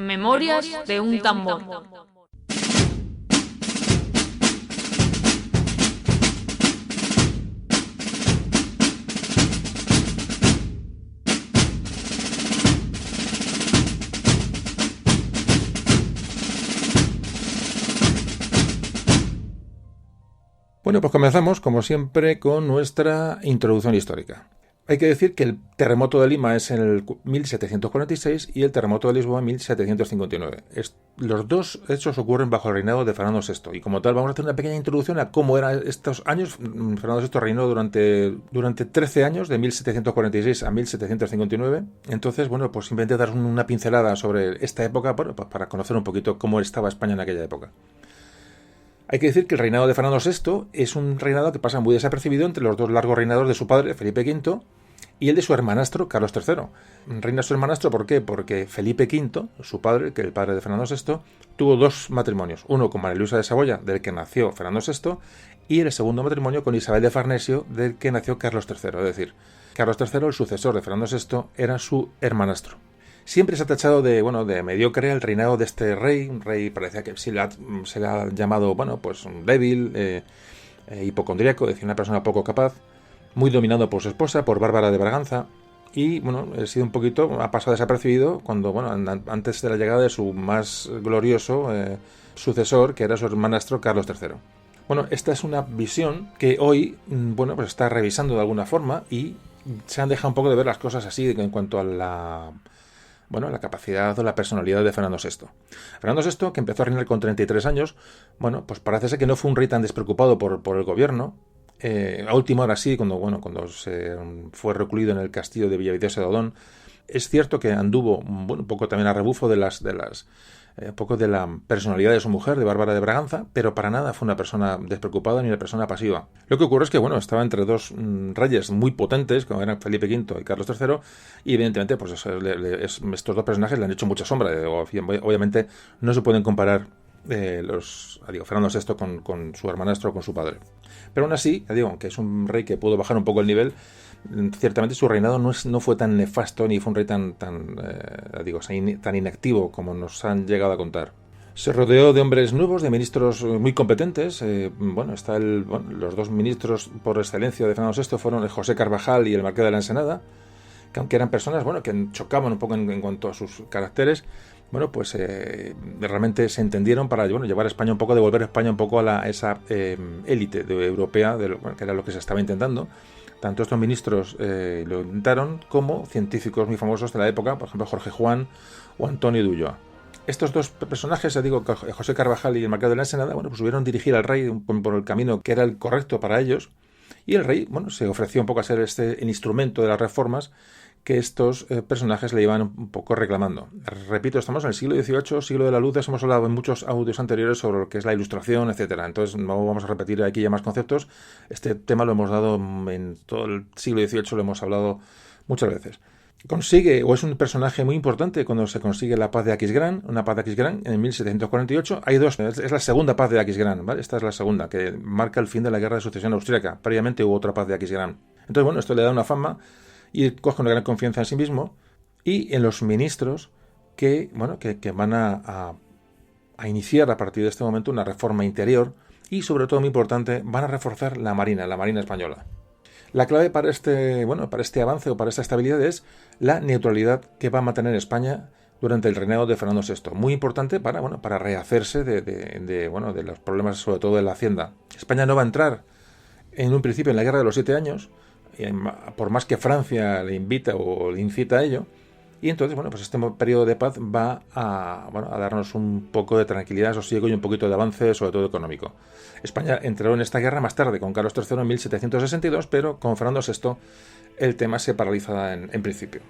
Memorias de un tambor. Bueno, pues comenzamos, como siempre, con nuestra introducción histórica. Hay que decir que el terremoto de Lima es en el 1746 y el terremoto de Lisboa en 1759. Los dos hechos ocurren bajo el reinado de Fernando VI. Y como tal, vamos a hacer una pequeña introducción a cómo eran estos años. Fernando VI reinó durante 13 años, de 1746 a 1759. Entonces, bueno, pues simplemente dar una pincelada sobre esta época, bueno, pues para conocer un poquito cómo estaba España en aquella época. Hay que decir que el reinado de Fernando VI es un reinado que pasa muy desapercibido entre los dos largos reinados de su padre, Felipe V, y el de su hermanastro, Carlos III. Reina su hermanastro, ¿por qué? Porque Felipe V, su padre, que es el padre de Fernando VI, tuvo dos matrimonios. Uno con María Luisa de Saboya, del que nació Fernando VI, y el segundo matrimonio con Isabel de Farnesio, del que nació Carlos III. Es decir, Carlos III, el sucesor de Fernando VI, era su hermanastro. Siempre se ha tachado de mediocre el reinado de este rey. Un rey parecía que se le ha llamado, pues un débil, hipocondríaco, es decir, una persona poco capaz, muy dominado por su esposa, por Bárbara de Braganza. Y ha pasado desapercibido cuando, antes de la llegada de su más glorioso sucesor, que era su hermanastro Carlos III. Bueno, esta es una visión que hoy, pues está revisando de alguna forma y se han dejado un poco de ver las cosas así en cuanto a la capacidad o la personalidad de Fernando VI. Fernando VI, que empezó a reinar con 33 años, pues parece ser que no fue un rey tan despreocupado por el gobierno. A última hora sí, cuando se fue recluido en el castillo de Villavicencio de Odón, es cierto que anduvo un poco también a rebufo de la personalidad de su mujer, de Bárbara de Braganza, pero para nada fue una persona despreocupada ni una persona pasiva. Lo que ocurre es que estaba entre dos reyes muy potentes, como eran Felipe V y Carlos III, y evidentemente estos dos personajes le han hecho mucha sombra. Obviamente no se pueden comparar Fernando VI con su hermanastro o con su padre. Pero aún así, aunque es un rey que pudo bajar un poco el nivel, ciertamente su reinado no fue tan nefasto ni fue un rey tan inactivo como nos han llegado a contar. Se rodeó de hombres nuevos, de ministros muy competentes. Los dos ministros por excelencia de Fernando VI fueron el José Carvajal y el Marqués de la Ensenada, que aunque eran personas que chocaban un poco en cuanto a sus caracteres, realmente se entendieron para llevar a España devolver a España un poco a esa élite europea, que era lo que se estaba intentando. Tanto estos ministros lo intentaron como científicos muy famosos de la época, por ejemplo Jorge Juan o Antonio de Ulloa. Estos dos personajes, José Carvajal y el Marqués de la Ensenada, subieron dirigir al rey por el camino que era el correcto para ellos, y el rey se ofreció un poco a ser el instrumento de las reformas que estos personajes le iban un poco reclamando. Repito, estamos en el siglo XVIII, siglo de la luz. Hemos hablado en muchos audios anteriores sobre lo que es la Ilustración, etcétera. Entonces no vamos a repetir aquí ya más conceptos. Este tema lo hemos dado en todo el siglo XVIII, lo hemos hablado muchas veces. Es un personaje muy importante cuando se consigue la paz de Aquisgrán, una paz de Aquisgrán en 1748. Hay dos, es la segunda paz de Aquisgrán, ¿vale? Esta es la segunda, que marca el fin de la Guerra de Sucesión Austríaca. Previamente hubo otra paz de Aquisgrán. Entonces, esto le da una fama y coge una gran confianza en sí mismo y en los ministros que van a iniciar a partir de este momento una reforma interior y, sobre todo, muy importante, van a reforzar la Marina española. La clave para este avance o para esta estabilidad es la neutralidad que va a mantener España durante el reinado de Fernando VI. Muy importante para rehacerse de los problemas, sobre todo de la hacienda. España no va a entrar en un principio en la Guerra de los 7 años, por más que Francia le invita o le incita a ello, y entonces este periodo de paz va a darnos un poco de tranquilidad, sosiego y un poquito de avance, sobre todo económico. España entró en esta guerra más tarde con Carlos III en 1762, pero con Fernando VI el tema se paraliza en principio.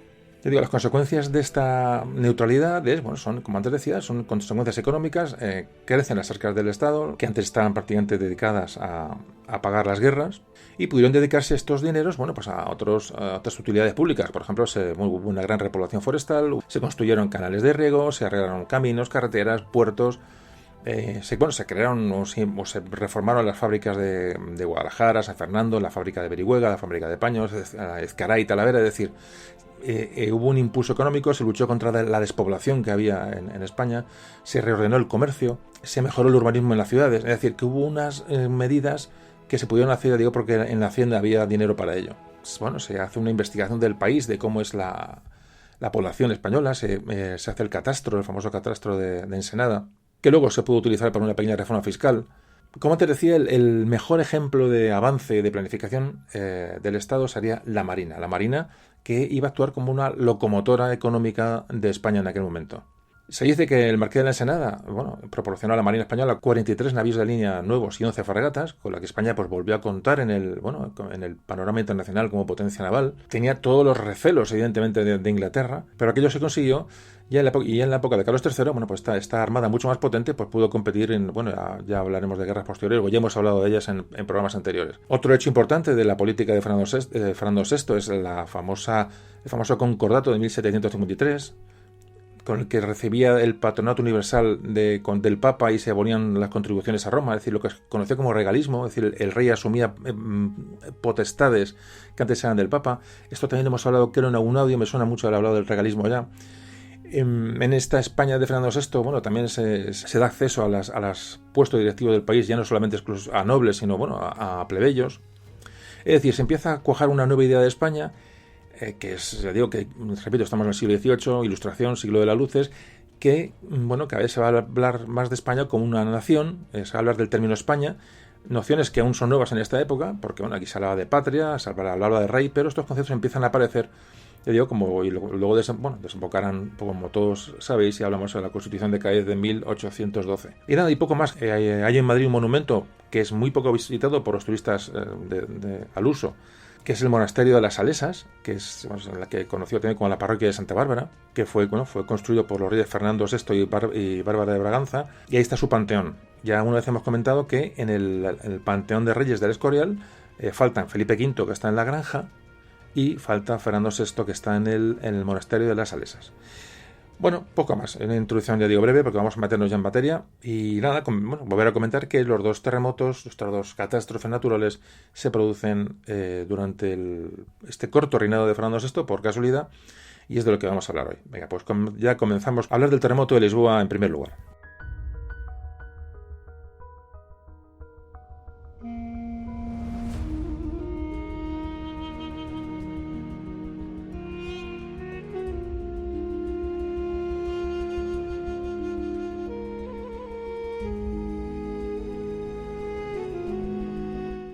Las consecuencias de esta neutralidad son, como antes decía, son consecuencias económicas. Crecen las arcas del Estado, que antes estaban prácticamente dedicadas a pagar las guerras, y pudieron dedicarse estos dineros a otras utilidades públicas. Por ejemplo, hubo una gran repoblación forestal, se construyeron canales de riego, se arreglaron caminos, carreteras, puertos. Se crearon o se reformaron las fábricas de Guadalajara, San Fernando, la fábrica de Berihuega, la fábrica de paños, Ezcaray, Talavera. Es decir, hubo un impulso económico, se luchó contra la despoblación que había en España, se reordenó el comercio, se mejoró el urbanismo en las ciudades, es decir, que hubo unas medidas que se pudieron hacer, digo, porque en la Hacienda había dinero para ello. Bueno, se hace una investigación del país, de cómo es la población española, se hace el catastro, el famoso catastro de Ensenada, que luego se pudo utilizar para una pequeña reforma fiscal. Como te decía, el mejor ejemplo de avance de planificación del Estado sería la Marina, que iba a actuar como una locomotora económica de España en aquel momento. Se dice que el Marqués de la Ensenada, proporcionó a la Marina Española 43 navíos de línea nuevos y 11 fragatas, con la que España pues volvió a contar en el panorama internacional como potencia naval. Tenía todos los recelos, evidentemente, de Inglaterra, pero aquello se consiguió. Y en la época de Carlos III, pues esta armada mucho más potente pues pudo competir ya hablaremos de guerras posteriores, o ya hemos hablado de ellas en programas anteriores. Otro hecho importante de la política de Fernando VI es el famoso Concordato de 1753, con el que recibía el patronato universal del Papa y se abonían las contribuciones a Roma, es decir, lo que se conoció como regalismo, es decir, el rey asumía potestades que antes eran del Papa. Esto también hemos hablado, creo, en algún audio, me suena mucho haber hablado del regalismo ya. En esta España de Fernando VI, también se da acceso a los puestos directivos del país, ya no solamente a nobles, sino a plebeyos. Es decir, se empieza a cuajar una nueva idea de España, que es, ya digo, que, repito, estamos en el siglo XVIII, Ilustración, siglo de las luces, que cada vez se va a hablar más de España como una nación, se va a hablar del término España, nociones que aún son nuevas en esta época, porque aquí se hablaba de patria, se hablaba de rey, pero estos conceptos empiezan a aparecer, ya digo, y luego desembocarán, como todos sabéis, si hablamos de la Constitución de Cádiz de 1812. Y poco más. Hay en Madrid un monumento que es muy poco visitado por los turistas al uso, que es el monasterio de las Salesas, que es la que conoció también como la parroquia de Santa Bárbara, que fue construido por los reyes Fernando VI y Bárbara de Braganza, y ahí está su panteón. Ya una vez hemos comentado que en el panteón de reyes del Escorial faltan Felipe V, que está en la Granja, y falta Fernando VI, que está en el monasterio de las Salesas. Poco más. Una introducción, ya digo, breve, porque vamos a meternos ya en materia. Y nada, volver a comentar que los dos terremotos, estas dos catástrofes naturales, se producen durante este corto reinado de Fernando VI, por casualidad, y es de lo que vamos a hablar hoy. Venga, pues ya comenzamos a hablar del terremoto de Lisboa en primer lugar.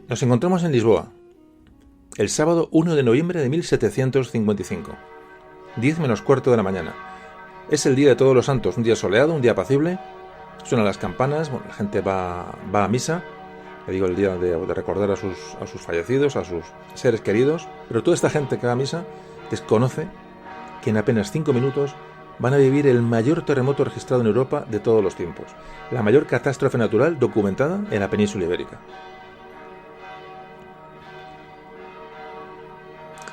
Nos encontramos en Lisboa, el sábado 1 de noviembre de 1755, 10 menos cuarto de la mañana. Es el día de Todos los Santos, un día soleado, un día apacible, suenan las campanas, la gente va a misa, el día de recordar a sus fallecidos, a sus seres queridos, pero toda esta gente que va a misa desconoce que en apenas 5 minutos van a vivir el mayor terremoto registrado en Europa de todos los tiempos, la mayor catástrofe natural documentada en la península ibérica.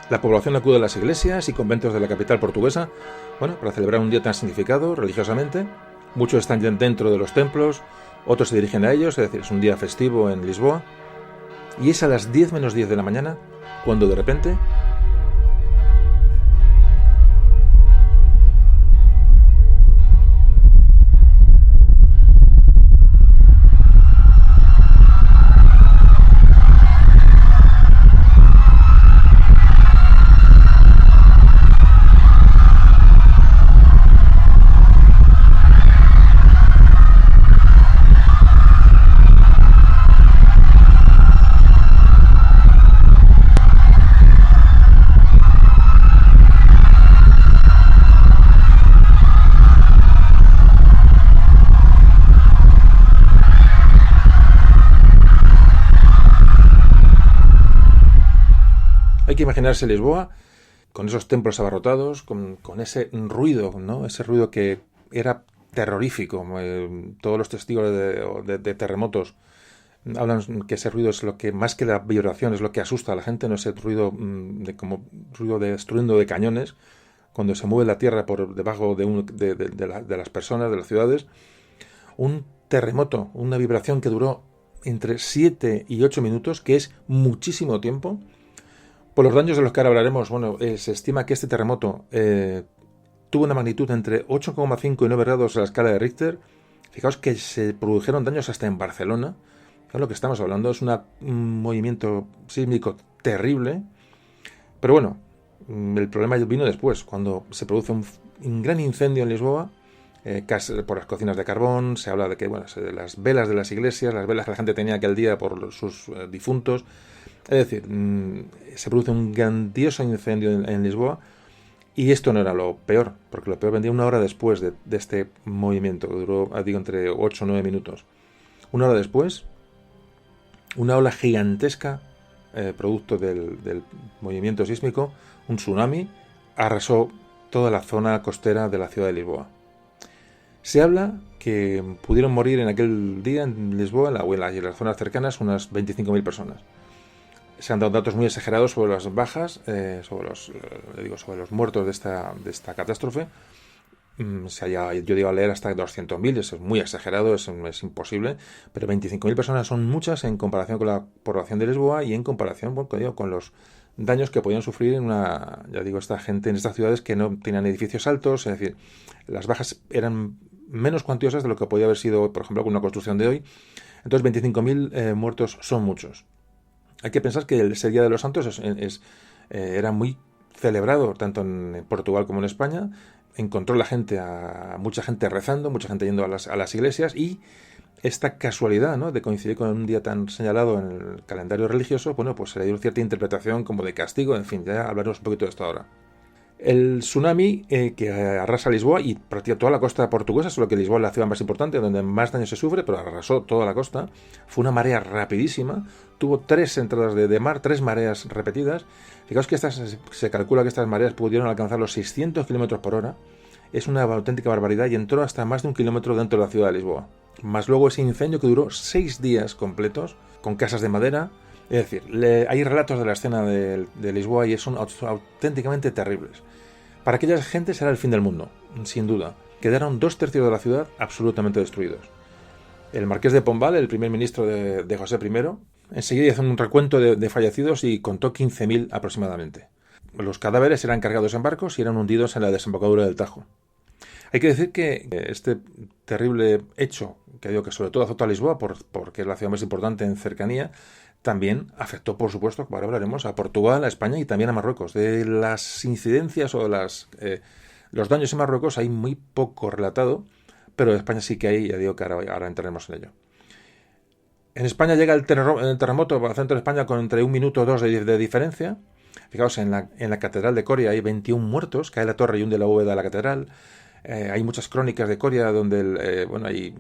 La población acude a las iglesias y conventos de la capital portuguesa, para celebrar un día tan significado religiosamente. Muchos están dentro de los templos, otros se dirigen a ellos, es decir, es un día festivo en Lisboa. Y es a las 10 menos 10 de la mañana cuando de repente hay que imaginarse Lisboa con esos templos abarrotados, con ese ruido, ¿no? Ese ruido que era terrorífico. Todos los testigos de terremotos hablan que ese ruido es lo que, más que la vibración, es lo que asusta a la gente, no ese ruido como ruido de estruendo de cañones, cuando se mueve la tierra por debajo de las personas, de las ciudades. Un terremoto, una vibración que duró entre 7 y 8 minutos, que es muchísimo tiempo. Por los daños de los que ahora hablaremos, bueno, se estima que este terremoto tuvo una magnitud entre 8,5 y 9 grados a la escala de Richter. Fijaos que se produjeron daños hasta en Barcelona. Lo que estamos hablando es un movimiento sísmico terrible. Pero bueno, el problema vino después, cuando se produce un gran incendio en Lisboa, por las cocinas de carbón. Se habla de que, bueno, de las velas de las iglesias, las velas que la gente tenía aquel día por sus difuntos. Es decir, se produce un grandioso incendio en Lisboa. Y esto no era lo peor, porque lo peor vendría una hora después de este movimiento, que duró, digo, entre 8 o 9 minutos. Una hora después, una ola gigantesca, producto del movimiento sísmico, un tsunami, arrasó toda la zona costera de la ciudad de Lisboa. Se habla que pudieron morir en aquel día en Lisboa y en las zonas cercanas unas 25.000 personas. Se han dado datos muy exagerados sobre las bajas, sobre los muertos de esta catástrofe. Yo digo a leer hasta 200.000, eso es muy exagerado, es imposible, pero 25.000 personas son muchas en comparación con la población de Lisboa y en comparación, bueno, con los daños que podían sufrir esta gente en estas ciudades que no tenían edificios altos. Es decir, las bajas eran menos cuantiosas de lo que podía haber sido, por ejemplo, con una construcción de hoy. Entonces 25.000 muertos son muchos. Hay que pensar que ese Día de los Santos era muy celebrado tanto en Portugal como en España. Encontró mucha gente rezando, mucha gente yendo a las iglesias, y esta casualidad, ¿no?, de coincidir con un día tan señalado en el calendario religioso, bueno, pues se le dio cierta interpretación como de castigo. En fin, ya hablaremos un poquito de esto ahora. El tsunami que arrasa Lisboa y prácticamente toda la costa portuguesa, solo que Lisboa es la ciudad más importante, donde más daño se sufre, pero arrasó toda la costa. Fue una marea rapidísima, tuvo 3 entradas de mar, 3 mareas repetidas. Fijaos que se calcula que estas mareas pudieron alcanzar los 600 km por hora. Es una auténtica barbaridad, y entró hasta más de 1 kilómetro dentro de la ciudad de Lisboa. Más luego ese incendio que duró 6 días completos, con casas de madera. Es decir, hay relatos de la escena de Lisboa y son auténticamente terribles. Para aquella gente será el fin del mundo, sin duda. Quedaron 2/3 de la ciudad absolutamente destruidos. El marqués de Pombal, el primer ministro de José I, enseguida hizo un recuento de fallecidos y contó 15.000 aproximadamente. Los cadáveres eran cargados en barcos y eran hundidos en la desembocadura del Tajo. Hay que decir que este terrible hecho, que digo que sobre todo azotó a Lisboa porque es la ciudad más importante en cercanía, también afectó, por supuesto, como ahora hablaremos, a Portugal, a España y también a Marruecos. De las incidencias o los daños en Marruecos hay muy poco relatado, pero en España sí que hay, ya digo que ahora entraremos en ello. En España llega el terremoto al centro de España con entre 1 minuto o 2 de diferencia. Fijaos, en la Catedral de Coria hay 21 muertos, cae la torre y hunde la bóveda de la catedral. Hay muchas crónicas de Coria donde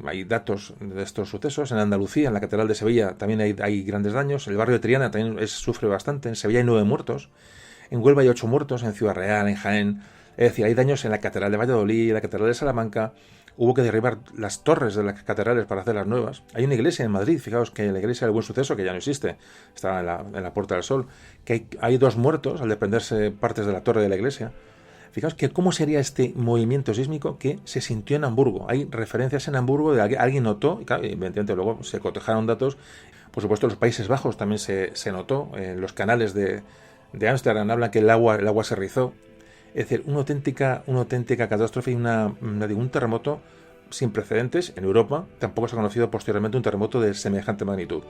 hay datos de estos sucesos. En Andalucía, en la Catedral de Sevilla, también hay grandes daños. El barrio de Triana también sufre bastante. En Sevilla hay 9 muertos. En Huelva hay 8 muertos. En Ciudad Real, en Jaén. Es decir, hay daños en la Catedral de Valladolid, en la Catedral de Salamanca. Hubo que derribar las torres de las catedrales para hacer las nuevas. Hay una iglesia en Madrid, fijaos que la iglesia del Buen Suceso, que ya no existe, está en la Puerta del Sol, que hay 2 muertos al desprenderse partes de la torre de la iglesia. Fijaos que cómo sería este movimiento sísmico que se sintió en Hamburgo. Hay referencias en Hamburgo de que alguien notó, y claro, evidentemente luego se cotejaron datos. Por supuesto, en los Países Bajos también se notó. En los canales de Ámsterdam hablan que el agua se rizó. Es decir, una auténtica catástrofe y un terremoto sin precedentes en Europa. Tampoco se ha conocido posteriormente un terremoto de semejante magnitud.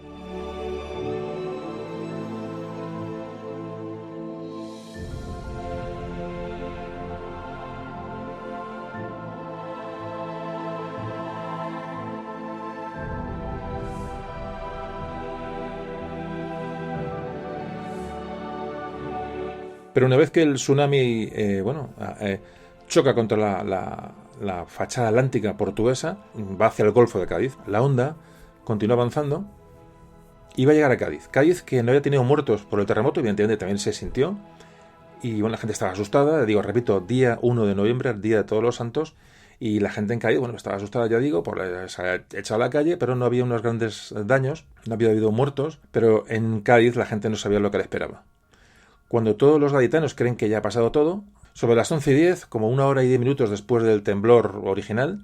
Pero una vez que el tsunami choca contra la fachada atlántica portuguesa, va hacia el Golfo de Cádiz. La onda continúa avanzando y va a llegar a Cádiz. Cádiz, que no había tenido muertos por el terremoto, evidentemente también se sintió. Y bueno, la gente estaba asustada. Repito, día 1 de noviembre, día de Todos los Santos. Y la gente en Cádiz, estaba asustada, ya digo, se había echado a la calle, pero no había unos grandes daños, no había habido muertos. Pero en Cádiz la gente no sabía lo que le esperaba. Cuando todos los gaditanos creen que ya ha pasado todo, sobre las 11:10, como 1 hora y 10 minutos después del temblor original,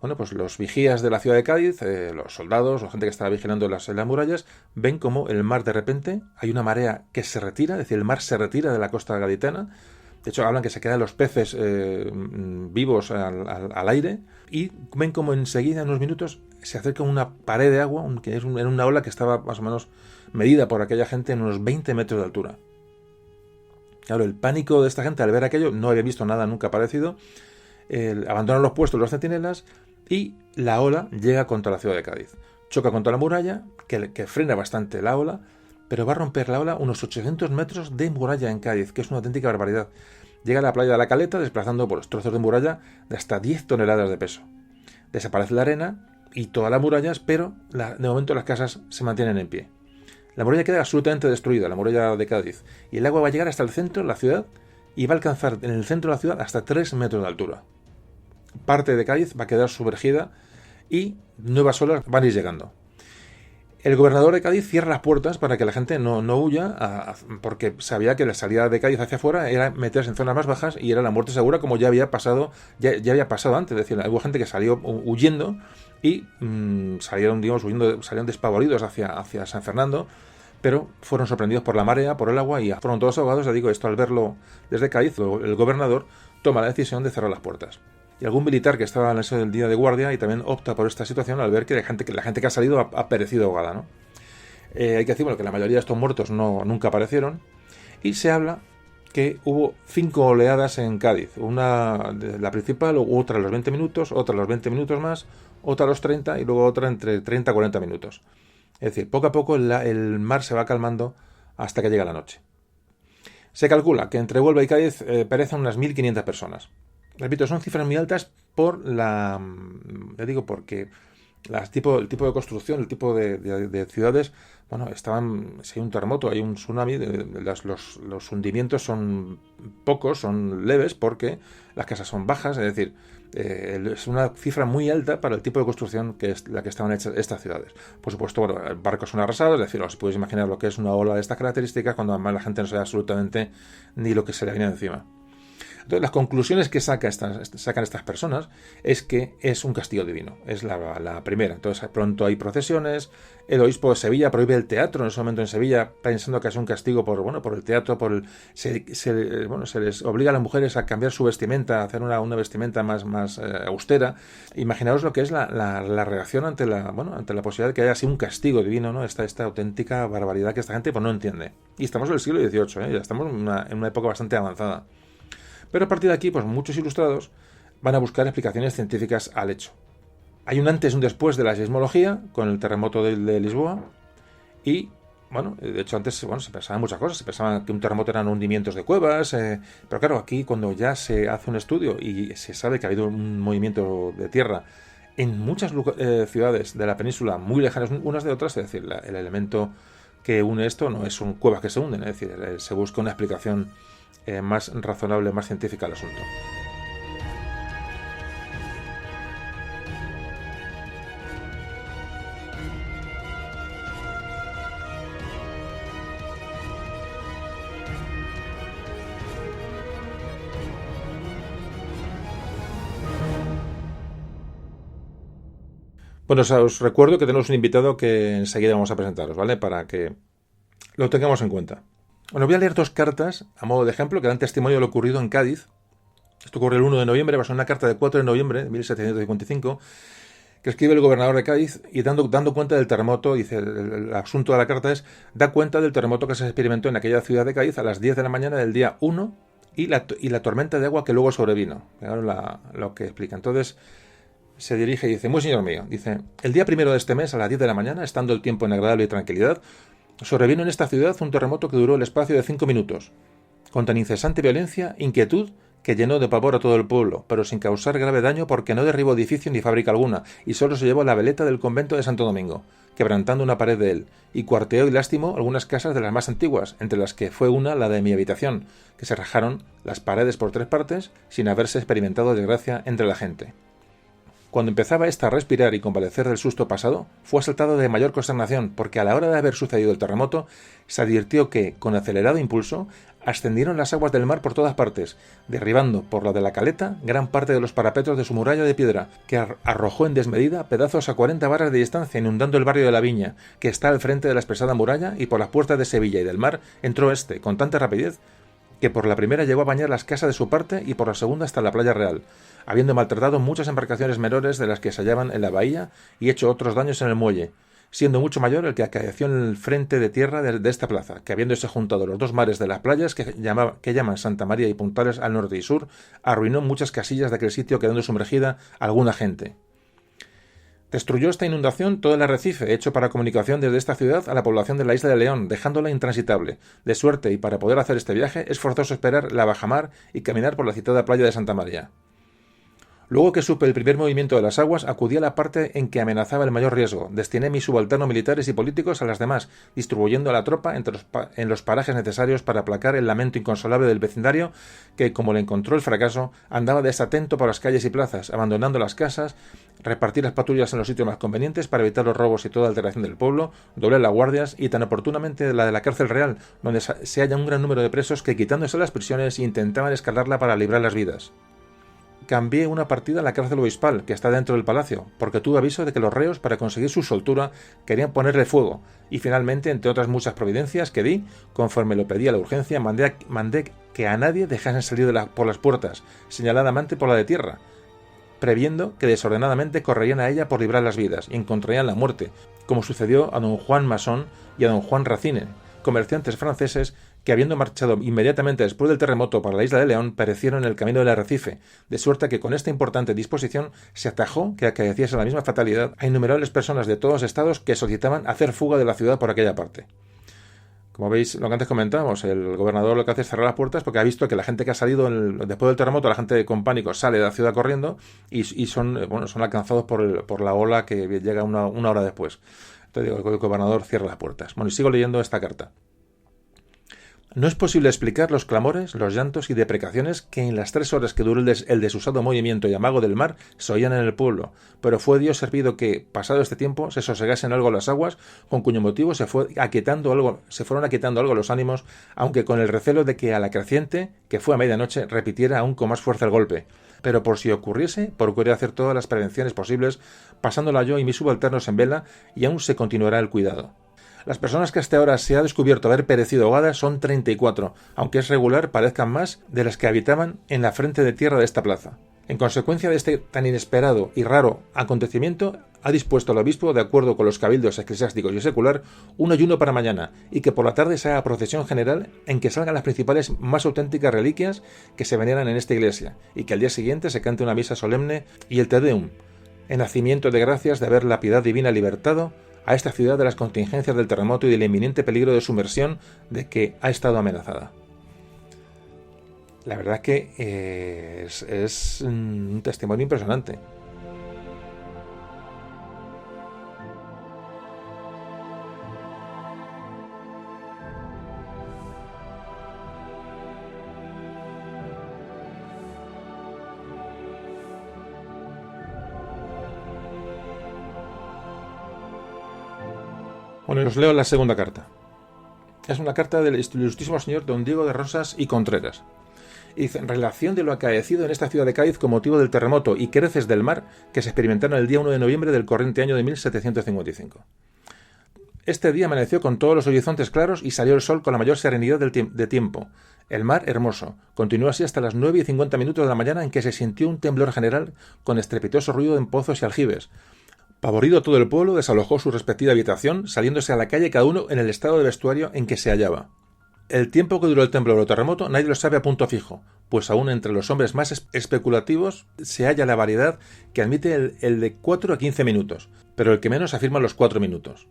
bueno, pues los vigías de la ciudad de Cádiz, los soldados, la gente que estaba vigilando en las murallas, ven como el mar de repente, hay una marea que se retira, es decir, el mar se retira de la costa gaditana. De hecho, hablan que se quedan los peces vivos al aire, y ven como enseguida, en unos minutos, se acerca una pared de agua, que es en una ola que estaba más o menos medida por aquella gente en unos 20 metros de altura. Claro, el pánico de esta gente al ver aquello, no había visto nada nunca parecido, abandonan los puestos los centinelas, y la ola llega contra la ciudad de Cádiz. Choca contra la muralla, que frena bastante la ola, pero va a romper la ola unos 800 metros de muralla en Cádiz, que es una auténtica barbaridad. Llega a la playa de la Caleta, desplazando por los trozos de muralla de hasta 10 toneladas de peso. Desaparece la arena y todas las murallas, pero de momento las casas se mantienen en pie. La muralla queda absolutamente destruida, la muralla de Cádiz, y el agua va a llegar hasta el centro de la ciudad y va a alcanzar en el centro de la ciudad hasta 3 metros de altura. Parte de Cádiz va a quedar sumergida y nuevas olas van a ir llegando. El gobernador de Cádiz cierra las puertas para que la gente no huya, porque sabía que la salida de Cádiz hacia afuera era meterse en zonas más bajas y era la muerte segura, como ya había pasado antes. Es decir, hubo gente que salió huyendo y salieron despavoridos hacia San Fernando, pero fueron sorprendidos por la marea, por el agua, y fueron todos ahogados. Ya digo, esto al verlo desde Cádiz, el gobernador toma la decisión de cerrar las puertas. Y algún militar que estaba en el día de guardia y también opta por esta situación al ver que la gente que ha salido ha perecido ahogada, ¿no? Hay que decir, que la mayoría de estos muertos nunca aparecieron, y se habla que hubo 5 oleadas en Cádiz, una la principal, otra a los 20 minutos, otra a los 20 minutos más, otra a los 30 y luego otra entre 30 y 40 minutos. Es decir, poco a poco el mar se va calmando hasta que llega la noche. Se calcula que entre Huelva y Cádiz perecen unas 1.500 personas. Repito, son cifras muy altas porque el tipo de construcción, el tipo de ciudades, si hay un terremoto, hay un tsunami, los hundimientos son pocos, son leves, porque las casas son bajas, es decir, es una cifra muy alta para el tipo de construcción que es la que estaban hechas estas ciudades. Por supuesto, barcos son arrasados, es decir, os podéis imaginar lo que es una ola de estas características, cuando además la gente no sabe absolutamente ni lo que se le viene encima. Entonces, las conclusiones que sacan estas personas es que es un castigo divino. Es la primera. Entonces, pronto hay procesiones. El obispo de Sevilla prohíbe el teatro en ese momento en Sevilla, pensando que es un castigo por el teatro. Se les obliga a las mujeres a cambiar su vestimenta, a hacer una vestimenta más austera. Imaginaos lo que es la reacción ante la posibilidad de que haya así un castigo divino, ¿no? Esta auténtica barbaridad que esta gente no entiende. Y estamos en el siglo XVIII, ya estamos en una época bastante avanzada. Pero a partir de aquí, muchos ilustrados van a buscar explicaciones científicas al hecho. Hay un antes y un después de la sismología, con el terremoto de Lisboa, y, de hecho antes se pensaban muchas cosas, se pensaba que un terremoto eran hundimientos de cuevas, pero claro, aquí cuando ya se hace un estudio y se sabe que ha habido un movimiento de tierra en muchas ciudades de la península muy lejanas unas de otras, es decir, el elemento que une esto no son cuevas que se hunden, es decir, se busca una explicación más razonable, más científica al asunto. Os recuerdo que tenemos un invitado que enseguida vamos a presentaros, ¿vale? Para que lo tengamos en cuenta. Voy a leer 2 cartas, a modo de ejemplo, que dan testimonio de lo ocurrido en Cádiz. Esto ocurre el 1 de noviembre, va a ser una carta del 4 de noviembre de 1755, que escribe el gobernador de Cádiz, y dando cuenta del terremoto. Dice, el asunto de la carta es, da cuenta del terremoto que se experimentó en aquella ciudad de Cádiz a las 10 de la mañana del día 1 y la tormenta de agua que luego sobrevino. Lo que explica. Entonces, se dirige y dice, muy señor mío, dice, el día 1 de este mes a las 10 de la mañana, estando el tiempo en agradable y tranquilidad, sobrevino en esta ciudad un terremoto que duró el espacio de 5 minutos, con tan incesante violencia, inquietud, que llenó de pavor a todo el pueblo, pero sin causar grave daño porque no derribó edificio ni fábrica alguna, y solo se llevó la veleta del convento de Santo Domingo, quebrantando una pared de él, y cuarteó y lastimó algunas casas de las más antiguas, entre las que fue una la de mi habitación, que se rajaron las paredes por 3 partes, sin haberse experimentado desgracia entre la gente. Cuando empezaba ésta a respirar y convalecer del susto pasado, fue asaltado de mayor consternación, porque a la hora de haber sucedido el terremoto, se advirtió que, con acelerado impulso, ascendieron las aguas del mar por todas partes, derribando por la de la caleta gran parte de los parapetos de su muralla de piedra, que arrojó en desmedida pedazos a 40 varas de distancia, inundando el barrio de la Viña, que está al frente de la espesada muralla, y por las puertas de Sevilla y del mar entró éste, con tanta rapidez, que por la primera llegó a bañar las casas de su parte y por la segunda hasta la playa real, habiendo maltratado muchas embarcaciones menores de las que se hallaban en la bahía y hecho otros daños en el muelle, siendo mucho mayor el que acaeció en el frente de tierra de esta plaza, que habiéndose juntado los dos mares de las playas que llaman Santa María y Puntales al norte y sur, arruinó muchas casillas de aquel sitio, quedando sumergida alguna gente. Destruyó esta inundación todo el arrecife hecho para comunicación desde esta ciudad a la población de la isla de León, dejándola intransitable, de suerte, y para poder hacer este viaje es forzoso esperar la bajamar y caminar por la citada playa de Santa María. Luego que supe el primer movimiento de las aguas, acudí a la parte en que amenazaba el mayor riesgo. Destiné mis subalternos militares y políticos a las demás, distribuyendo a la tropa en los parajes necesarios para aplacar el lamento inconsolable del vecindario que, como le encontró el fracaso, andaba desatento por las calles y plazas, abandonando las casas, repartir las patrullas en los sitios más convenientes para evitar los robos y toda alteración del pueblo, doblar las guardias y tan oportunamente la de la cárcel real, donde se halla un gran número de presos que, quitándose las prisiones, intentaban escalarla para librar las vidas. Cambié una partida a la cárcel obispal, que está dentro del palacio, porque tuve aviso de que los reos, para conseguir su soltura, querían ponerle fuego, y finalmente, entre otras muchas providencias que di, conforme lo pedía la urgencia, mandé que a nadie dejasen salir por las puertas, señaladamente por la de tierra, previendo que desordenadamente correrían a ella por librar las vidas, y encontrarían la muerte, como sucedió a don Juan Masón y a don Juan Racine, comerciantes franceses que, habiendo marchado inmediatamente después del terremoto para la isla de León, perecieron en el camino del arrecife, de suerte que con esta importante disposición se atajó que acaeciese la misma fatalidad a innumerables personas de todos los estados que solicitaban hacer fuga de la ciudad por aquella parte. Como veis, lo que antes comentábamos, el gobernador lo que hace es cerrar las puertas porque ha visto que la gente que ha salido después del terremoto, la gente con pánico sale de la ciudad corriendo y son alcanzados por la ola que llega una hora después. Entonces el gobernador cierra las puertas. Bueno, y sigo leyendo esta carta. No es posible explicar los clamores, los llantos y deprecaciones que en las 3 horas que duró el desusado movimiento y amago del mar se oían en el pueblo, pero fue Dios servido que, pasado este tiempo, se sosegasen algo las aguas, con cuyo motivo se fueron aquietando algo los ánimos, aunque con el recelo de que a la creciente, que fue a medianoche, repitiera aún con más fuerza el golpe. Pero por si ocurriese, procuré hacer todas las prevenciones posibles, pasándola yo y mis subalternos en vela, y aún se continuará el cuidado. Las personas que hasta ahora se ha descubierto haber perecido ahogadas son 34, aunque es regular parezcan más de las que habitaban en la frente de tierra de esta plaza. En consecuencia de este tan inesperado y raro acontecimiento, ha dispuesto el obispo, de acuerdo con los cabildos eclesiásticos y secular, un ayuno para mañana, y que por la tarde se haga procesión general en que salgan las principales más auténticas reliquias que se veneran en esta iglesia, y que al día siguiente se cante una misa solemne y el Te Deum, en nacimiento de gracias de haber la piedad divina libertado a esta ciudad de las contingencias del terremoto y del inminente peligro de sumersión de que ha estado amenazada. La verdad es que es un testimonio impresionante. Bueno, y os leo la segunda carta. Es una carta del ilustrísimo señor don Diego de Rosas y Contreras. Y dice, en relación de lo acaecido en esta ciudad de Cádiz con motivo del terremoto y creces del mar que se experimentaron el día 1 de noviembre del corriente año de 1755. Este día amaneció con todos los horizontes claros y salió el sol con la mayor serenidad de tiempo. El mar hermoso. Continuó así hasta las 9:50 de la mañana, en que se sintió un temblor general con estrepitoso ruido en pozos y aljibes. Pavorido todo el pueblo, desalojó su respectiva habitación, saliéndose a la calle cada uno en el estado de vestuario en que se hallaba. El tiempo que duró el temblor o terremoto nadie lo sabe a punto fijo, pues aún entre los hombres más especulativos se halla la variedad que admite el de 4 a 15 minutos, pero el que menos afirma los 4 minutos.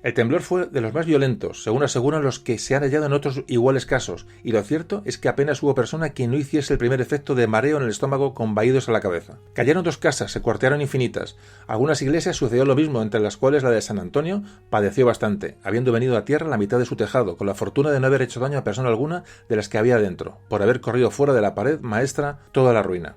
El temblor fue de los más violentos, según aseguran los que se han hallado en otros iguales casos, y lo cierto es que apenas hubo persona quien no hiciese el primer efecto de mareo en el estómago con vaídos a la cabeza. Cayeron 2 casas, se cuartearon infinitas. Algunas iglesias sucedió lo mismo, entre las cuales la de San Antonio padeció bastante, habiendo venido a tierra la mitad de su tejado, con la fortuna de no haber hecho daño a persona alguna de las que había dentro, por haber corrido fuera de la pared maestra toda la ruina.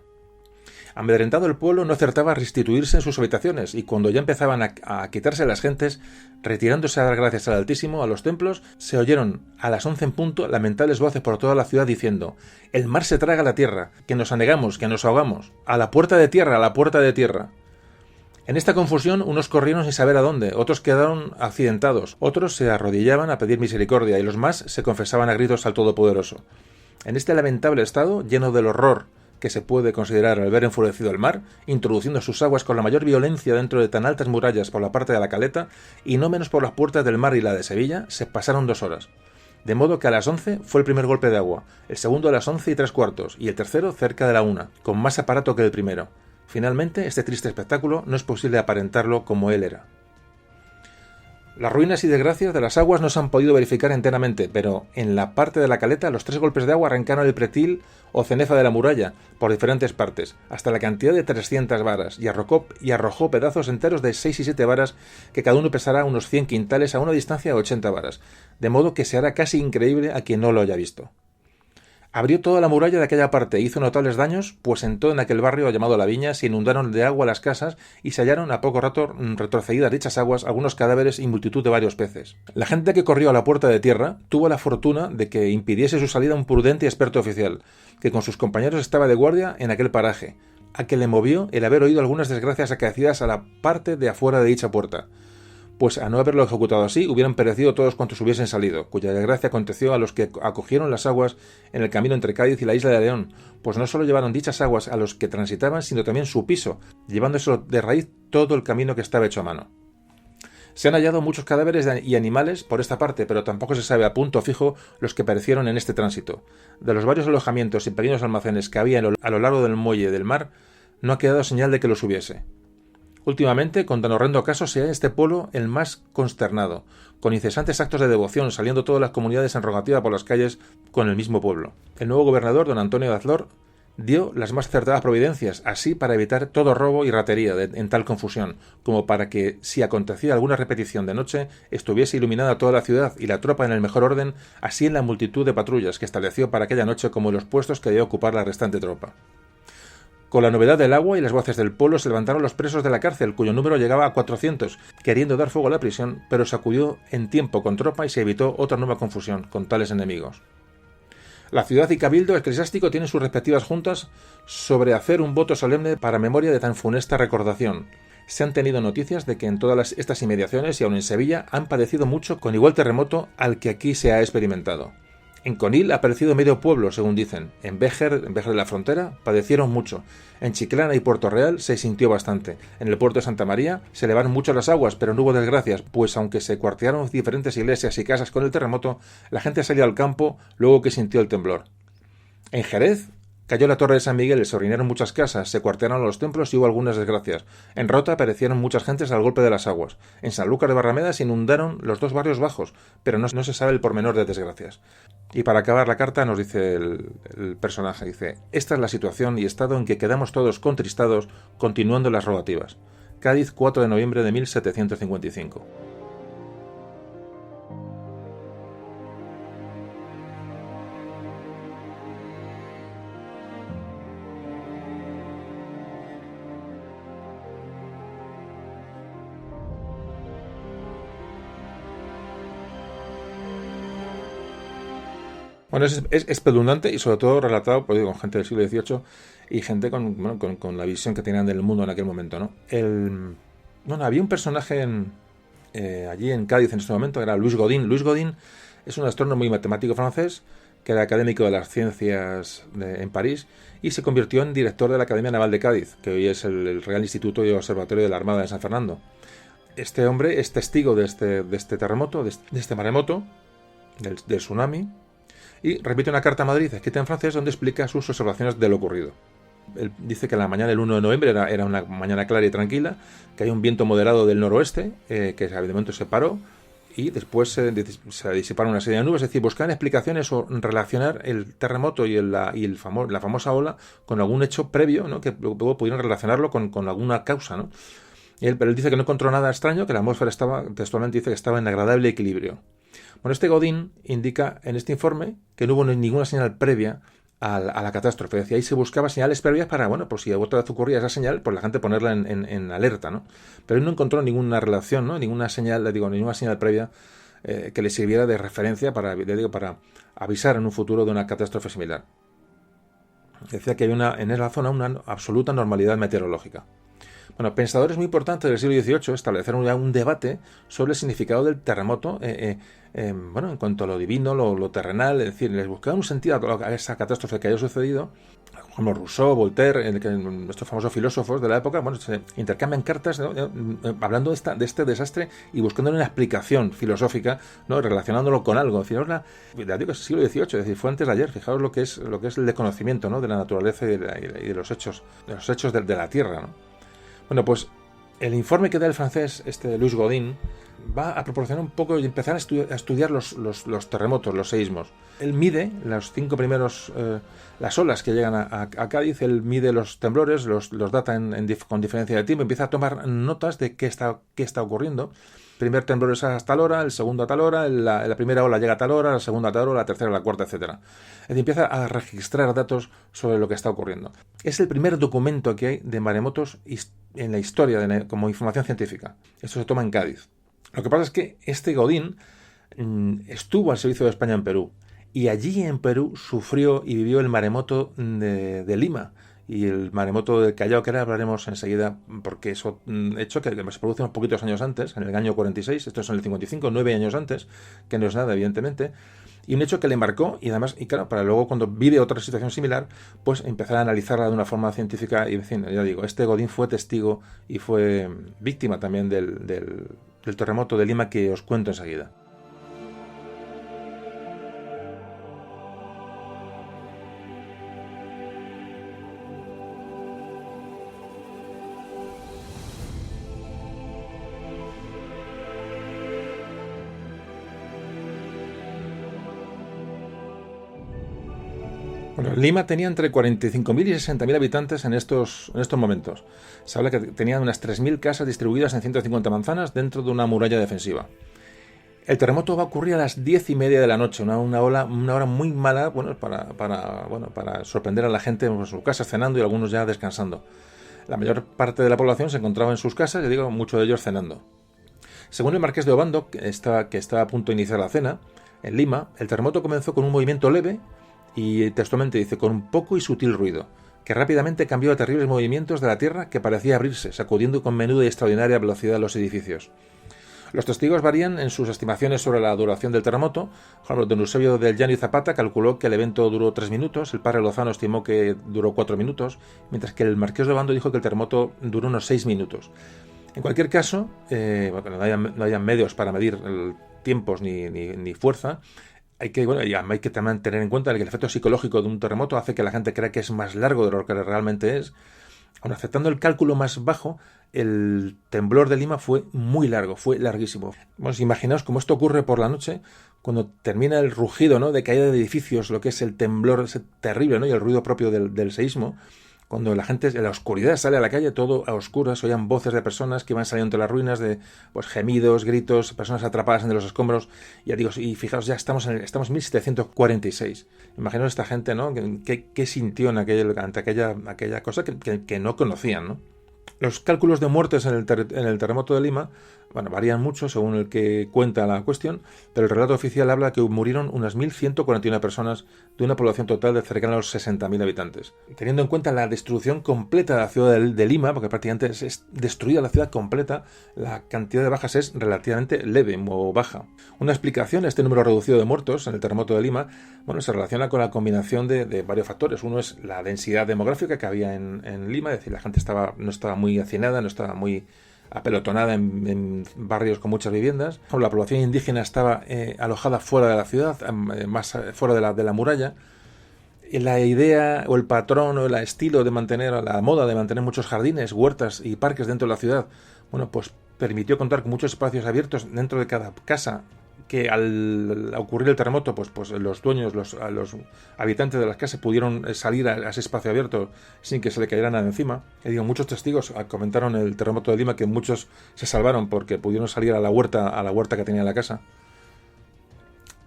Amedrentado el pueblo no acertaba a restituirse en sus habitaciones, y cuando ya empezaban a quitarse las gentes, retirándose a dar gracias al Altísimo a los templos, se oyeron a las 11 en punto lamentables voces por toda la ciudad diciendo: «El mar se traga la tierra, que nos anegamos, que nos ahogamos, a la puerta de tierra, a la puerta de tierra». En esta confusión unos corrieron sin saber a dónde, otros quedaron accidentados, otros se arrodillaban a pedir misericordia y los más se confesaban a gritos al Todopoderoso. En este lamentable estado, lleno del horror que se puede considerar al ver enfurecido el mar, introduciendo sus aguas con la mayor violencia dentro de tan altas murallas por la parte de la caleta, y no menos por las puertas del mar y la de Sevilla, se pasaron 2 horas. De modo que a las 11 fue el primer golpe de agua, el segundo a las 11:03, y el tercero cerca de la 1, con más aparato que el primero. Finalmente, este triste espectáculo no es posible aparentarlo como él era. Las ruinas y desgracias de las aguas no se han podido verificar enteramente, pero en la parte de la caleta los 3 golpes de agua arrancaron el pretil o cenefa de la muralla por diferentes partes, hasta la cantidad de 300 varas, y arrojó pedazos enteros de 6 y 7 varas, que cada uno pesará unos 100 quintales a una distancia de 80 varas, de modo que se hará casi increíble a quien no lo haya visto. Abrió toda la muralla de aquella parte e hizo notables daños, pues en todo en aquel barrio llamado La Viña se inundaron de agua las casas y se hallaron a poco rato retrocedidas dichas aguas algunos cadáveres y multitud de varios peces. La gente que corrió a la puerta de tierra tuvo la fortuna de que impidiese su salida un prudente y experto oficial, que con sus compañeros estaba de guardia en aquel paraje, a que le movió el haber oído algunas desgracias acaecidas a la parte de afuera de dicha puerta, pues a no haberlo ejecutado así hubieran perecido todos cuantos hubiesen salido, cuya desgracia aconteció a los que acogieron las aguas en el camino entre Cádiz y la isla de León, pues no solo llevaron dichas aguas a los que transitaban, sino también su piso, llevándoselo de raíz todo el camino que estaba hecho a mano. Se han hallado muchos cadáveres y animales por esta parte, pero tampoco se sabe a punto fijo los que perecieron en este tránsito. De los varios alojamientos y pequeños almacenes que había a lo largo del muelle del mar, no ha quedado señal de que los hubiese. Últimamente, con tan horrendo caso, se halla este pueblo el más consternado, con incesantes actos de devoción, saliendo todas las comunidades en rogativa por las calles con el mismo pueblo. El nuevo gobernador, don Antonio de Azlor, dio las más acertadas providencias, así para evitar todo robo y ratería en tal confusión, como para que, si acontecía alguna repetición de noche, estuviese iluminada toda la ciudad y la tropa en el mejor orden, así en la multitud de patrullas que estableció para aquella noche como los puestos que debía ocupar la restante tropa. Con la novedad del agua y las voces del pueblo se levantaron los presos de la cárcel, cuyo número llegaba a 400, queriendo dar fuego a la prisión, pero se acudió en tiempo con tropa y se evitó otra nueva confusión con tales enemigos. La ciudad y cabildo eclesiástico tienen sus respectivas juntas sobre hacer un voto solemne para memoria de tan funesta recordación. Se han tenido noticias de que en todas estas inmediaciones y aun en Sevilla han padecido mucho con igual terremoto al que aquí se ha experimentado. En Conil ha perecido medio pueblo, según dicen. En Béjar de la Frontera, padecieron mucho. En Chiclana y Puerto Real se sintió bastante. En el puerto de Santa María se elevaron mucho las aguas, pero no hubo desgracias, pues aunque se cuartearon diferentes iglesias y casas con el terremoto, la gente salió al campo luego que sintió el temblor. En Jerez cayó la torre de San Miguel, se ruinaron muchas casas, se cuartearon los templos y hubo algunas desgracias. En Rota aparecieron muchas gentes al golpe de las aguas. En Sanlúcar de Barrameda se inundaron los 2 barrios bajos, pero no se sabe el pormenor de desgracias. Y para acabar la carta nos dice el personaje, dice: esta es la situación y estado en que quedamos todos contristados, continuando las rogativas. Cádiz, 4 de noviembre de 1755. Bueno, es espeluznante y sobre todo relatado con gente del siglo XVIII y gente con la visión que tenían del mundo en aquel momento, ¿no? Había un personaje allí en Cádiz en este momento, que era Louis Godin. Louis Godin es un astrónomo y matemático francés que era académico de las ciencias en París y se convirtió en director de la Academia Naval de Cádiz, que hoy es el Real Instituto y Observatorio de la Armada de San Fernando. Este hombre es testigo de este terremoto, de este maremoto, del tsunami. Y repite una carta a Madrid escrita en francés donde explica sus observaciones de lo ocurrido. Él dice que la mañana del 1 de noviembre era una mañana clara y tranquila, que hay un viento moderado del noroeste, que de momento se paró, y después se disiparon una serie de nubes, es decir, buscar explicaciones o relacionar el terremoto y la famosa ola con algún hecho previo, ¿no? Que luego pudieran relacionarlo con alguna causa, ¿no? Pero él dice que no encontró nada extraño, que la atmósfera textualmente dice que estaba en agradable equilibrio. Bueno, este Godin indica en este informe que no hubo ninguna señal previa a la catástrofe. Es decir, ahí se buscaba señales previas para, bueno, pues si otra vez ocurría esa señal, pues la gente ponerla en alerta, ¿no? Pero él no encontró ninguna relación, ¿no? Ninguna señal previa que le sirviera de referencia para avisar en un futuro de una catástrofe similar. Decía que había en esa zona una absoluta normalidad meteorológica. Bueno, pensadores muy importantes del siglo XVIII establecieron ya un debate sobre el significado del terremoto, bueno, en cuanto a lo divino, lo terrenal, es decir, les buscaban un sentido a esa catástrofe que había sucedido, como Rousseau, Voltaire, nuestros famosos filósofos de la época, bueno, se intercambian cartas, ¿no? Hablando de este desastre y buscando una explicación filosófica, ¿no? Relacionándolo con algo. Fijaos ya digo, es el siglo XVIII, es decir, fue antes de ayer. Fijaos lo que es el desconocimiento, ¿no? De la naturaleza y de los hechos de la Tierra, ¿no? Bueno, pues el informe que da el francés, Louis Godin, va a proporcionar un poco y empezar a estudiar los terremotos, los seísmos. Él mide los 5 primeros, las olas que llegan a Cádiz, él mide los temblores, los data con diferencia de tiempo, empieza a tomar notas de qué está ocurriendo. El primer temblor es a tal hora, el segundo a tal hora, la primera ola llega a tal hora, la segunda a tal hora, la tercera a la cuarta, etcétera. Es decir, empieza a registrar datos sobre lo que está ocurriendo. Es el primer documento que hay de maremotos en la historia como información científica. Esto se toma en Cádiz. Lo que pasa es que Godin estuvo al servicio de España en Perú y allí en Perú sufrió y vivió el maremoto de Lima y el maremoto del Callao, que ahora hablaremos enseguida, porque eso hecho que se produce unos poquitos años antes, en el año 46, esto es en el 55, 9 años antes, que no es nada, evidentemente, y un hecho que le marcó, y además, y claro, para luego cuando vive otra situación similar, pues empezar a analizarla de una forma científica, y en fin, ya digo, Godin fue testigo y fue víctima también del terremoto de Lima, que os cuento enseguida. Bueno, Lima tenía entre 45.000 y 60.000 habitantes en estos momentos. Se habla que tenían unas 3.000 casas distribuidas en 150 manzanas dentro de una muralla defensiva. El terremoto va a ocurrir a las 10:30 de la noche, una hora muy mala, bueno, para sorprender a la gente en sus casas cenando y algunos ya descansando. La mayor parte de la población se encontraba en sus casas, y digo, muchos de ellos cenando. Según el marqués de Obando, que está a punto de iniciar la cena, en Lima, el terremoto comenzó con un movimiento leve y textualmente dice, con un poco y sutil ruido, que rápidamente cambió a terribles movimientos de la tierra que parecía abrirse, sacudiendo con menuda y extraordinaria velocidad los edificios. Los testigos varían en sus estimaciones sobre la duración del terremoto. Por ejemplo, don Eusebio del Llano y Zapata calculó que el evento duró 3 minutos, el padre Lozano estimó que duró 4 minutos, mientras que el marqués de Obando dijo que el terremoto duró unos 6 minutos. En cualquier caso, no hayan medios para medir tiempos ni fuerza, hay que también tener en cuenta que el efecto psicológico de un terremoto hace que la gente crea que es más largo de lo que realmente es. Aun aceptando el cálculo más bajo, el temblor de Lima fue muy largo, fue larguísimo. Bueno, imaginaos cómo esto ocurre por la noche, cuando termina el rugido, ¿no?, de caída de edificios, lo que es el temblor ese terrible, ¿no?, y el ruido propio del seísmo. Cuando la gente en la oscuridad sale a la calle, todo a oscuras, oían voces de personas que iban saliendo entre las ruinas, de pues gemidos, gritos, personas atrapadas entre los escombros. Ya digo, y fijaos, ya estamos en 1746. Imaginaos esta gente, ¿no?, ¿Qué sintió ante aquella cosa que no conocían, ¿no? Los cálculos de muertes en el terremoto de Lima, bueno, varían mucho según el que cuenta la cuestión, pero el relato oficial habla que murieron unas 1.141 personas de una población total de cercana a los 60.000 habitantes. Teniendo en cuenta la destrucción completa de la ciudad de Lima, porque prácticamente es destruida la ciudad completa, la cantidad de bajas es relativamente leve o baja. Una explicación a este número reducido de muertos en el terremoto de Lima, bueno, se relaciona con la combinación de varios factores. Uno es la densidad demográfica que había en Lima, es decir, la gente no estaba muy hacinada, no estaba muy apelotonada en barrios con muchas viviendas. La población indígena estaba alojada fuera de la ciudad, más fuera de la muralla. Y la idea o el patrón o el estilo de mantener, la moda de mantener muchos jardines, huertas y parques dentro de la ciudad, bueno, pues permitió contar con muchos espacios abiertos dentro de cada casa, que al ocurrir el terremoto, pues los dueños, los habitantes de las casas pudieron salir a ese espacio abierto sin que se le cayera nada encima. Y digo, muchos testigos comentaron el terremoto de Lima que muchos se salvaron porque pudieron salir a la huerta que tenía la casa.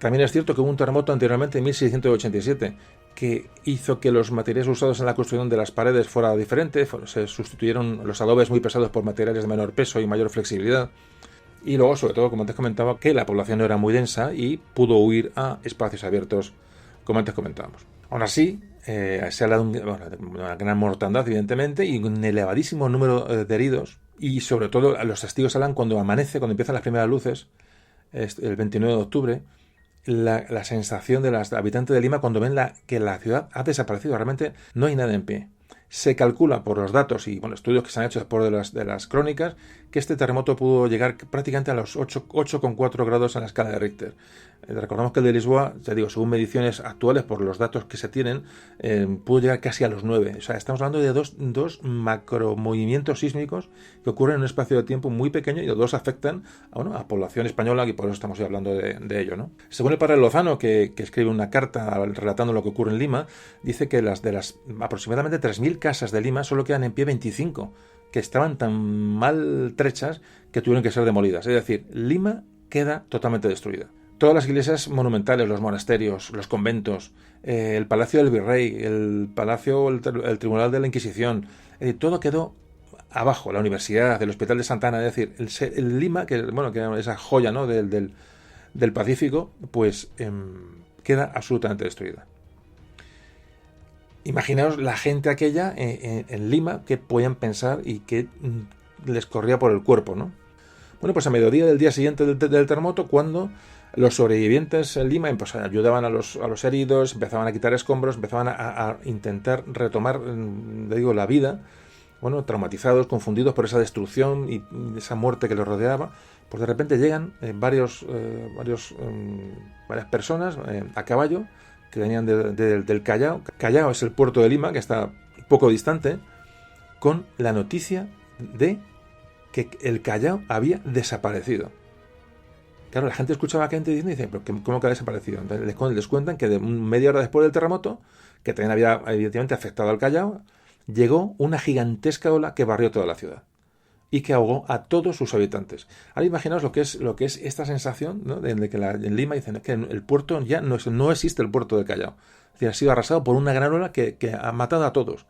También es cierto que hubo un terremoto anteriormente en 1687 que hizo que los materiales usados en la construcción de las paredes fuera diferente, se sustituyeron los adobes muy pesados por materiales de menor peso y mayor flexibilidad. Y luego, sobre todo, como antes comentaba, que la población no era muy densa y pudo huir a espacios abiertos, como antes comentábamos. Aún así, se habla de una gran mortandad, evidentemente, y un elevadísimo número de heridos. Y sobre todo, los testigos hablan cuando amanece, cuando empiezan las primeras luces, el 29 de octubre, la sensación de los habitantes de Lima cuando ven que la ciudad ha desaparecido. Realmente no hay nada en pie. Se calcula por los datos y estudios que se han hecho después de las crónicas que este terremoto pudo llegar prácticamente a los 8,4 grados en la escala de Richter. Recordamos que el de Lisboa, ya digo, según mediciones actuales por los datos que se tienen, pudo llegar casi a los 9. O sea, estamos hablando de dos macromovimientos sísmicos que ocurren en un espacio de tiempo muy pequeño y los dos afectan a población española, y por eso estamos hablando de ello, ¿no? Según el padre Lozano, que escribe una carta relatando lo que ocurre en Lima, dice que de las aproximadamente 3.000 casas de Lima solo quedan en pie 25, que estaban tan maltrechas que tuvieron que ser demolidas. Es decir, Lima queda totalmente destruida. Todas las iglesias monumentales, los monasterios, los conventos, el palacio del virrey, el tribunal de la Inquisición, todo quedó abajo. La universidad, el hospital de Santa Ana, es decir, el Lima, que esa joya, ¿no?, del Pacífico, pues queda absolutamente destruida. Imaginaos la gente aquella en Lima que podían pensar y que les corría por el cuerpo, ¿no? Bueno, pues a mediodía del día siguiente del terremoto, cuando los sobrevivientes en Lima pues, ayudaban a los heridos, empezaban a quitar escombros, empezaban a intentar retomar, la vida, traumatizados, confundidos por esa destrucción y esa muerte que los rodeaba, pues de repente llegan varias personas a caballo, que venían del Callao. Callao es el puerto de Lima, que está poco distante, con la noticia de que el Callao había desaparecido. Claro, la gente escuchaba a gente diciendo, y dice, ¿pero cómo que ha desaparecido? Entonces les cuentan que media hora después del terremoto, que también había evidentemente afectado al Callao, llegó una gigantesca ola que barrió toda la ciudad y que ahogó a todos sus habitantes. Ahora imaginaos lo que es esta sensación, ¿no?, de que en Lima dicen que el puerto ya no existe, el puerto del Callao. Es decir, ha sido arrasado por una gran ola que ha matado a todos.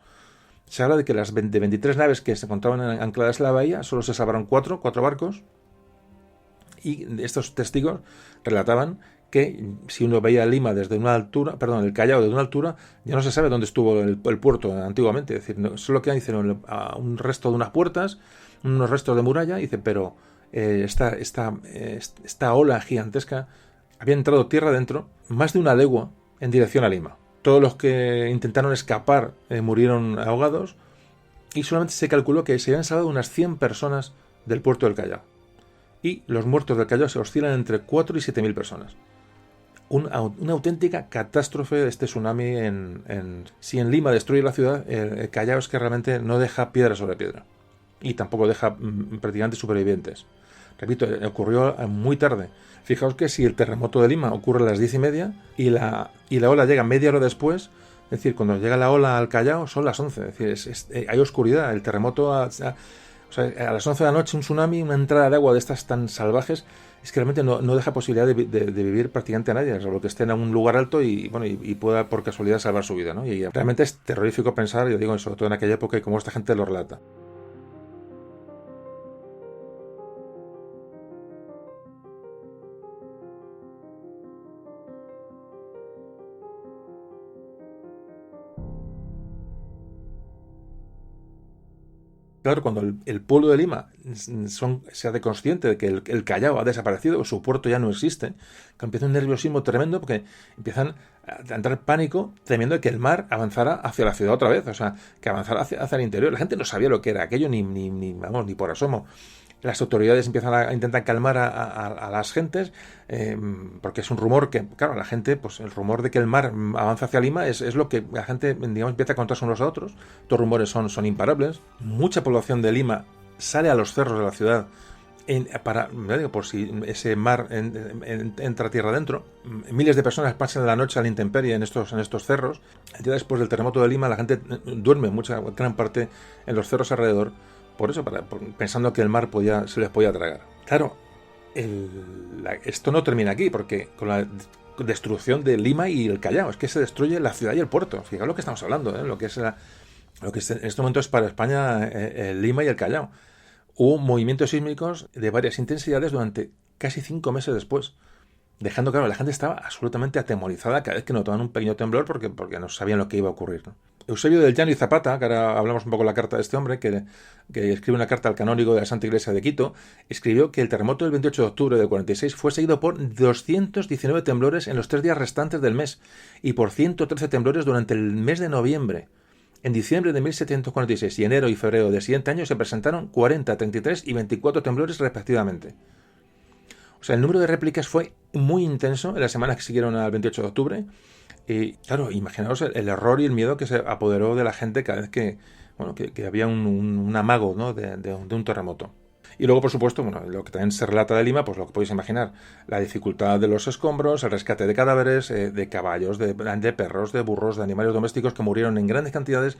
Se habla de que de 23 naves que se encontraban ancladas en la bahía, solo se salvaron 4 barcos, y estos testigos relataban que si uno veía Lima desde una altura, el Callao desde una altura, ya no se sabe dónde estuvo el puerto antiguamente. Es decir, solo quedan, dicen, un resto de unas puertas, unos restos de muralla, y dice, pero esta ola gigantesca había entrado tierra adentro más de una legua en dirección a Lima. Todos los que intentaron escapar murieron ahogados, y solamente se calculó que se habían salvado unas 100 personas del puerto del Callao. Y los muertos del Callao se oscilan entre 4 y 7.000 personas. Una auténtica catástrofe de este tsunami. Si en Lima destruye la ciudad, el Callao es que realmente no deja piedra sobre piedra. Y tampoco deja prácticamente supervivientes. Repito, ocurrió muy tarde. Fijaos que si el terremoto de Lima ocurre a las 10:30 y la ola llega media hora después, es decir, cuando llega la ola al Callao son las 11. Es decir, hay oscuridad. El terremoto a las 11 de la noche, un tsunami, una entrada de agua de estas tan salvajes, es que realmente no deja posibilidad de vivir prácticamente a nadie, salvo que esté en un lugar alto y pueda por casualidad salvar su vida, ¿no? Y realmente es terrorífico pensar, yo digo, sobre todo en aquella época, y cómo esta gente lo relata. Claro, cuando el pueblo de Lima se hace consciente de que el Callao ha desaparecido, su puerto ya no existe, que empieza un nerviosismo tremendo, porque empiezan a entrar pánico, temiendo que el mar avanzara hacia la ciudad otra vez, o sea, que avanzara hacia el interior. La gente no sabía lo que era aquello, ni por asomo. Las autoridades intentan calmar a las gentes, porque es un rumor que, claro, la gente, pues el rumor de que el mar avanza hacia Lima es lo que la gente, digamos, empieza a contarse unos a otros. Estos rumores son imparables. Mucha población de Lima sale a los cerros de la ciudad por si ese mar entra tierra adentro. Miles de personas pasan la noche a la intemperie en estos cerros. Ya después del terremoto de Lima, la gente duerme gran parte en los cerros alrededor. Por eso, pensando que el mar se les podía tragar. Claro, esto no termina aquí, porque con la destrucción de Lima y el Callao, es que se destruye la ciudad y el puerto. Fijaos lo que estamos hablando, lo que en este momento es para España Lima y el Callao. Hubo movimientos sísmicos de varias intensidades durante casi 5 meses después, dejando claro, la gente estaba absolutamente atemorizada cada vez que notaban un pequeño temblor porque no sabían lo que iba a ocurrir, ¿no? Eusebio del Llano y Zapata, que ahora hablamos un poco de la carta de este hombre, que escribe una carta al canónigo de la Santa Iglesia de Quito, escribió que el terremoto del 28 de octubre del 46 fue seguido por 219 temblores en los 3 días restantes del mes y por 113 temblores durante el mes de noviembre. En diciembre de 1746 y enero y febrero del siguiente año se presentaron 40, 33 y 24 temblores respectivamente. O sea, el número de réplicas fue muy intenso en las semanas que siguieron al 28 de octubre. Y claro, imaginaos el error y el miedo que se apoderó de la gente cada vez que había un amago, ¿no? de un terremoto. Y luego, por supuesto, lo que también se relata de Lima, pues lo que podéis imaginar, la dificultad de los escombros, el rescate de cadáveres, de caballos, de perros, de burros, de animales domésticos que murieron en grandes cantidades.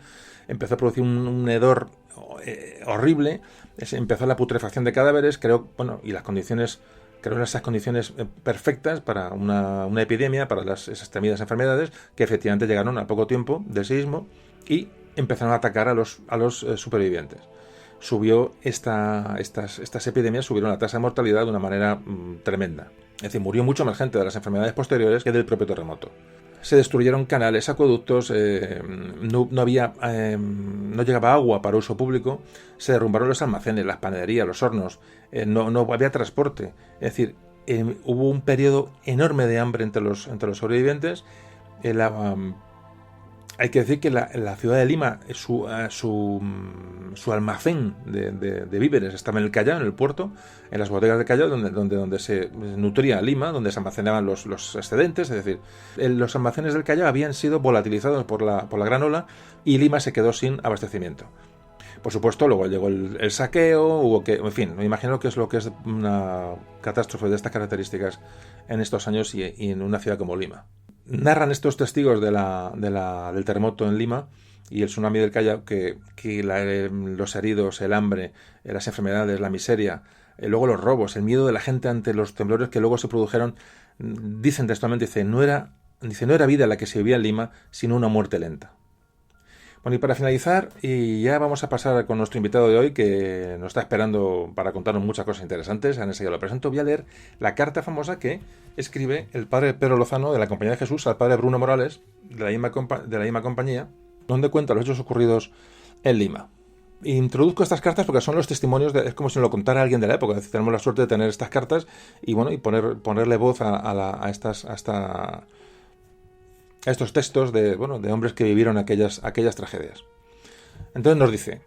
Empezó a producir un hedor horrible, empezó la putrefacción de cadáveres, y las condiciones... Creo en esas condiciones perfectas para una epidemia, para esas temidas enfermedades, que efectivamente llegaron a poco tiempo del sismo y empezaron a atacar a los supervivientes. Subió estas epidemias, subieron la tasa de mortalidad de una manera tremenda. Es decir, murió mucho más gente de las enfermedades posteriores que del propio terremoto. Se destruyeron canales, acueductos, no llegaba agua para uso público, se derrumbaron los almacenes, las panaderías, los hornos, no había transporte. Es decir, hubo un periodo enorme de hambre entre los sobrevivientes. Hay que decir que la ciudad de Lima, su almacén de víveres estaba en el Callao, en el puerto, en las bodegas de Callao, donde se nutría Lima, donde se almacenaban los excedentes. Es decir, los almacenes del Callao habían sido volatilizados por la gran ola y Lima se quedó sin abastecimiento. Por supuesto, luego llegó el saqueo, en fin, me imagino que es lo que es una catástrofe de estas características en estos años y en una ciudad como Lima. Narran estos testigos del terremoto en Lima y el tsunami del Callao que los heridos, el hambre, las enfermedades, la miseria, luego los robos, el miedo de la gente ante los temblores que luego se produjeron, dicen textualmente, no era vida la que se vivía en Lima, sino una muerte lenta. Bueno, y para finalizar, y ya vamos a pasar con nuestro invitado de hoy, que nos está esperando para contarnos muchas cosas interesantes. Enseguida lo presento. Voy a leer la carta famosa que escribe el padre Pedro Lozano de la Compañía de Jesús al padre Bruno Morales de la misma compañía, donde cuenta los hechos ocurridos en Lima. Introduzco estas cartas porque son los testimonios, es como si nos lo contara alguien de la época. Es decir, tenemos la suerte de tener estas cartas y ponerle voz a estos textos de hombres que vivieron aquellas tragedias. Entonces nos dice: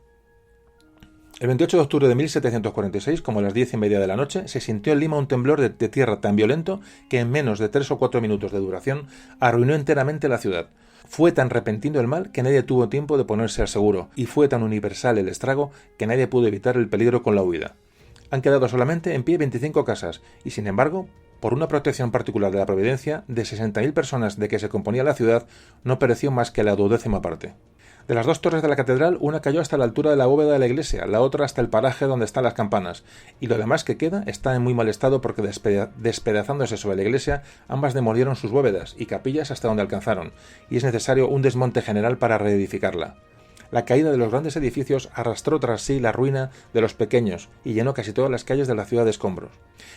el 28 de octubre de 1746, como a las 10:30 de la noche, se sintió en Lima un temblor de tierra tan violento que en menos de 3 o 4 minutos de duración arruinó enteramente la ciudad. Fue tan repentino el mal que nadie tuvo tiempo de ponerse al seguro, y fue tan universal el estrago que nadie pudo evitar el peligro con la huida. Han quedado solamente en pie 25 casas, y sin embargo, por una protección particular de la Providencia, de 60.000 personas de que se componía la ciudad, no pereció más que la 12ª parte. De las 2 torres de la catedral, una cayó hasta la altura de la bóveda de la iglesia, la otra hasta el paraje donde están las campanas, y lo demás que queda está en muy mal estado porque despedazándose sobre la iglesia, ambas demolieron sus bóvedas y capillas hasta donde alcanzaron, y es necesario un desmonte general para reedificarla. La caída de los grandes edificios arrastró tras sí la ruina de los pequeños y llenó casi todas las calles de la ciudad de escombros.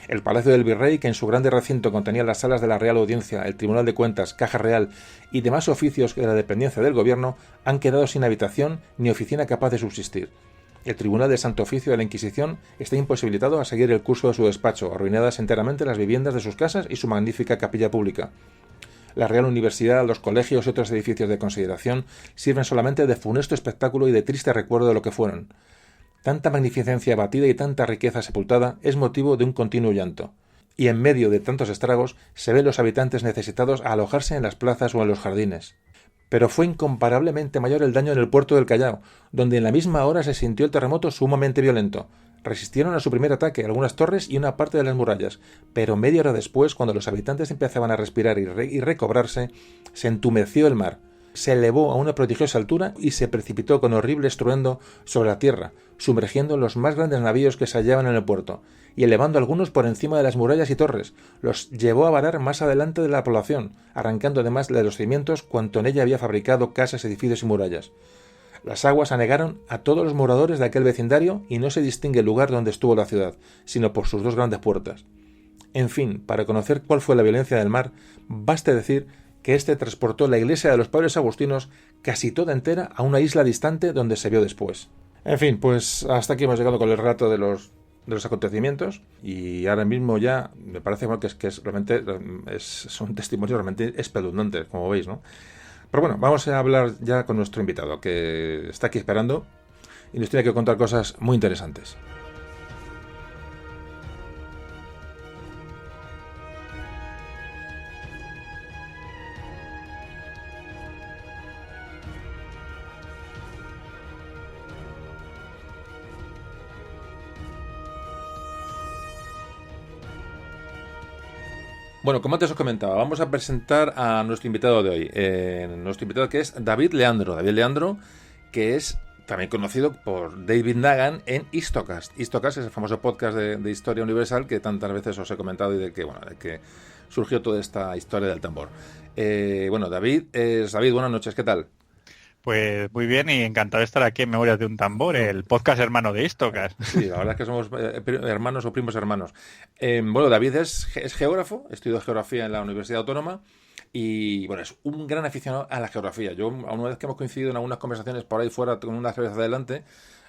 El Palacio del Virrey, que en su grande recinto contenía las salas de la Real Audiencia, el Tribunal de Cuentas, Caja Real y demás oficios de la dependencia del gobierno, han quedado sin habitación ni oficina capaz de subsistir. El Tribunal de Santo Oficio de la Inquisición está imposibilitado a seguir el curso de su despacho, arruinadas enteramente las viviendas de sus casas y su magnífica capilla pública. La Real Universidad, los colegios y otros edificios de consideración sirven solamente de funesto espectáculo y de triste recuerdo de lo que fueron. Tanta magnificencia abatida y tanta riqueza sepultada es motivo de un continuo llanto. Y en medio de tantos estragos se ven los habitantes necesitados a alojarse en las plazas o en los jardines. Pero fue incomparablemente mayor el daño en el puerto del Callao, donde en la misma hora se sintió el terremoto sumamente violento. Resistieron a su primer ataque algunas torres y una parte de las murallas, pero media hora después, cuando los habitantes empezaban a respirar y recobrarse, se entumeció el mar. se elevó a una prodigiosa altura y se precipitó con horrible estruendo sobre la tierra, sumergiendo los más grandes navíos que se hallaban en el puerto, y elevando algunos por encima de las murallas y torres. Los llevó a varar más adelante de la población, arrancando además de los cimientos cuanto en ella había fabricado casas, edificios y murallas. Las aguas anegaron a todos los moradores de aquel vecindario y no se distingue el lugar donde estuvo la ciudad, sino por sus 2 grandes puertas. En fin, para conocer cuál fue la violencia del mar, baste decir que éste transportó la iglesia de los padres agustinos casi toda entera a una isla distante donde se vio después. En fin, pues hasta aquí hemos llegado con el relato de los acontecimientos, y ahora mismo ya me parece que son testimonios realmente espeluznantes, como veis, ¿no? Pero bueno, vamos a hablar ya con nuestro invitado, que está aquí esperando y nos tiene que contar cosas muy interesantes. Bueno, como antes os comentaba, vamos a presentar a nuestro invitado de hoy. Nuestro invitado, que es David Leandro. David Leandro, que es también conocido por David Nagan en Histocast. Histocast es el famoso podcast de historia universal que tantas veces os he comentado y de que surgió toda esta historia del tambor. David, buenas noches, ¿qué tal? Pues muy bien y encantado de estar aquí en Memorias de un Tambor, el podcast hermano de Histocast. Sí, la verdad es que somos hermanos o primos hermanos. David es geógrafo, estudió geografía en la Universidad Autónoma y es un gran aficionado a la geografía. Yo, una vez que hemos coincidido en algunas conversaciones por ahí fuera con una cerveza adelante,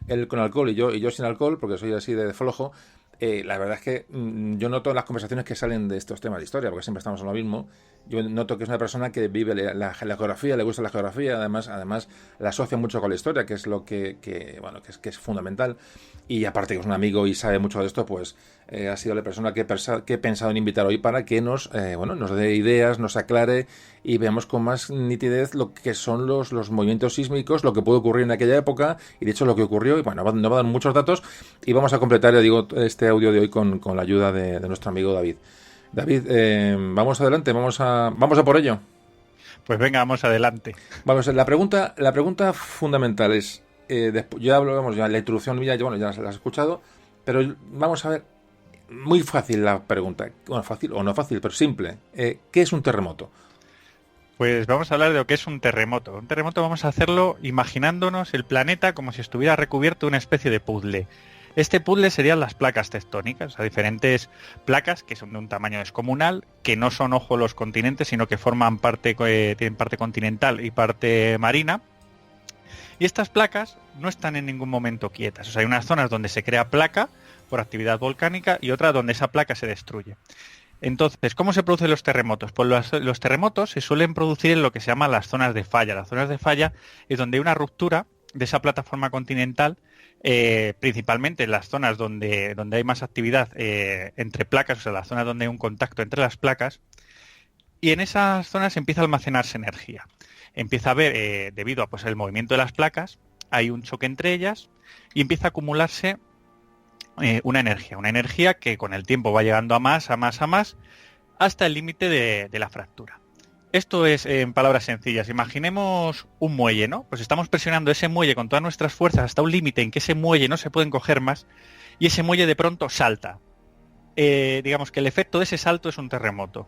él con alcohol y yo sin alcohol, porque soy así de flojo, la verdad es que yo noto las conversaciones que salen de estos temas de historia, porque siempre estamos en lo mismo. Yo noto que es una persona que vive la geografía, le gusta la geografía, además la asocia mucho con la historia, que es lo que es fundamental. Y aparte que es un amigo y sabe mucho de esto, pues ha sido la persona que he pensado en invitar hoy para que nos dé ideas, nos aclare y veamos con más nitidez lo que son los movimientos sísmicos, lo que puede ocurrir en aquella época y de hecho lo que ocurrió. Y nos va a dar muchos datos y vamos a completar, ya digo, este audio de hoy con la ayuda de nuestro amigo David. David, vamos adelante, vamos a por ello. Pues venga, vamos adelante. Vamos, la pregunta fundamental es, ya la introducción ya la has escuchado, pero vamos a ver, muy fácil la pregunta, fácil o no fácil, pero simple. ¿Qué es un terremoto? Pues vamos a hablar de lo que es un terremoto. Un terremoto vamos a hacerlo imaginándonos el planeta como si estuviera recubierto de una especie de puzzle. Este puzzle serían las placas tectónicas, o sea, diferentes placas que son de un tamaño descomunal, que no son, ojo, los continentes, sino que tienen parte continental y parte marina. Y estas placas no están en ningún momento quietas. O sea, hay unas zonas donde se crea placa por actividad volcánica y otras donde esa placa se destruye. Entonces, ¿cómo se producen los terremotos? Pues los terremotos se suelen producir en lo que se llama las zonas de falla. Las zonas de falla es donde hay una ruptura de esa plataforma continental, principalmente en las zonas donde hay más actividad entre placas, o sea, las zonas donde hay un contacto entre las placas, y en esas zonas empieza a almacenarse energía. Empieza a haber, debido a el movimiento de las placas, hay un choque entre ellas y empieza a acumularse una energía que con el tiempo va llegando a más, hasta el límite de la fractura. Esto es, en palabras sencillas, imaginemos un muelle, ¿no? Pues estamos presionando ese muelle con todas nuestras fuerzas hasta un límite en que ese muelle no se puede encoger más y ese muelle de pronto salta. Digamos que el efecto de ese salto es un terremoto.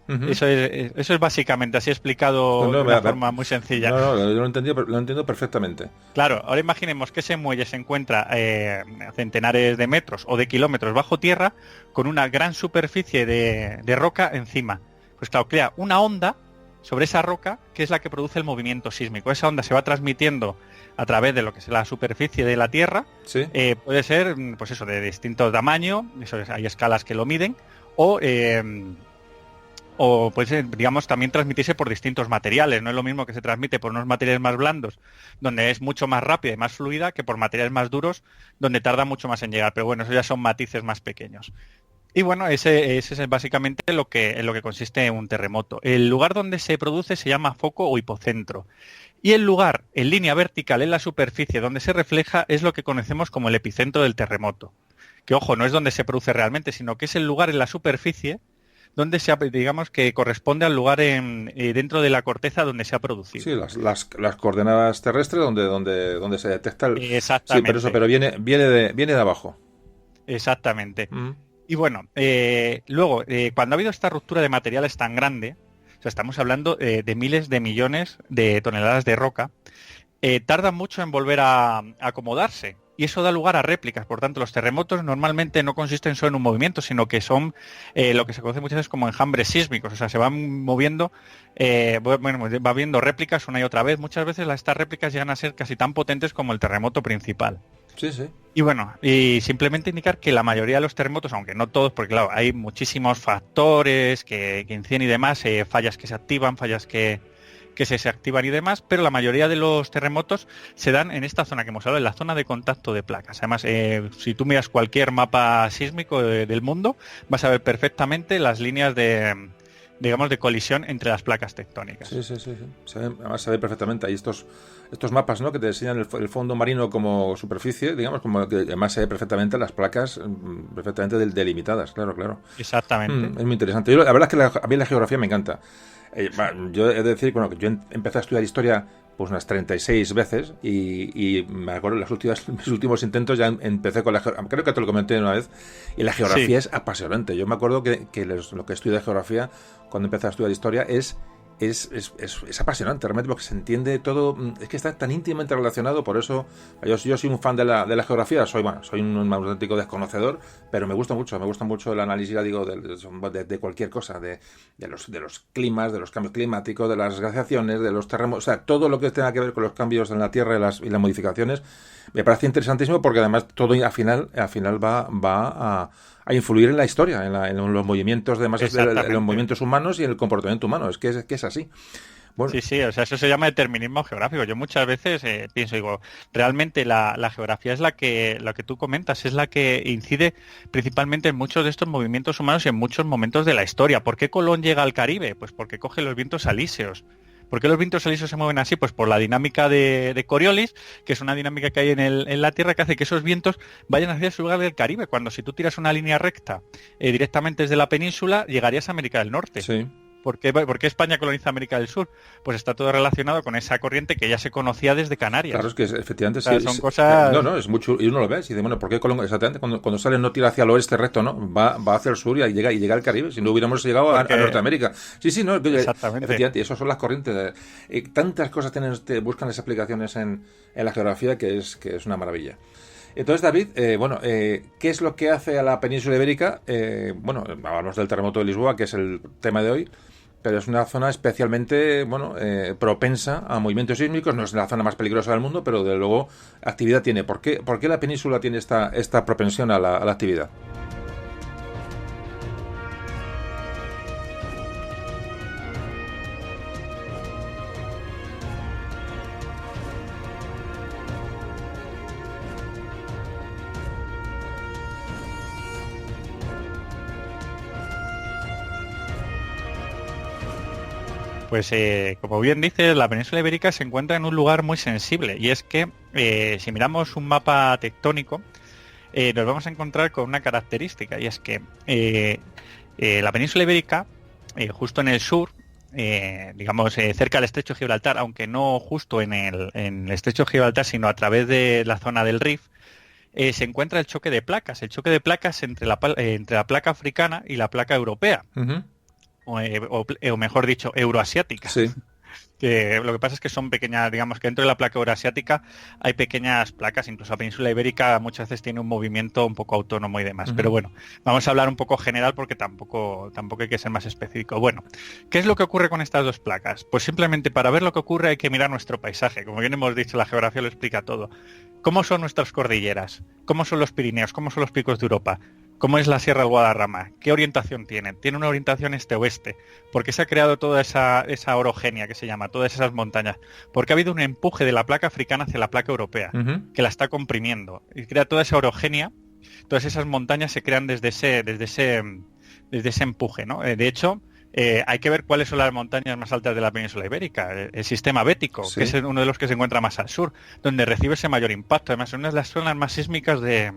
Uh-huh. Eso es básicamente así explicado de una forma muy sencilla. No, yo lo entiendo perfectamente. Claro, ahora imaginemos que ese muelle se encuentra a centenares de metros o de kilómetros bajo tierra con una gran superficie de roca encima. Pues claro, crea una onda sobre esa roca que es la que produce el movimiento sísmico. Esa onda se va transmitiendo a través de lo que es la superficie de la Tierra. ¿Sí? Puede ser, pues eso, de distinto tamaño, hay escalas que lo miden, o puede, digamos, también transmitirse por distintos materiales. No es lo mismo que se transmite por unos materiales más blandos, donde es mucho más rápida y más fluida, que por materiales más duros, donde tarda mucho más en llegar. Pero bueno, eso ya son matices más pequeños. Y bueno, ese es básicamente en lo que consiste un terremoto. El lugar donde se produce se llama foco o hipocentro. Y el lugar en línea vertical en la superficie donde se refleja es lo que conocemos como el epicentro del terremoto. Que, ojo, no es donde se produce realmente, sino que es el lugar en la superficie donde digamos que corresponde al lugar dentro de la corteza donde se ha producido. Sí, las coordenadas terrestres donde se detecta el... Exactamente. Sí, pero viene de abajo. Exactamente. Y bueno, luego, cuando ha habido esta ruptura de materiales tan grande, o sea, estamos hablando de miles de millones de toneladas de roca, tardan mucho en volver a acomodarse. Y eso da lugar a réplicas. Por tanto, los terremotos normalmente no consisten solo en un movimiento, sino que son lo que se conoce muchas veces como enjambres sísmicos. O sea, se van moviendo, va habiendo réplicas una y otra vez. Muchas veces estas réplicas llegan a ser casi tan potentes como el terremoto principal. Sí, sí. Y bueno, y simplemente indicar que la mayoría de los terremotos, aunque no todos, porque claro, hay muchísimos factores que inciden y demás, fallas que se activan, fallas que se desactivan y demás, pero la mayoría de los terremotos se dan en esta zona que hemos hablado, en la zona de contacto de placas. Además, si tú miras cualquier mapa sísmico del mundo, vas a ver perfectamente las líneas de colisión entre las placas tectónicas. Sí. Además se ve perfectamente. Hay estos mapas, ¿no?, que te enseñan el fondo marino como superficie, digamos, como que además se ve perfectamente las placas perfectamente delimitadas, claro. Exactamente. Es muy interesante. La verdad es que a mí la geografía me encanta. Yo he de decir, bueno, que yo empecé a estudiar historia pues unas 36 veces y me acuerdo mis últimos intentos ya empecé con la geografía, creo que te lo comenté una vez, y la geografía es apasionante. Yo me acuerdo que lo que estudié de geografía cuando empecé a estudiar historia es apasionante realmente, porque se entiende todo, es que está tan íntimamente relacionado. Por eso yo soy un fan de la geografía, soy un auténtico desconocedor, pero me gusta mucho el análisis, ya digo, de cualquier cosa, de los climas, de los cambios climáticos, de las glaciaciones, de los terremotos, o sea, todo lo que tenga que ver con los cambios en la Tierra y las modificaciones, me parece interesantísimo, porque además todo al final va a influir en la historia, en los movimientos de los movimientos humanos y en el comportamiento humano. Es que es así. Bueno. Sí, o sea, eso se llama determinismo geográfico. Yo muchas veces pienso, realmente la geografía es lo que tú comentas, es la que incide principalmente en muchos de estos movimientos humanos y en muchos momentos de la historia. ¿Por qué Colón llega al Caribe? Pues porque coge los vientos alisios. ¿Por qué los vientos alisios se mueven así? Pues por la dinámica de Coriolis, que es una dinámica que hay en la Tierra, que hace que esos vientos vayan hacia ese lugar del Caribe. Cuando si tú tiras una línea recta directamente desde la península, llegarías a América del Norte. Sí. ¿Por qué España coloniza América del Sur? Pues está todo relacionado con esa corriente que ya se conocía desde Canarias. Claro, es que efectivamente o sea, son cosas... No, es mucho, y uno lo ve y dice, bueno, ¿por qué Colón? Exactamente, cuando sale no tira hacia el oeste recto, ¿no? Va hacia el sur y llega al Caribe, si no hubiéramos llegado a Norteamérica. Sí, no, exactamente. Efectivamente, y esas son las corrientes. Tantas cosas buscan esas aplicaciones en la geografía que es una maravilla. Entonces, David, ¿qué es lo que hace a la península ibérica? Hablamos del terremoto de Lisboa, que es el tema de hoy, pero es una zona especialmente propensa a movimientos sísmicos. No es la zona más peligrosa del mundo, pero de luego actividad tiene. ¿Por qué la península tiene esta propensión a la actividad? Pues como bien dices, la península ibérica se encuentra en un lugar muy sensible, y es que si miramos un mapa tectónico nos vamos a encontrar con una característica, y es que la península ibérica, justo en el sur, cerca del estrecho de Gibraltar, aunque no justo en el estrecho de Gibraltar, sino a través de la zona del Rif, se encuentra el choque de placas entre la placa africana y la placa europea. Uh-huh. O mejor dicho, euroasiática. Sí. Que lo que pasa es que son pequeñas, digamos que dentro de la placa euroasiática hay pequeñas placas, incluso la península ibérica muchas veces tiene un movimiento un poco autónomo y demás. Uh-huh. Pero bueno, vamos a hablar un poco general porque tampoco hay que ser más específico. Bueno, ¿qué es lo que ocurre con estas dos placas? Pues simplemente para ver lo que ocurre hay que mirar nuestro paisaje. Como bien hemos dicho, la geografía lo explica todo. ¿Cómo son nuestras cordilleras? ¿Cómo son los Pirineos? ¿Cómo son los picos de Europa? ¿Cómo es la Sierra del Guadarrama? ¿Qué orientación tienen? Tiene una orientación este-oeste. ¿Por qué se ha creado toda esa orogenia que se llama, todas esas montañas? Porque ha habido un empuje de la placa africana hacia la placa europea, uh-huh, que la está comprimiendo. Y crea toda esa orogenia, todas esas montañas se crean desde ese empuje, ¿no? De hecho, hay que ver cuáles son las montañas más altas de la península ibérica. El sistema bético, sí, que es uno de los que se encuentra más al sur, donde recibe ese mayor impacto. Además, es una de las zonas más sísmicas de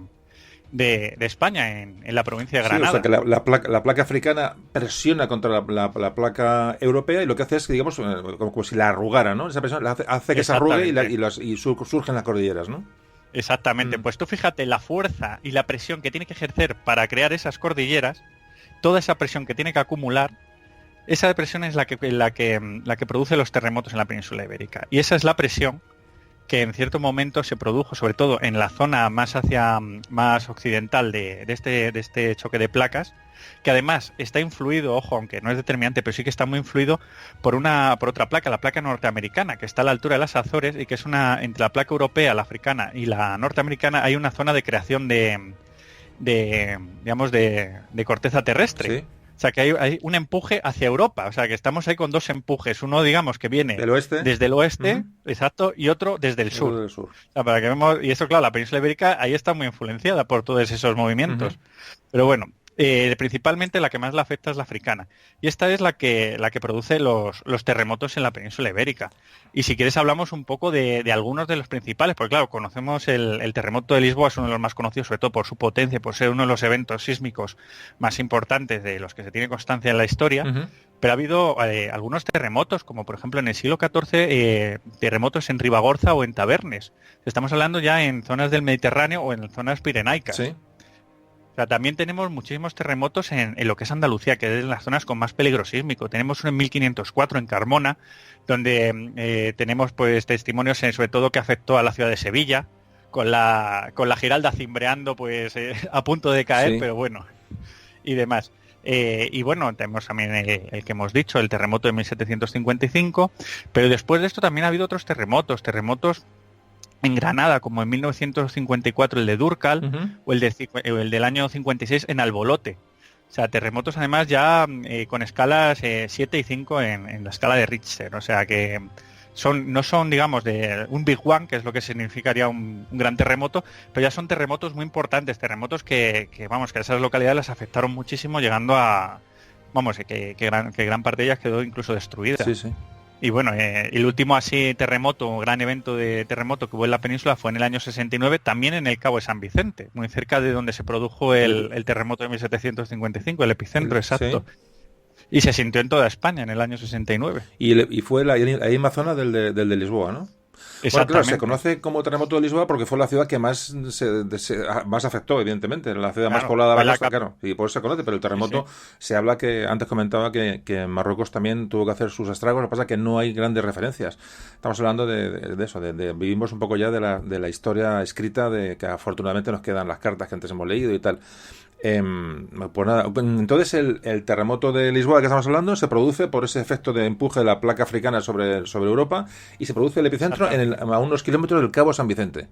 de España, en la provincia de Sí, Granada. o sea que la placa africana presiona contra la placa europea y lo que hace es que, digamos, como si la arrugara, ¿no? Esa presión hace que se arrugue y surgen las cordilleras, ¿no? Exactamente. Pues tú fíjate la fuerza y la presión que tiene que ejercer para crear esas cordilleras, toda esa presión que tiene que acumular, esa presión es la que produce los terremotos en la península ibérica. Y esa es la presión que en cierto momento se produjo, sobre todo en la zona más occidental de este choque de placas, que además está influido, ojo, aunque no es determinante, pero sí que está muy influido por otra placa, la placa norteamericana, que está a la altura de las Azores y que es entre la placa europea, la africana y la norteamericana hay una zona de creación de corteza terrestre. Sí. O sea, que hay un empuje hacia Europa. O sea, que estamos ahí con dos empujes. Uno, digamos, que viene desde el oeste, exacto, y otro desde el sur. O sea, para que vemos, y eso, claro, la península ibérica ahí está muy influenciada por todos esos movimientos. Pero bueno, principalmente la que más la afecta es la africana. Y esta es la que produce los terremotos en la península ibérica. Y si quieres hablamos un poco de algunos de los principales, porque claro, conocemos el terremoto de Lisboa, es uno de los más conocidos, sobre todo por su potencia, por ser uno de los eventos sísmicos más importantes de los que se tiene constancia en la historia. Pero ha habido algunos terremotos, como por ejemplo en el siglo XIV, terremotos en Ribagorza o en Tabernes. Estamos hablando ya en zonas del Mediterráneo o en zonas pirenaicas. Sí. O sea, también tenemos muchísimos terremotos en lo que es Andalucía, que es las zonas con más peligro sísmico. Tenemos uno en 1504 en Carmona, donde tenemos pues testimonios sobre todo que afectó a la ciudad de Sevilla, con la Giralda cimbreando pues a punto de caer, sí. Pero bueno, y demás. Y bueno, tenemos también el que hemos dicho, el terremoto de 1755, pero después de esto también ha habido otros terremotos en Granada, como en 1954 el de Durcal, o el del año 56 en Albolote. O sea, terremotos además ya con escalas 7 y 5 en la escala de Richter. O sea que no son, digamos, de un Big One, que es lo que significaría un gran terremoto, pero ya son terremotos muy importantes, terremotos que esas localidades las afectaron muchísimo, llegando a, que gran parte de ellas quedó incluso destruida. Sí, sí. Y bueno, el último así gran evento de terremoto que hubo en la península fue en el año 69, también en el Cabo de San Vicente, muy cerca de donde se produjo el terremoto de 1755, el epicentro exacto. Sí. Y se sintió en toda España en el año 69. Y fue la misma zona del de Lisboa, ¿no? Bueno, claro, se conoce como terremoto de Lisboa porque fue la ciudad que más más afectó, evidentemente, la ciudad más poblada de la costa, claro, y por eso se conoce, pero el terremoto se habla que, antes comentaba que Marruecos también tuvo que hacer sus estragos, lo que pasa es que no hay grandes referencias. Estamos hablando de eso, vivimos un poco ya de la historia escrita, de que afortunadamente nos quedan las cartas que antes hemos leído y tal. Pues nada, entonces el terremoto de Lisboa que estamos hablando se produce por ese efecto de empuje de la placa africana sobre Europa y se produce el epicentro a unos kilómetros del Cabo San Vicente.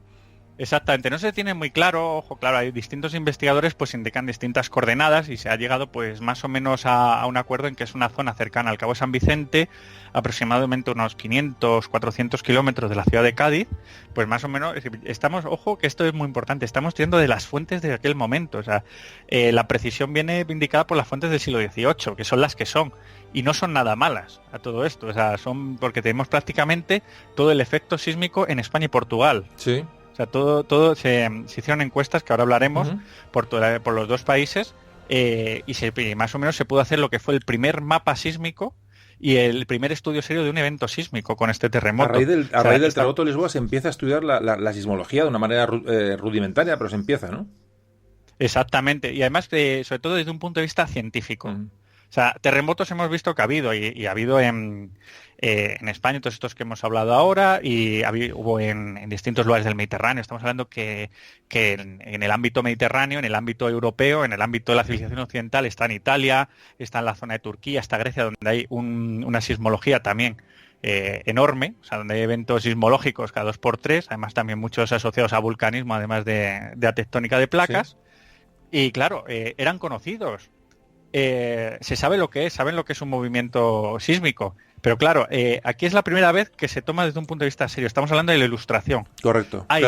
Exactamente, no se tiene muy claro, ojo, claro, hay distintos investigadores pues indican distintas coordenadas y se ha llegado pues más o menos a un acuerdo en que es una zona cercana al Cabo San Vicente, aproximadamente unos 500, 400 kilómetros de la ciudad de Cádiz, pues más o menos estamos, ojo, que esto es muy importante, estamos tirando de las fuentes de aquel momento, o sea, la precisión viene indicada por las fuentes del siglo XVIII, que son las que son, y no son nada malas a todo esto, o sea, son porque tenemos prácticamente todo el efecto sísmico en España y Portugal. Sí. O sea, todo se hicieron encuestas, que ahora hablaremos, por los dos países, y más o menos se pudo hacer lo que fue el primer mapa sísmico y el primer estudio serio de un evento sísmico con este terremoto. A raíz del terremoto de Lisboa se empieza a estudiar la sismología de una manera rudimentaria, pero se empieza, ¿no? Exactamente, y además, sobre todo desde un punto de vista científico. O sea, terremotos hemos visto que ha habido, y ha habido en España, todos estos que hemos hablado ahora, y hubo en distintos lugares del Mediterráneo. Estamos hablando que en el ámbito mediterráneo, en el ámbito europeo, en el ámbito de la civilización occidental, está en Italia, está en la zona de Turquía, está Grecia, donde hay una sismología también enorme, o sea, donde hay eventos sismológicos cada 2x3, además también muchos asociados a vulcanismo, además de a tectónica de placas. Sí. Y claro, eran conocidos. Se sabe saben lo que es un movimiento sísmico, pero claro, aquí es la primera vez que se toma desde un punto de vista serio. Estamos hablando de la Ilustración. Correcto. Hay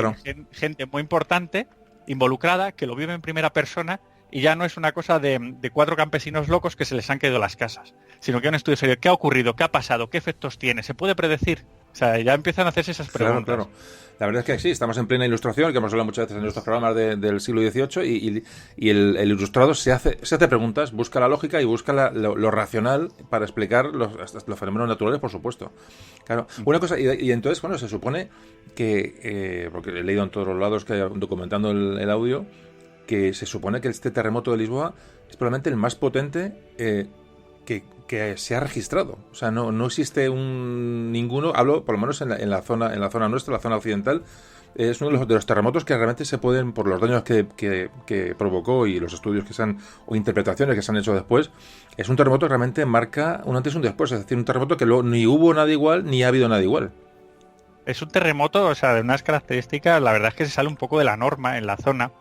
gente muy importante involucrada que lo vive en primera persona y ya no es una cosa de 4 campesinos locos que se les han caído las casas, sino que hay un estudio serio. ¿Qué ha ocurrido? ¿Qué ha pasado? ¿Qué efectos tiene? ¿Se puede predecir? O sea, ya empiezan a hacerse esas preguntas. Claro. La verdad es que sí, estamos en plena ilustración, que hemos hablado muchas veces en nuestros programas del siglo XVIII, y el ilustrado se hace preguntas, busca la lógica y busca lo racional para explicar los fenómenos naturales, por supuesto. Claro, una cosa, y entonces, bueno, se supone que, porque he leído en todos los lados que hay documentando el audio, que se supone que este terremoto de Lisboa es probablemente el más potente que se ha registrado. O sea, no existe ninguno, hablo por lo menos en la zona nuestra, la zona occidental. Es uno de los terremotos que realmente se pueden, por los daños que provocó y los estudios o interpretaciones que se han hecho después, es un terremoto que realmente marca un antes y un después. Es decir, un terremoto que luego ni hubo nada igual, ni ha habido nada igual. Es un terremoto, o sea, de unas características, la verdad es que se sale un poco de la norma en la zona,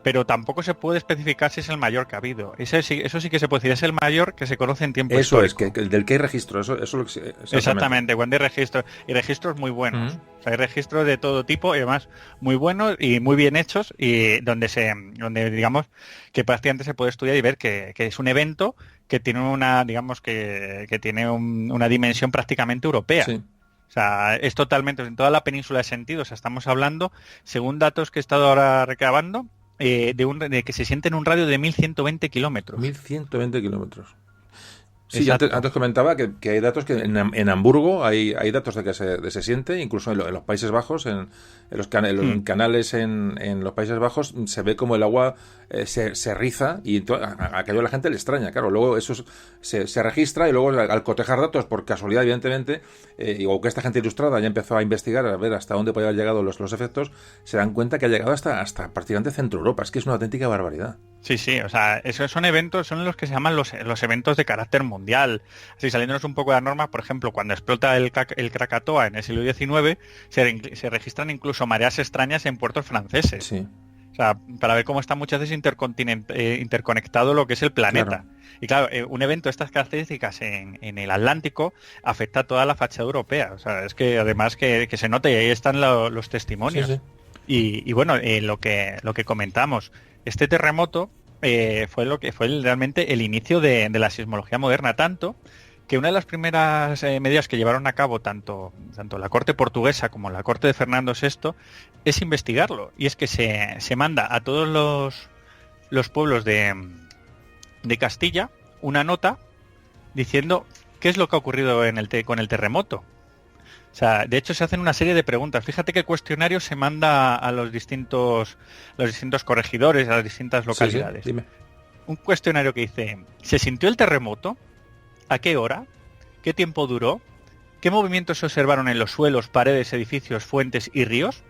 pero tampoco se puede especificar si es el mayor que ha habido. Eso sí que se puede decir, es el mayor que se conoce en tiempo histórico. Eso es, del que hay registro, eso es lo que... Exactamente, cuando hay registros, y registros muy buenos. O sea, hay registros de todo tipo, y además muy buenos y muy bien hechos, y donde digamos, que prácticamente se puede estudiar y ver que es un evento que tiene una, digamos, que tiene una dimensión prácticamente europea. Sí. O sea, es totalmente, en toda la península de sentido. O sea, estamos hablando, según datos que he estado ahora recabando, de que se siente en un radio de 1.120 kilómetros. 1.120 kilómetros. Sí, antes comentaba que hay datos que en Hamburgo hay datos de que se siente, incluso en los Países Bajos, en los canales en los Países Bajos, se ve como el agua se riza y a aquello la gente le extraña. Claro, luego eso se registra y luego al cotejar datos, por casualidad, evidentemente, o que esta gente ilustrada ya empezó a investigar, a ver hasta dónde podían haber llegado los efectos, se dan cuenta que ha llegado hasta prácticamente Centro Europa. Es que es una auténtica barbaridad. Sí, o sea, esos son eventos, son los que se llaman los eventos de carácter mundial. Así, saliéndonos un poco de la norma, por ejemplo, cuando explota el Krakatoa en el siglo XIX, se registran incluso mareas extrañas en puertos franceses. Sí. O sea, para ver cómo está muchas veces interconectado lo que es el planeta. Claro. Y claro, un evento de estas características en el Atlántico afecta a toda la fachada europea. O sea, es que además que se nota, y ahí están los testimonios. Sí. Y bueno, lo que comentamos, este terremoto fue realmente el inicio de la sismología moderna, tanto que una de las primeras medidas que llevaron a cabo tanto la corte portuguesa como la corte de Fernando VI es investigarlo. Y es que se manda a todos los pueblos de Castilla una nota diciendo qué es lo que ha ocurrido con el terremoto. O sea, de hecho se hacen una serie de preguntas. Fíjate qué cuestionario se manda a los distintos corregidores, a las distintas localidades. Sí, dime. Un cuestionario que dice: ¿se sintió el terremoto? ¿A qué hora? ¿Qué tiempo duró? ¿Qué movimientos se observaron en los suelos, paredes, edificios, fuentes y ríos?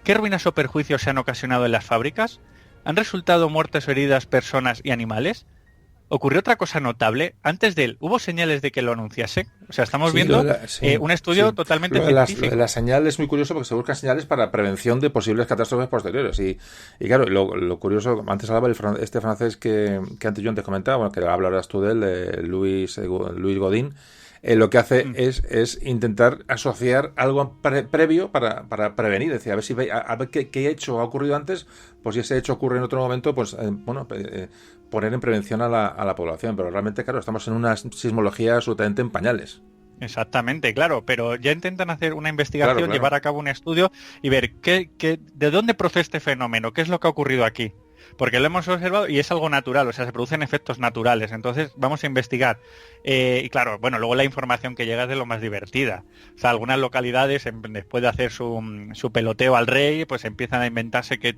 ¿Qué ruinas o perjuicios se han ocasionado en las fábricas? ¿Han resultado muertes o heridas personas y animales? ¿Ocurrió otra cosa notable? Antes de él, ¿hubo señales de que lo anunciase? O sea, estamos viendo un estudio totalmente científico. La señal es muy curioso porque se buscan señales para prevención de posibles catástrofes posteriores. Y claro, lo curioso, antes hablaba este francés que antes comentaba, bueno, que hablarás tú de él, de Luis Godin. Lo que hace es intentar asociar algo previo para prevenir, es decir, a ver qué hecho ha ocurrido antes, pues si ese hecho ocurre en otro momento, pues poner en prevención a la población. Pero realmente, claro, estamos en una sismología absolutamente en pañales. Exactamente, claro, pero ya intentan hacer una investigación, claro. Llevar a cabo un estudio y ver de dónde procede este fenómeno, qué es lo que ha ocurrido aquí. Porque lo hemos observado y es algo natural, o sea, se producen efectos naturales. Entonces vamos a investigar. Y claro, bueno, luego la información que llega es de lo más divertida. O sea, algunas localidades, después de hacer su peloteo al rey, pues empiezan a inventarse que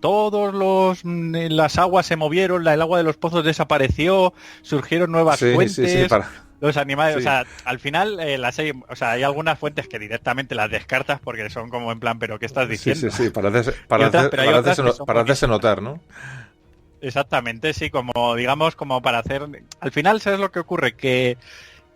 las aguas se movieron, el agua de los pozos desapareció, surgieron nuevas fuentes. Los animales, o sea, al final hay algunas fuentes que directamente las descartas porque son como en plan, pero ¿qué estás diciendo? Sí, para hacerse notar, ¿no? Exactamente, sí, como para hacer... Al final, ¿sabes lo que ocurre? ¿Qué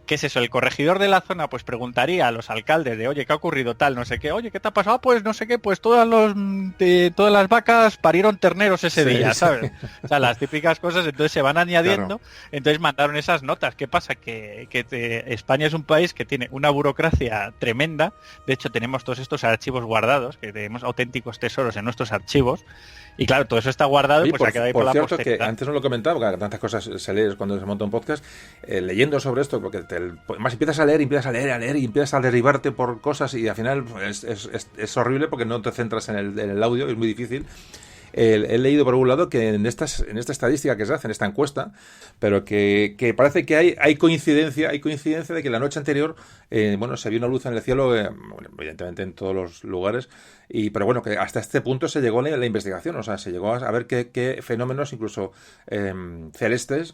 es eso? El corregidor de la zona pues preguntaría a los alcaldes de, oye, ¿qué ha ocurrido tal? No sé qué, oye, ¿qué te ha pasado? Pues no sé qué, pues todas las vacas parieron terneros ese día, ¿sabes? O sea, las típicas cosas, entonces se van añadiendo, claro. Entonces mandaron esas notas. ¿Qué pasa? Que España es un país que tiene una burocracia tremenda. De hecho, tenemos todos estos archivos guardados, que tenemos auténticos tesoros en nuestros archivos. Y claro, todo eso está guardado y pues ha quedado ahí por la cierto, posteridad. Que antes no lo comentaba, porque tantas cosas se lee cuando se monta un podcast, leyendo sobre esto, porque más empiezas a leer y empiezas a derribarte por cosas y al final es horrible porque no te centras en el audio, es muy difícil. He leído por un lado que en esta estadística que se hace, en esta encuesta, pero que parece que hay coincidencia de que la noche anterior se vio una luz en el cielo, bueno, evidentemente en todos los lugares, pero bueno, que hasta este punto se llegó la investigación, o sea, se llegó a ver qué fenómenos incluso celestes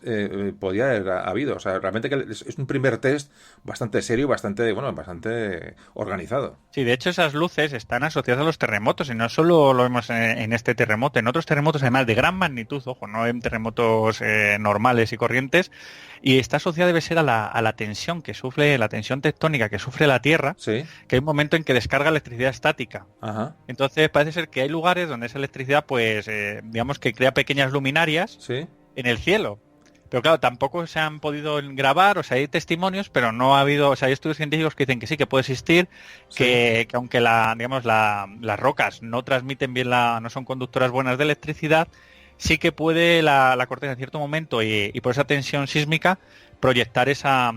podía haber habido. O sea, realmente que es un primer test bastante serio y bastante organizado. Sí, de hecho esas luces están asociadas a los terremotos y no solo lo vemos en este terremoto, en otros terremotos además de gran magnitud, ojo, no en terremotos normales y corrientes, y está asociada debe ser a la tensión que sufre, la tensión tectónica que sufre la Tierra, sí, que hay un momento en que descarga electricidad estática. Ajá. Entonces parece ser que hay lugares donde esa electricidad pues digamos que crea pequeñas luminarias, sí, en el cielo. Pero claro, tampoco se han podido grabar, o sea, hay testimonios, pero no ha habido, o sea, hay estudios científicos que dicen que sí, que puede existir, sí, que aunque las rocas no transmiten bien no son conductoras buenas de electricidad, sí que puede la corteza en cierto momento y por esa tensión sísmica proyectar esa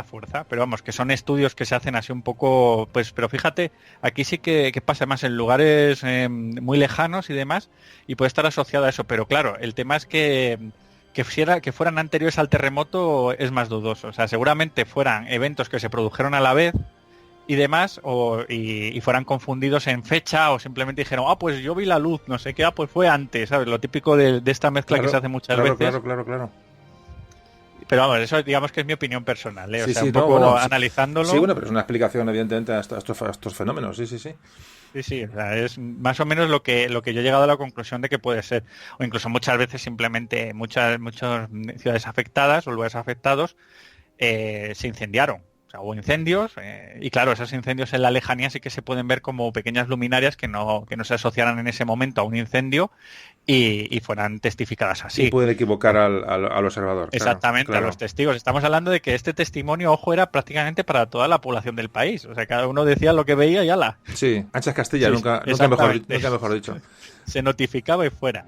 fuerza. Pero vamos, que son estudios que se hacen así un poco, pues, pero fíjate, aquí sí que pasa más en lugares muy lejanos y demás, y puede estar asociado a eso. Pero claro, el tema es que fueran anteriores al terremoto es más dudoso. O sea, seguramente fueran eventos que se produjeron a la vez y demás, y fueran confundidos en fecha, o simplemente dijeron, pues yo vi la luz, no sé qué, pues fue antes, ¿sabes? Lo típico de esta mezcla que se hace muchas veces. Claro. Pero vamos, eso digamos que es mi opinión personal, ¿eh? O Sí, sea, sí, un poco bueno, analizándolo. Sí, bueno, pero es una explicación evidentemente a estos fenómenos, sí. Sí, o sea, es más o menos lo que yo he llegado a la conclusión de que puede ser. O incluso muchas veces simplemente muchas ciudades afectadas o lugares afectados se incendiaron. O sea, hubo incendios y claro, esos incendios en la lejanía sí que se pueden ver como pequeñas luminarias que no se asociaran en ese momento a un incendio y fueran testificadas así. Y pueden equivocar al observador. Exactamente, claro. A los testigos. Estamos hablando de que este testimonio, ojo, era prácticamente para toda la población del país. O sea, cada uno decía lo que veía y ala. Sí, anchas Castilla, Sí, nunca mejor dicho. Se notificaba y fuera.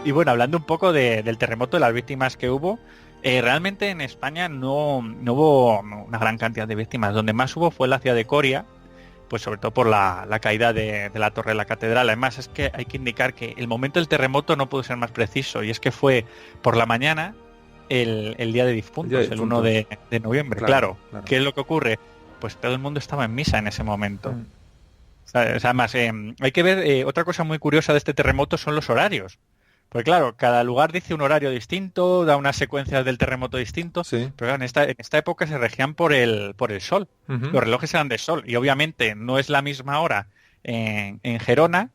Y bueno, hablando un poco del terremoto, de las víctimas que hubo, realmente en España no hubo una gran cantidad de víctimas. Donde más hubo fue en la ciudad de Coria, pues sobre todo por la caída de la torre de la catedral. Además es que hay que indicar que el momento del terremoto no pudo ser más preciso, y es que fue por la mañana el día de difuntos, el 1 de noviembre. Claro. ¿Qué es lo que ocurre? Pues todo el mundo estaba en misa en ese momento. O sea, además, hay que ver, otra cosa muy curiosa de este terremoto son los horarios. Pues claro, cada lugar dice un horario distinto, da unas secuencias del terremoto distinto, sí. Pero claro, en esta época se regían por el sol. Uh-huh. Los relojes eran de sol y obviamente no es la misma hora en Gerona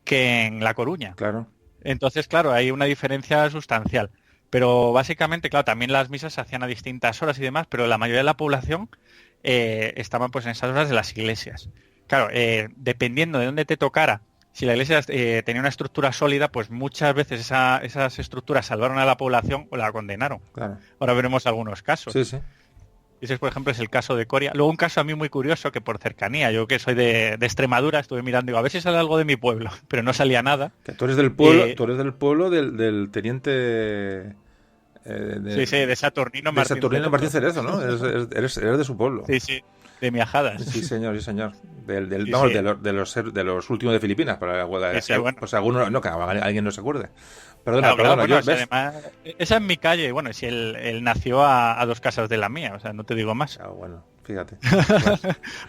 que en La Coruña. Claro. Entonces, claro, hay una diferencia sustancial. Pero básicamente, claro, también las misas se hacían a distintas horas y demás, pero la mayoría de la población estaban pues en esas horas de las iglesias. Claro, dependiendo de dónde te tocara, si la iglesia tenía una estructura sólida, pues muchas veces esas estructuras salvaron a la población o la condenaron. Claro. Ahora veremos algunos casos. Sí. Ese, por ejemplo, es el caso de Coria. Luego un caso a mí muy curioso, que por cercanía, yo que soy de Extremadura, estuve mirando, digo, a ver si sale algo de mi pueblo, pero no salía nada. Que tú eres del pueblo, del teniente... sí, de Saturnino Martín Cerezo, ¿no? Eres de su pueblo. Sí, de Miajadas. Sí, señor. De los últimos de Filipinas, para bueno. Pues alguno, no, que alguien no se acuerde. Perdona, bueno, ¿ves? Además, esa es mi calle, bueno, si él nació a 2 casas de la mía, o sea, no te digo más. Bueno, fíjate.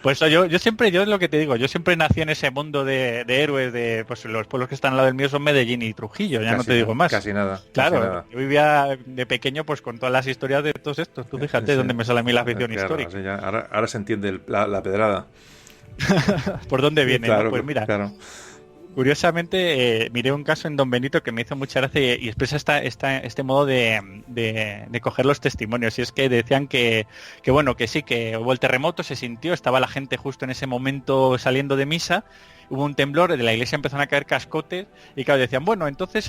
Pues yo siempre, yo es lo que te digo, yo siempre nací en ese mundo de héroes, de pues los pueblos que están al lado del mío son Medellín y Trujillo, ya no te digo más. Casi nada. Claro, yo vivía de pequeño pues con todas las historias de todos estos, tú fíjate dónde me sale a mí la afición histórica. Sí, ahora se entiende la pedrada. ¿Por dónde viene? Claro, ¿no? Pues mira. Claro. Curiosamente, miré un caso en Don Benito que me hizo mucha gracia y expresa este modo de coger los testimonios. Y es que decían que bueno, que sí, que hubo el terremoto, se sintió, estaba la gente justo en ese momento saliendo de misa hubo un temblor, de la iglesia empezaron a caer cascotes y claro, decían, bueno, entonces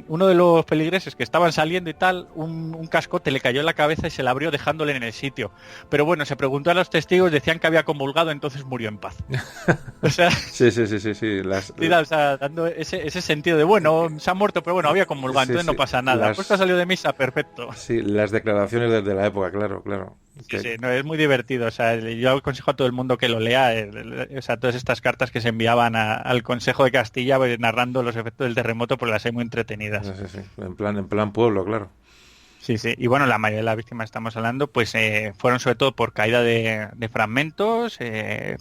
uno de los feligreses que estaban saliendo y tal, un cascote le cayó en la cabeza y se la abrió dejándole en el sitio. Pero bueno, se preguntó a los testigos, decían que había comulgado, entonces murió en paz. O sea, sí. O sea, dando ese sentido de, bueno, se ha muerto, pero bueno, había comulgado, entonces no pasa nada. Pues ha salido de misa, perfecto. Sí, las declaraciones de la época, claro. Sí, no, es muy divertido. O sea, yo aconsejo a todo el mundo que lo lea. O sea, todas estas cartas que se enviaban al Consejo de Castilla narrando los efectos del terremoto, pues las hay muy entretenidas. Sí. En plan pueblo, claro. Sí. Y bueno, la mayoría de las víctimas estamos hablando, pues fueron sobre todo por caída de fragmentos,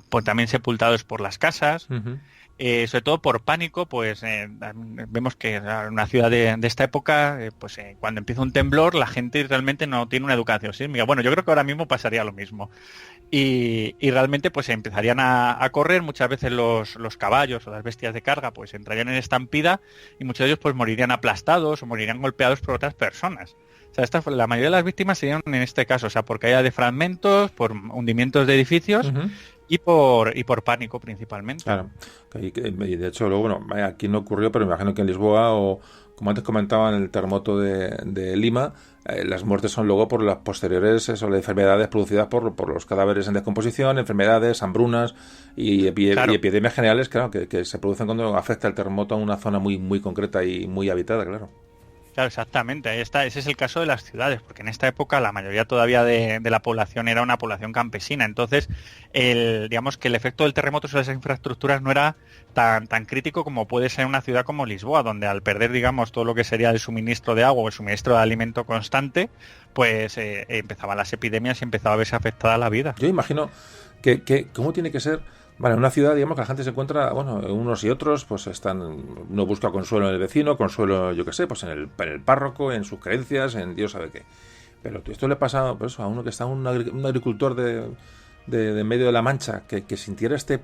pues también sepultados por las casas. Uh-huh. Sobre todo por pánico, pues vemos que en una ciudad de esta época, cuando empieza un temblor, la gente realmente no tiene una educación sísmica. Bueno, yo creo que ahora mismo pasaría lo mismo. Y realmente pues empezarían a correr, muchas veces los caballos o las bestias de carga pues entrarían en estampida y muchos de ellos pues morirían aplastados o morirían golpeados por otras personas. O sea, la mayoría de las víctimas serían en este caso, o sea, por caída de fragmentos, por hundimientos de edificios. Uh-huh. Y por pánico principalmente. Claro. Y de hecho, luego, bueno, aquí no ocurrió, pero me imagino que en Lisboa o, como antes comentaba, en el terremoto de Lima, las muertes son luego por las posteriores enfermedades producidas por los cadáveres en descomposición, enfermedades, hambrunas y epidemias generales, claro, que se producen cuando afecta el terremoto a una zona muy, muy concreta y muy habitada, claro. Claro, exactamente. Ahí está. Ese es el caso de las ciudades, porque en esta época la mayoría todavía de la población era una población campesina. Entonces, digamos que el efecto del terremoto sobre esas infraestructuras no era tan crítico como puede ser en una ciudad como Lisboa, donde al perder, digamos, todo lo que sería el suministro de agua o el suministro de alimento constante, pues empezaban las epidemias y empezaba a verse afectada la vida. Yo imagino que cómo tiene que ser. Vale, en una ciudad, digamos, que la gente se encuentra, bueno, unos y otros, pues uno busca consuelo en el vecino, consuelo, yo qué sé, pues en el párroco, en sus creencias, en Dios sabe qué. Pero esto le pasa pues, a uno que está, un agricultor de medio de la Mancha, que sintiera este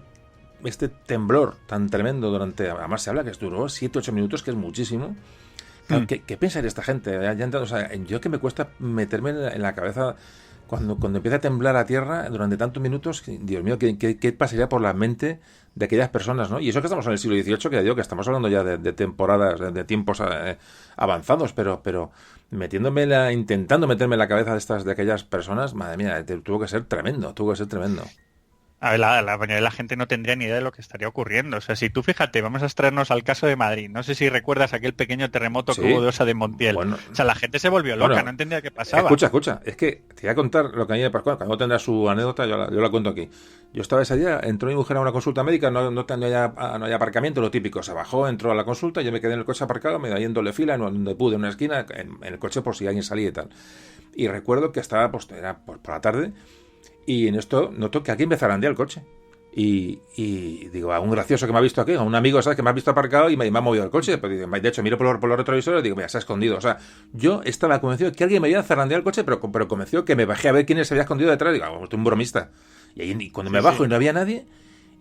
temblor tan tremendo durante, además se habla que duró 7-8 minutos, que es muchísimo. ¿Qué pensaría esta gente? O sea, yo que me cuesta meterme en la cabeza. Cuando empieza a temblar la tierra durante tantos minutos, Dios mío, ¿qué pasaría por la mente de aquellas personas, ¿no? Y eso que estamos en el siglo XVIII, que digo que estamos hablando ya de temporadas, de tiempos avanzados, pero intentando meterme en la cabeza de aquellas personas, madre mía, tuvo que ser tremendo. A ver, la mayoría de la gente no tendría ni idea de lo que estaría ocurriendo. O sea, si tú fíjate, vamos a extraernos al caso de Madrid. No sé si recuerdas aquel pequeño terremoto que hubo de Osa de Montiel. Bueno, o sea, la gente se volvió loca, no entendía qué pasaba. Escucha. Es que te voy a contar lo que a mí me pasó. Cada uno tendrá su anécdota, yo la cuento aquí. Yo estaba ese día, entró mi mujer a una consulta médica, no hay aparcamiento, lo típico. Se bajó, entró a la consulta, yo me quedé en el coche aparcado, me iba en doble fila, donde pude, en una esquina, en el coche por si alguien salía y tal. Y recuerdo que estaba, pues era por la tarde, y en esto noto que aquí me zarandea el coche. Y digo, a un gracioso que me ha visto aquí, a un amigo, ¿sabes? Que me ha visto aparcado y me ha movido el coche. Pues, de hecho, miro por los retrovisores y digo, mira, se ha escondido. O sea, yo estaba convencido de que alguien me había zarandeado el coche, pero convencido que me bajé a ver quién se había escondido detrás. Digo, estoy un bromista. Y cuando me bajo y no había nadie,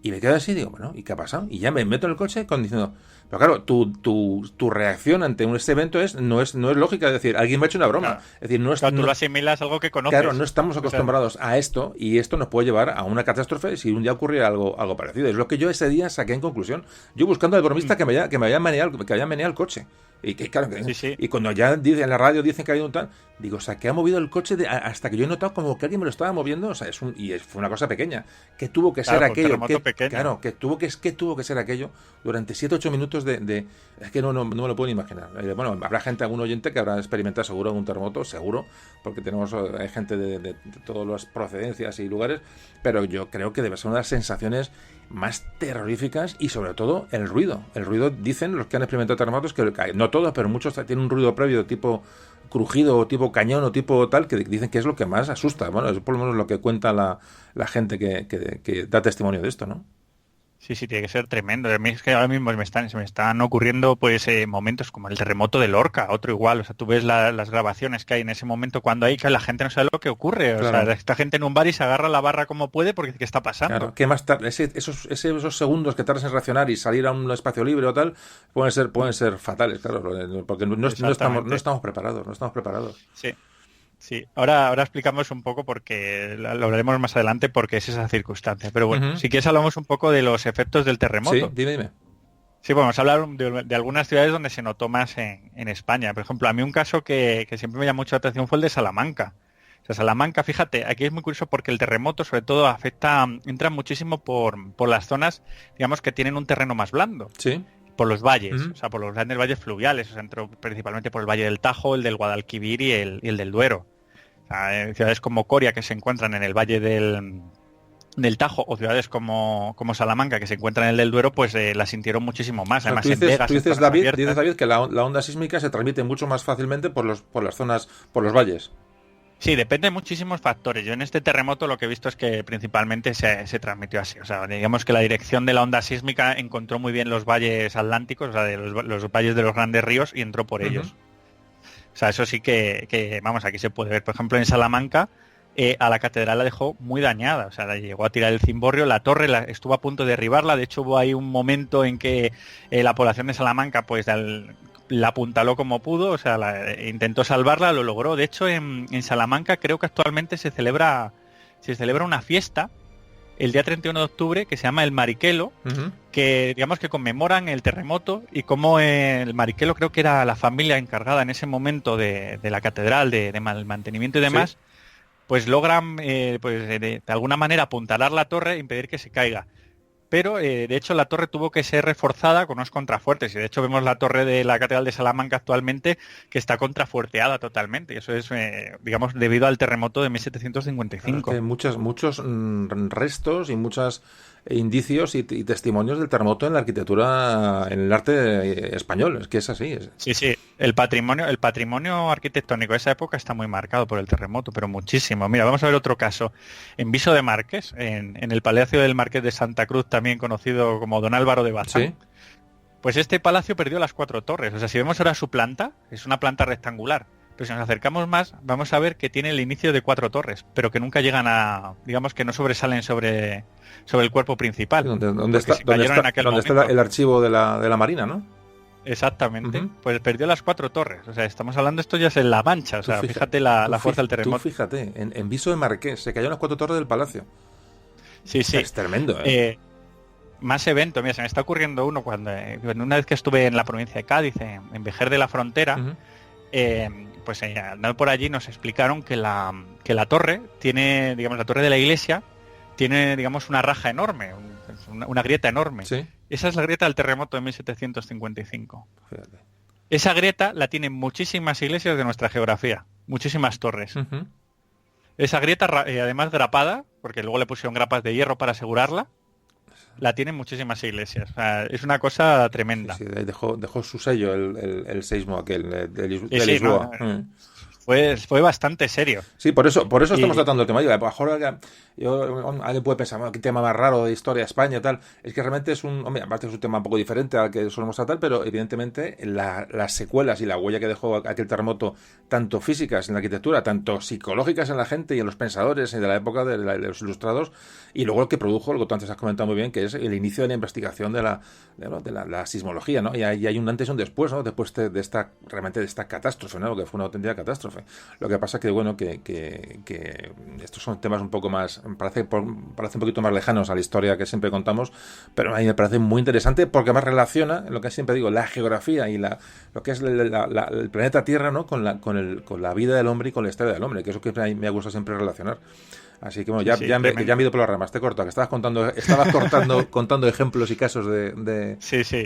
y me quedo así, digo, bueno, ¿y qué ha pasado? Y ya me meto en el coche diciendo, pero claro, tu reacción ante este evento no es lógica, es decir, alguien me ha hecho una broma. Claro. Es decir, tú lo asimilas a algo que conoces. Claro, no estamos acostumbrados a esto, y esto nos puede llevar a una catástrofe si un día ocurriera algo parecido. Es lo que yo ese día saqué en conclusión. Yo buscando al bromista que me había meneado el coche. Y que claro, y cuando ya en la radio dicen que ha habido un tal, digo, o sea, que ha movido el coche hasta que yo he notado como que alguien me lo estaba moviendo, o sea, fue una cosa pequeña, que tuvo que ser aquello, que tuvo que ser aquello durante 7-8 minutos es que no me lo puedo ni imaginar. Bueno, habrá gente, algún oyente que habrá experimentado seguro un terremoto, seguro, porque hay gente de todas las procedencias y lugares, pero yo creo que debe ser una de las sensaciones más terroríficas, y sobre todo el ruido. El ruido, dicen los que han experimentado terremotos, que no todos, pero muchos tienen un ruido previo tipo crujido o tipo cañón o tipo tal, que dicen que es lo que más asusta. Bueno, es por lo menos lo que cuenta la gente que da testimonio de esto, ¿no? Sí, tiene que ser tremendo. A mí es que ahora mismo se me están ocurriendo pues momentos como el terremoto de Lorca, otro igual. O sea, tú ves las grabaciones que hay en ese momento cuando hay que la gente no sabe lo que ocurre. O sea, esta gente en un bar y se agarra la barra como puede porque ¿qué está pasando? Claro, que más tarde esos segundos que tardas en reaccionar y salir a un espacio libre o tal pueden ser fatales, claro, porque no estamos preparados. Sí. Sí, ahora explicamos un poco porque lo hablaremos más adelante porque es esa circunstancia. Pero bueno, si quieres hablamos un poco de los efectos del terremoto. Sí, dime. Sí, bueno, vamos a hablar de algunas ciudades donde se notó más en España. Por ejemplo, a mí un caso que siempre me llamó mucho la atención fue el de Salamanca. O sea, Salamanca, fíjate, aquí es muy curioso porque el terremoto sobre todo entra muchísimo por las zonas, digamos, que tienen un terreno más blando. Sí. Por los valles, o sea, por los grandes valles fluviales. O sea, entró principalmente por el Valle del Tajo, el del Guadalquivir y el del Duero. O sea, ciudades como Coria, que se encuentran en el Valle del Tajo, o ciudades como Salamanca, que se encuentran en el del Duero, pues la sintieron muchísimo más. Además, tú dices, dices, David, que la onda sísmica se transmite mucho más fácilmente por las zonas, por los valles. Sí, depende de muchísimos factores. Yo en este terremoto lo que he visto es que principalmente se transmitió así. O sea, digamos que la dirección de la onda sísmica encontró muy bien los valles atlánticos, o sea, de los valles de los grandes ríos y entró por ellos. O sea, eso sí que, vamos, aquí se puede ver. Por ejemplo, en Salamanca a la catedral la dejó muy dañada. O sea, la llegó a tirar el cimborrio, la torre estuvo a punto de derribarla. De hecho, hubo ahí un momento en que la población de Salamanca, pues la apuntaló como pudo, o sea, intentó salvarla, lo logró. De hecho, en Salamanca creo que actualmente se celebra una fiesta el día 31 de octubre que se llama el Mariquelo, que digamos que conmemoran el terremoto y como el Mariquelo creo que era la familia encargada en ese momento de la catedral, de mantenimiento y demás, sí. Pues logran de alguna manera apuntalar la torre e impedir que se caiga. Pero, de hecho, la torre tuvo que ser reforzada con unos contrafuertes. Y, de hecho, vemos la torre de la Catedral de Salamanca actualmente que está contrafuerteada totalmente. Y eso es, digamos, debido al terremoto de 1755. Claro, muchos restos y muchos indicios y testimonios del terremoto en la arquitectura, en el arte español. Es que es así. Sí. El patrimonio arquitectónico de esa época está muy marcado por el terremoto, pero muchísimo. Mira, vamos a ver otro caso. En Viso de Marques, en el Palacio del Marqués de Santa Cruz, también conocido como Don Álvaro de Bazán, ¿sí? Pues este palacio perdió las 4 torres. O sea, si vemos ahora su planta, es una planta rectangular. Pero si nos acercamos más, vamos a ver que tiene el inicio de 4 torres, pero que nunca llegan a, digamos que no sobresalen sobre el cuerpo principal. ¿Dónde está el archivo de la Marina, no? Exactamente. Pues perdió las 4 torres. O sea, estamos hablando, esto ya es en La Mancha. O sea, fíjate la fuerza del terremoto. Tú fíjate, en Viso de Marqués se cayeron las 4 torres del palacio. Sí. Es tremendo, más evento. Mira, se me está ocurriendo uno cuando una vez que estuve en la provincia de Cádiz, en Vejer de la Frontera, pues andando por allí nos explicaron que la torre tiene, digamos, la torre de la iglesia tiene, digamos, una raja enorme, una grieta enorme. ¿Sí? Esa es la grieta del terremoto de 1755. Fíjate. Esa grieta la tienen muchísimas iglesias de nuestra geografía, muchísimas torres. Esa grieta, además grapada, porque luego le pusieron grapas de hierro para asegurarla, la tienen muchísimas iglesias. O sea, es una cosa tremenda. Sí, dejó su sello el seismo aquel de Lisboa. Fue bastante serio. Sí, por eso estamos tratando el tema. Alguien puede pensar, bueno, qué tema más raro de historia de España y tal. Es que realmente aparte es un tema un poco diferente al que solemos tratar, pero evidentemente las secuelas y la huella que dejó aquel terremoto, tanto físicas en la arquitectura, tanto psicológicas en la gente y en los pensadores de la época de los ilustrados, y luego lo que produjo, lo que tú antes has comentado muy bien, que es el inicio de la investigación de la sismología, ¿no? Y hay un antes y un después, ¿no? Después de esta catástrofe, ¿no? Que fue una auténtica catástrofe. Lo que pasa que, bueno, que estos son temas un poco más, parece un poquito más lejanos a la historia que siempre contamos, pero a mí me parece muy interesante porque más relaciona, lo que siempre digo, la geografía y lo que es el planeta Tierra, ¿no? con la vida del hombre y con la historia del hombre, que eso que me ha gustado siempre relacionar. Así que bueno, ya me he ido por las ramas, te corto, que estabas contando ejemplos y casos de... Sí.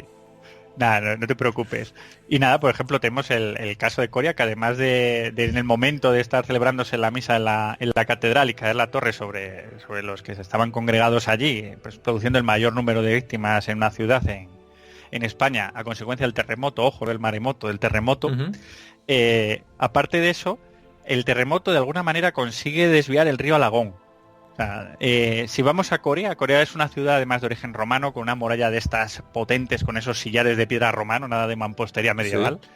Nada, no te preocupes. Y nada, por ejemplo, tenemos el caso de Coria, que además de en el momento de estar celebrándose la misa en la catedral y caer la torre sobre los que se estaban congregados allí, pues produciendo el mayor número de víctimas en una ciudad en España a consecuencia del terremoto, ojo, del maremoto, del terremoto. Aparte de eso, el terremoto de alguna manera consigue desviar el río Alagón. O sea, si vamos a Coria es una ciudad además de origen romano, con una muralla de estas potentes, con esos sillares de piedra romano, nada de mampostería medieval. Sí.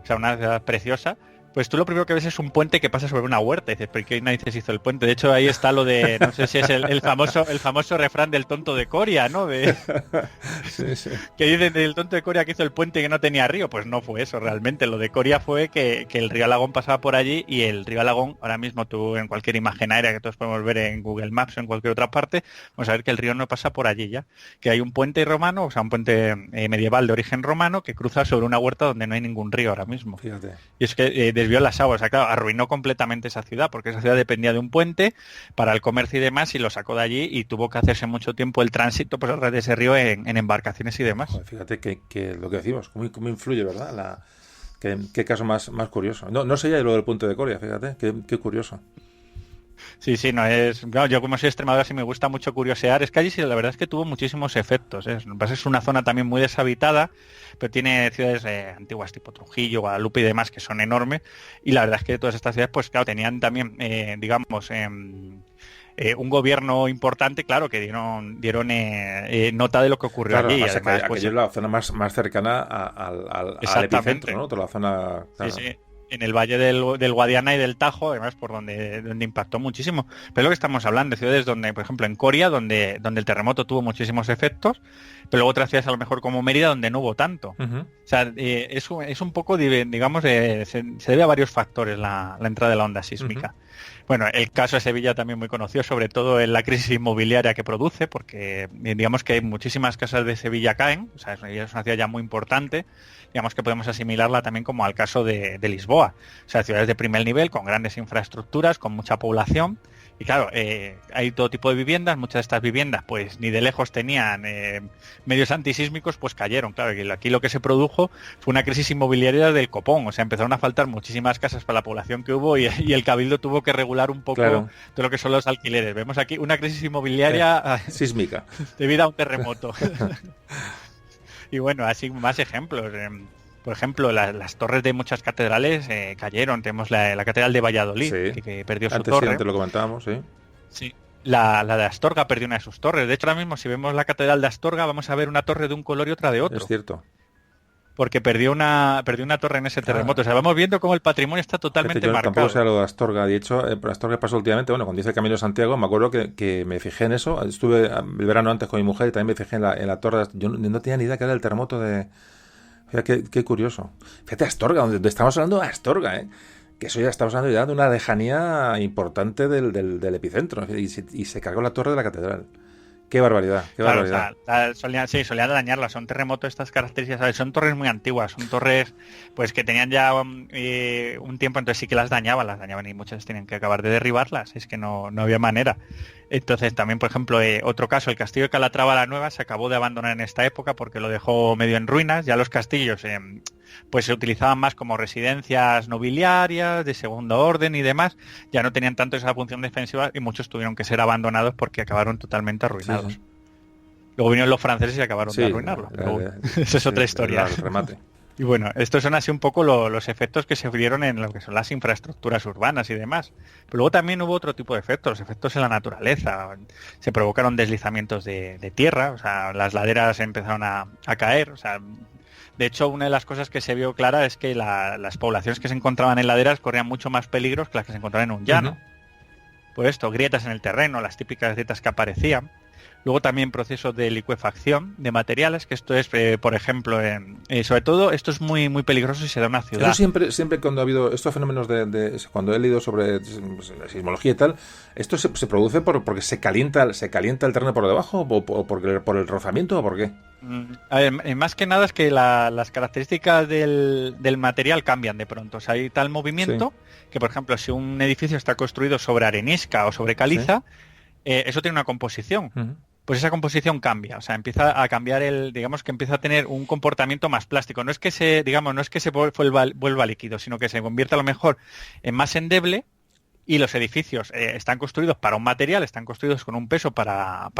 O sea, una ciudad preciosa. Pues tú lo primero que ves es un puente que pasa sobre una huerta. Y dices, ¿pero qué narices hizo el puente? De hecho, ahí está lo de, no sé si es el famoso refrán del tonto de Coria, ¿no? Sí. Que dicen del tonto de Coria que hizo el puente que no tenía río. Pues no fue eso, realmente. Lo de Coria fue que el río Alagón pasaba por allí, y el río Alagón, ahora mismo tú en cualquier imagen aérea que todos podemos ver en Google Maps o en cualquier otra parte, vamos a ver que el río no pasa por allí ya. Que hay un puente romano, o sea, un puente medieval de origen romano que cruza sobre una huerta donde no hay ningún río ahora mismo. Fíjate. Y es que desvió las aguas, o sea, claro, arruinó completamente esa ciudad, porque esa ciudad dependía de un puente para el comercio y demás, y lo sacó de allí, y tuvo que hacerse mucho tiempo el tránsito pues, a través de ese río en embarcaciones y demás. Joder, fíjate que lo que decimos, cómo influye, ¿verdad? Qué caso más curioso. No sé ya lo del puente de Coria, fíjate, qué curioso. Sí, no es. Claro, yo como soy extremadura sí me gusta mucho curiosear. Es que allí sí, la verdad es que tuvo muchísimos efectos. Es una zona también muy deshabitada, pero tiene ciudades antiguas tipo Trujillo, Guadalupe y demás que son enormes. Y la verdad es que todas estas ciudades, pues claro, tenían también, digamos, un gobierno importante, claro, que dieron nota de lo que ocurrió allí. Además, Además, pues, aquello es la zona más cercana al epicentro, ¿no? Toda la zona. Claro. Sí. En el valle del Guadiana y del Tajo, además por donde impactó muchísimo. Pero es lo que estamos hablando, de ciudades donde, por ejemplo, en Coria, donde el terremoto tuvo muchísimos efectos, pero luego otras ciudades a lo mejor como Mérida, donde no hubo tanto. Uh-huh. O sea, es un poco, digamos, se debe a varios factores la entrada de la onda sísmica. Uh-huh. Bueno, el caso de Sevilla también muy conocido, sobre todo en la crisis inmobiliaria que produce, porque digamos que muchísimas casas de Sevilla caen, o sea, es una ciudad ya muy importante, digamos que podemos asimilarla también como al caso de Lisboa, o sea, ciudades de primer nivel, con grandes infraestructuras, con mucha población, y claro, hay todo tipo de viviendas, muchas de estas viviendas pues ni de lejos tenían medios antisísmicos, pues cayeron, claro, y aquí lo que se produjo fue una crisis inmobiliaria del copón, o sea, empezaron a faltar muchísimas casas para la población que hubo y el Cabildo tuvo que regular un poco todo lo que son los alquileres. Vemos aquí una crisis inmobiliaria sísmica debido a un terremoto. Y bueno, así más ejemplos. Por ejemplo, las torres de muchas catedrales cayeron. Tenemos la catedral de Valladolid, que perdió su torre. Antes lo comentábamos, sí. Sí. La de Astorga perdió una de sus torres. De hecho, ahora mismo, si vemos la catedral de Astorga, vamos a ver una torre de un color y otra de otro. Es cierto. Porque perdió una torre en ese terremoto. O sea, vamos viendo cómo el patrimonio está totalmente marcado. Tampoco sé lo de Astorga. De hecho, por Astorga pasó últimamente, bueno, cuando hice el Camino de Santiago, me acuerdo que me fijé en eso. Estuve el verano antes con mi mujer y también me fijé en la torre. Yo no tenía ni idea que era el terremoto de... Fíjate, qué curioso. Fíjate, Astorga, donde estamos hablando de Astorga, que eso ya estamos hablando ya de una lejanía importante del epicentro. Y se cargó la torre de la catedral. Qué barbaridad, qué barbaridad. O sea, solían dañarlas. Son terremotos estas características, ¿sabes? Son torres muy antiguas, son torres pues que tenían ya un tiempo, entonces sí que las dañaban y muchas tenían que acabar de derribarlas, es que no había manera. Entonces también, por ejemplo, otro caso, el castillo de Calatrava la Nueva se acabó de abandonar en esta época porque lo dejó medio en ruinas. Ya los castillos pues se utilizaban más como residencias nobiliarias de segundo orden y demás, ya no tenían tanto esa función defensiva y muchos tuvieron que ser abandonados porque acabaron totalmente arruinados. Sí. Luego vinieron los franceses y acabaron de arruinarlo. Esa es otra historia. El remate. Y bueno, estos son así un poco los efectos que se dieron en lo que son las infraestructuras urbanas y demás. Pero luego también hubo otro tipo de efectos, los efectos en la naturaleza. Se provocaron deslizamientos de tierra, o sea, las laderas empezaron a caer. O sea, de hecho, una de las cosas que se vio clara es que las poblaciones que se encontraban en laderas corrían mucho más peligros que las que se encontraban en un llano. Uh-huh. Por esto, grietas en el terreno, las típicas grietas que aparecían. Luego también procesos de licuefacción de materiales, que esto es, por ejemplo, sobre todo, esto es muy muy peligroso si se da en una ciudad. Eso siempre cuando ha habido estos fenómenos cuando he leído sobre sismología y tal, esto se produce porque se calienta el terreno por debajo o por el rozamiento o por qué. A ver, más que nada es que las características del material cambian de pronto. O sea, hay tal movimiento que, por ejemplo, si un edificio está construido sobre arenisca o sobre caliza, eso tiene una composición. Uh-huh. Pues esa composición cambia, o sea, empieza a cambiar digamos que empieza a tener un comportamiento más plástico. No es que se vuelva líquido, sino que se convierte a lo mejor en más endeble. Y los edificios están construidos para un material, están construidos con un peso para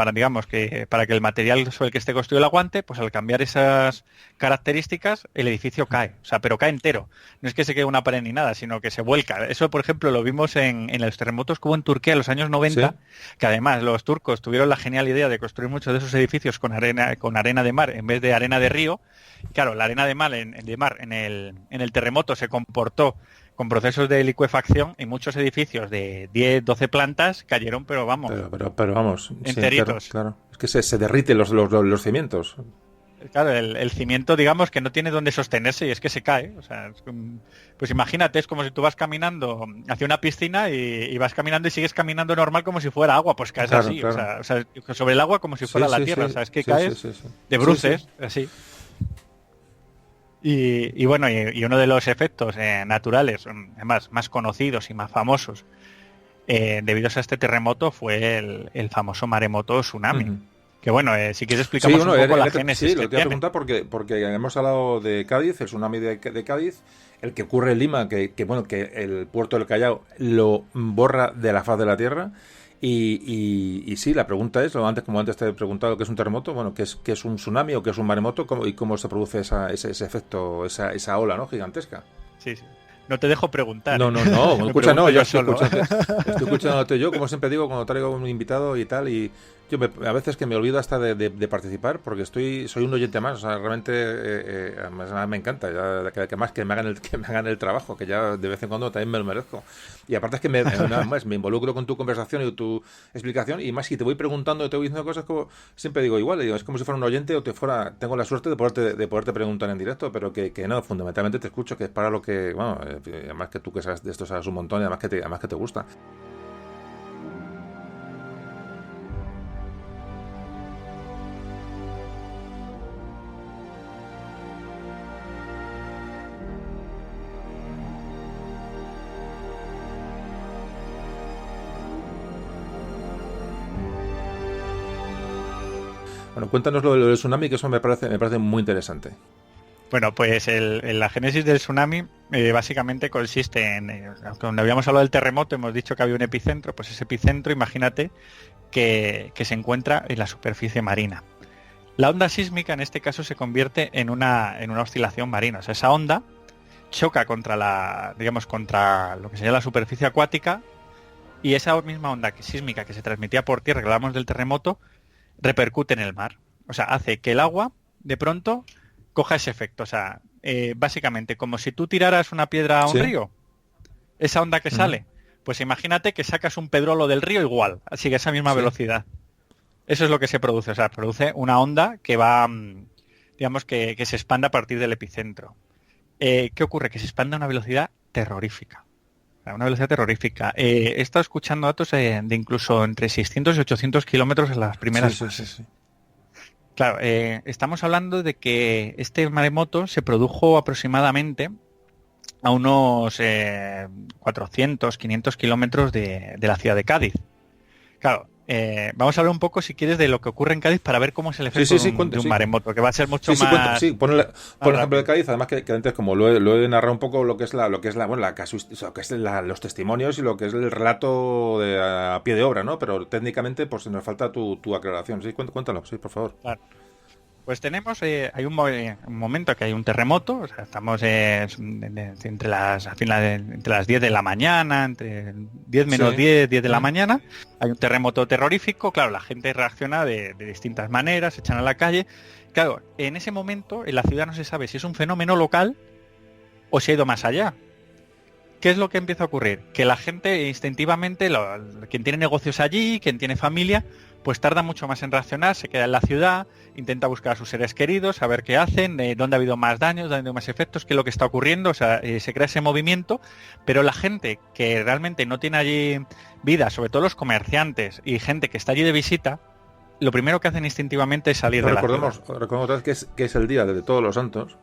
que el material sobre el que esté construido el aguante, pues al cambiar esas características, el edificio cae, o sea, pero cae entero. No es que se quede una pared ni nada, sino que se vuelca. Eso, por ejemplo, lo vimos en los terremotos que hubo en Turquía en los años 90, que además los turcos tuvieron la genial idea de construir muchos de esos edificios con arena de mar en vez de arena de río. Y claro, la arena de mar en el terremoto se comportó con procesos de licuefacción y muchos edificios de 10, 12 plantas cayeron, pero vamos, pero vamos, enteritos. Sí, claro. Es que se derriten los cimientos. Claro, el cimiento, digamos, que no tiene dónde sostenerse y es que se cae. O sea, pues imagínate, es como si tú vas caminando hacia una piscina y vas caminando y sigues caminando normal como si fuera agua, pues caes así. Claro. O sea, sobre el agua como si fuera la tierra. O sea, es que caes de bruces, así. Y bueno, y uno de los efectos naturales, además más conocidos y más famosos, debido a este terremoto, fue el famoso maremoto tsunami. Uh-huh. Que bueno, si quieres explicamos un poco la génesis. Sí, lo que te voy a preguntar porque hemos hablado de Cádiz, el tsunami de Cádiz, el que ocurre en Lima, que el puerto del Callao lo borra de la faz de la tierra. Y sí, la pregunta es, como antes te he preguntado qué es un terremoto, bueno, qué es un tsunami o qué es un maremoto y cómo se produce ese efecto, esa ola, ¿no?, gigantesca. Sí. No te dejo preguntar. No, escucha, yo estoy escuchándote yo, como siempre digo, cuando traigo un invitado y tal, y yo a veces que me olvido hasta de participar porque soy un oyente más, o sea, realmente me encanta que me hagan el trabajo, que ya de vez en cuando también me lo merezco. Y aparte es que nada más, me involucro con tu conversación y tu explicación, y más si te voy preguntando y te voy diciendo cosas, como siempre digo igual, es como si fuera un oyente o tengo la suerte de poderte preguntar en directo, pero que no, fundamentalmente te escucho, que es para lo que, bueno, además que tú que sabes de esto sabes un montón y además que te gusta. Bueno, cuéntanos lo del tsunami, que eso me parece muy interesante. Bueno, pues la génesis del tsunami básicamente consiste en, cuando habíamos hablado del terremoto, hemos dicho que había un epicentro, pues ese epicentro, imagínate que se encuentra en la superficie marina. La onda sísmica en este caso se convierte en una oscilación marina, o sea, esa onda choca contra lo que sería la superficie acuática, y esa misma onda sísmica que se transmitía por tierra, que hablamos del terremoto, repercute en el mar. O sea, hace que el agua de pronto coja ese efecto. O sea, básicamente como si tú tiraras una piedra a un río, esa onda que sale, pues imagínate que sacas un pedrolo del río igual, así que a esa misma velocidad. Eso es lo que se produce. O sea, produce una onda que va, digamos, que se expande a partir del epicentro. ¿Qué ocurre? Que se expande a una velocidad terrorífica. Una velocidad terrorífica. He estado escuchando datos de incluso entre 600 y 800 kilómetros en las primeras fases. Sí. Claro, estamos hablando de que este maremoto se produjo aproximadamente a unos 400, 500 kilómetros de la ciudad de Cádiz. Claro, vamos a hablar un poco, si quieres, de lo que ocurre en Cádiz para ver cómo es el efecto de un maremoto, que va a ser mucho más... Pon el ejemplo de Cádiz, además que antes, como lo he narrado un poco, lo que es los testimonios y lo que es el relato a pie de obra, ¿no? Pero técnicamente, pues nos falta tu aclaración. Sí, cuéntalo, sí, por favor. Claro. Pues tenemos, hay un momento que hay un terremoto, o sea, estamos entre las 10 de la mañana, entre 10 menos 10 de la mañana, hay un terremoto terrorífico, claro, la gente reacciona de distintas maneras, se echan a la calle. Claro, en ese momento en la ciudad no se sabe si es un fenómeno local o si ha ido más allá. ¿Qué es lo que empieza a ocurrir? Que la gente instintivamente, quien tiene negocios allí, quien tiene familia, pues tarda mucho más en reaccionar, se queda en la ciudad, intenta buscar a sus seres queridos, saber qué hacen, dónde ha habido más daños, dónde ha habido más efectos, qué es lo que está ocurriendo, o sea, se crea ese movimiento, pero la gente que realmente no tiene allí vida, sobre todo los comerciantes y gente que está allí de visita, lo primero que hacen instintivamente es salir de la ciudad. Recordemos que es el día de Todos los Santos.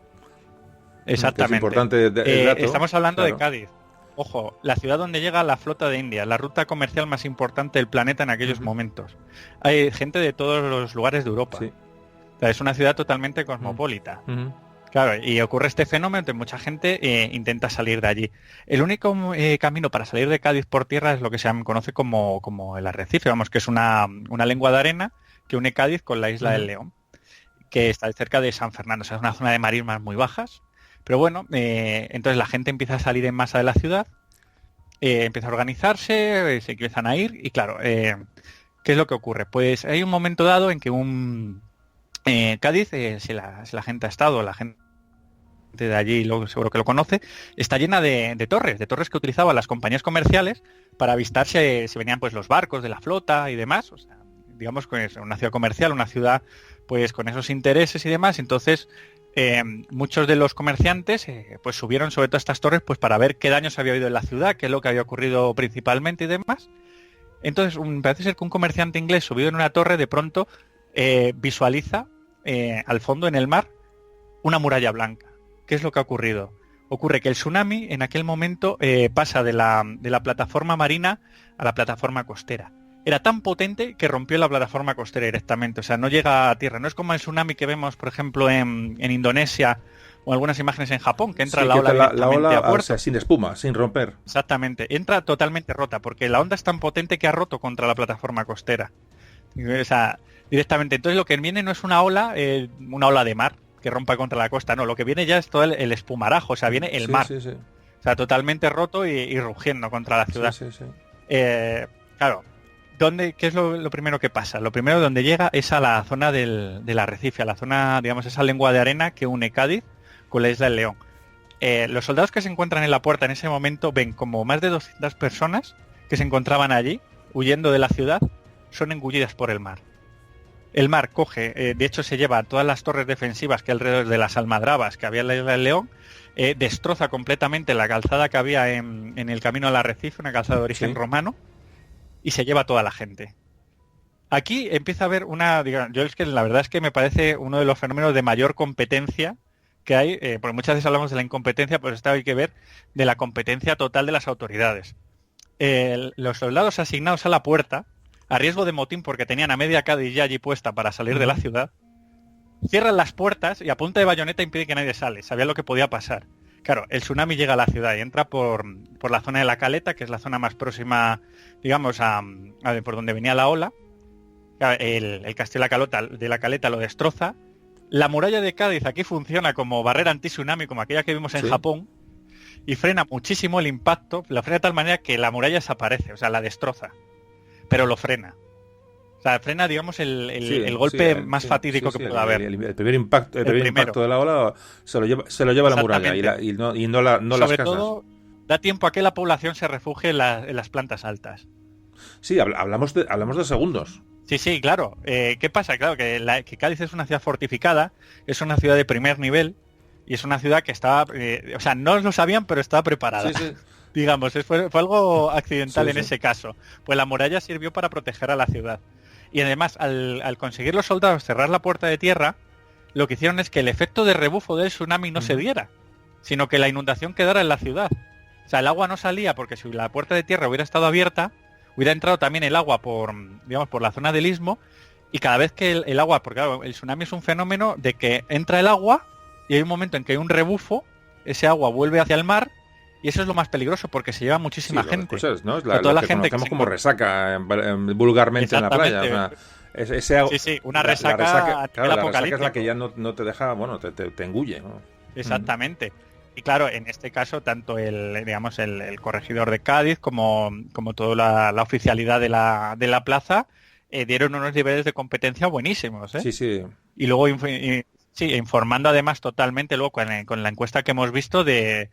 Exactamente. Es importante el dato, estamos hablando de Cádiz. Ojo, la ciudad donde llega la flota de India, la ruta comercial más importante del planeta en aquellos momentos. Hay gente de todos los lugares de Europa. Sí. O sea, es una ciudad totalmente cosmopolita. Claro, y ocurre este fenómeno que mucha gente intenta salir de allí. El único camino para salir de Cádiz por tierra es lo que se conoce como el arrecife, vamos, que es una lengua de arena que une Cádiz con la isla del León, que está cerca de San Fernando. O sea, es una zona de marismas muy bajas. Pero bueno, entonces la gente empieza a salir en masa de la ciudad, empieza a organizarse, se empiezan a ir y claro, ¿qué es lo que ocurre? Pues hay un momento dado en que Cádiz, si la gente ha estado, la gente de allí seguro que lo conoce, está llena de torres que utilizaban las compañías comerciales para avistar si venían pues los barcos de la flota y demás. O sea, digamos que es una ciudad comercial, una ciudad pues con esos intereses y demás. Entonces muchos de los comerciantes pues subieron sobre todas estas torres pues para ver qué daños había habido en la ciudad, qué es lo que había ocurrido principalmente y demás. Entonces parece ser que un comerciante inglés subido en una torre de pronto visualiza al fondo en el mar una muralla blanca. ¿Qué es lo que ha ocurrido? Ocurre que el tsunami en aquel momento pasa de la plataforma marina a la plataforma costera. Era tan potente que rompió la plataforma costera directamente, o sea, no llega a tierra. No es como el tsunami que vemos, por ejemplo, en Indonesia o algunas imágenes en Japón, que entra la ola directamente a puerto. O sea, sin espuma, sin romper. Exactamente, entra totalmente rota, porque la onda es tan potente que ha roto contra la plataforma costera. O sea, directamente. Entonces lo que viene no es una ola de mar que rompa contra la costa, no, lo que viene ya es todo el espumarajo, o sea, viene el mar. Sí. O sea, totalmente roto y rugiendo contra la ciudad. Sí. Claro, ¿qué es lo primero que pasa? Lo primero donde llega es a la zona del arrecife, a la zona, digamos, esa lengua de arena que une Cádiz con la isla del León. Los soldados que se encuentran en la puerta en ese momento ven como más de 200 personas que se encontraban allí, huyendo de la ciudad, son engullidas por el mar. El mar coge, de hecho se lleva a todas las torres defensivas que alrededor de las almadrabas que había en la isla del León, destroza completamente la calzada que había en el camino al arrecife, una calzada de origen romano, y se lleva a toda la gente. Aquí empieza a haber yo es que la verdad es que me parece uno de los fenómenos de mayor competencia que hay, porque muchas veces hablamos de la incompetencia, pues esta hay que ver de la competencia total de las autoridades. Los soldados asignados a la puerta, a riesgo de motín porque tenían a media Cádiz ya allí puesta para salir de la ciudad, cierran las puertas y a punta de bayoneta impiden que nadie sale. Sabían lo que podía pasar. Claro, el tsunami llega a la ciudad y entra por la zona de la Caleta, que es la zona más próxima, digamos, por donde venía la ola. El castillo de la Caleta lo destroza. La muralla de Cádiz aquí funciona como barrera anti-tsunami, como aquella que vimos en Japón, y frena muchísimo el impacto, la frena de tal manera que la muralla desaparece, o sea, la destroza, pero lo frena. O sea, frena, digamos, el golpe más fatídico que pueda haber. El primer impacto de la ola se lo lleva la muralla y no las casas. Sobre todo, da tiempo a que la población se refugie en las plantas altas. Sí, hablamos de segundos. Sí, claro. ¿Qué pasa? Claro, que Cádiz es una ciudad fortificada, es una ciudad de primer nivel y es una ciudad que estaba... o sea, no lo sabían, pero estaba preparada. Sí. Digamos, fue algo accidental en ese caso. Pues la muralla sirvió para proteger a la ciudad. Y además, al conseguir los soldados cerrar la puerta de tierra, lo que hicieron es que el efecto de rebufo del tsunami no se diera, sino que la inundación quedara en la ciudad. O sea, el agua no salía porque si la puerta de tierra hubiera estado abierta, hubiera entrado también el agua por la zona del istmo, y cada vez que el agua, porque claro, el tsunami es un fenómeno de que entra el agua y hay un momento en que hay un rebufo, ese agua vuelve hacia el mar. Y eso es lo más peligroso porque se lleva muchísima gente. Cosas, ¿no? Toda la gente conocemos como resaca vulgarmente en la playa. O sea, una resaca, la resaca es la que ya no te deja, bueno, te engulle, ¿no? Exactamente. Y claro, en este caso, tanto el corregidor de Cádiz como toda la oficialidad de la plaza dieron unos niveles de competencia buenísimos, ¿eh? Sí. Y luego informando además totalmente luego con la encuesta que hemos visto de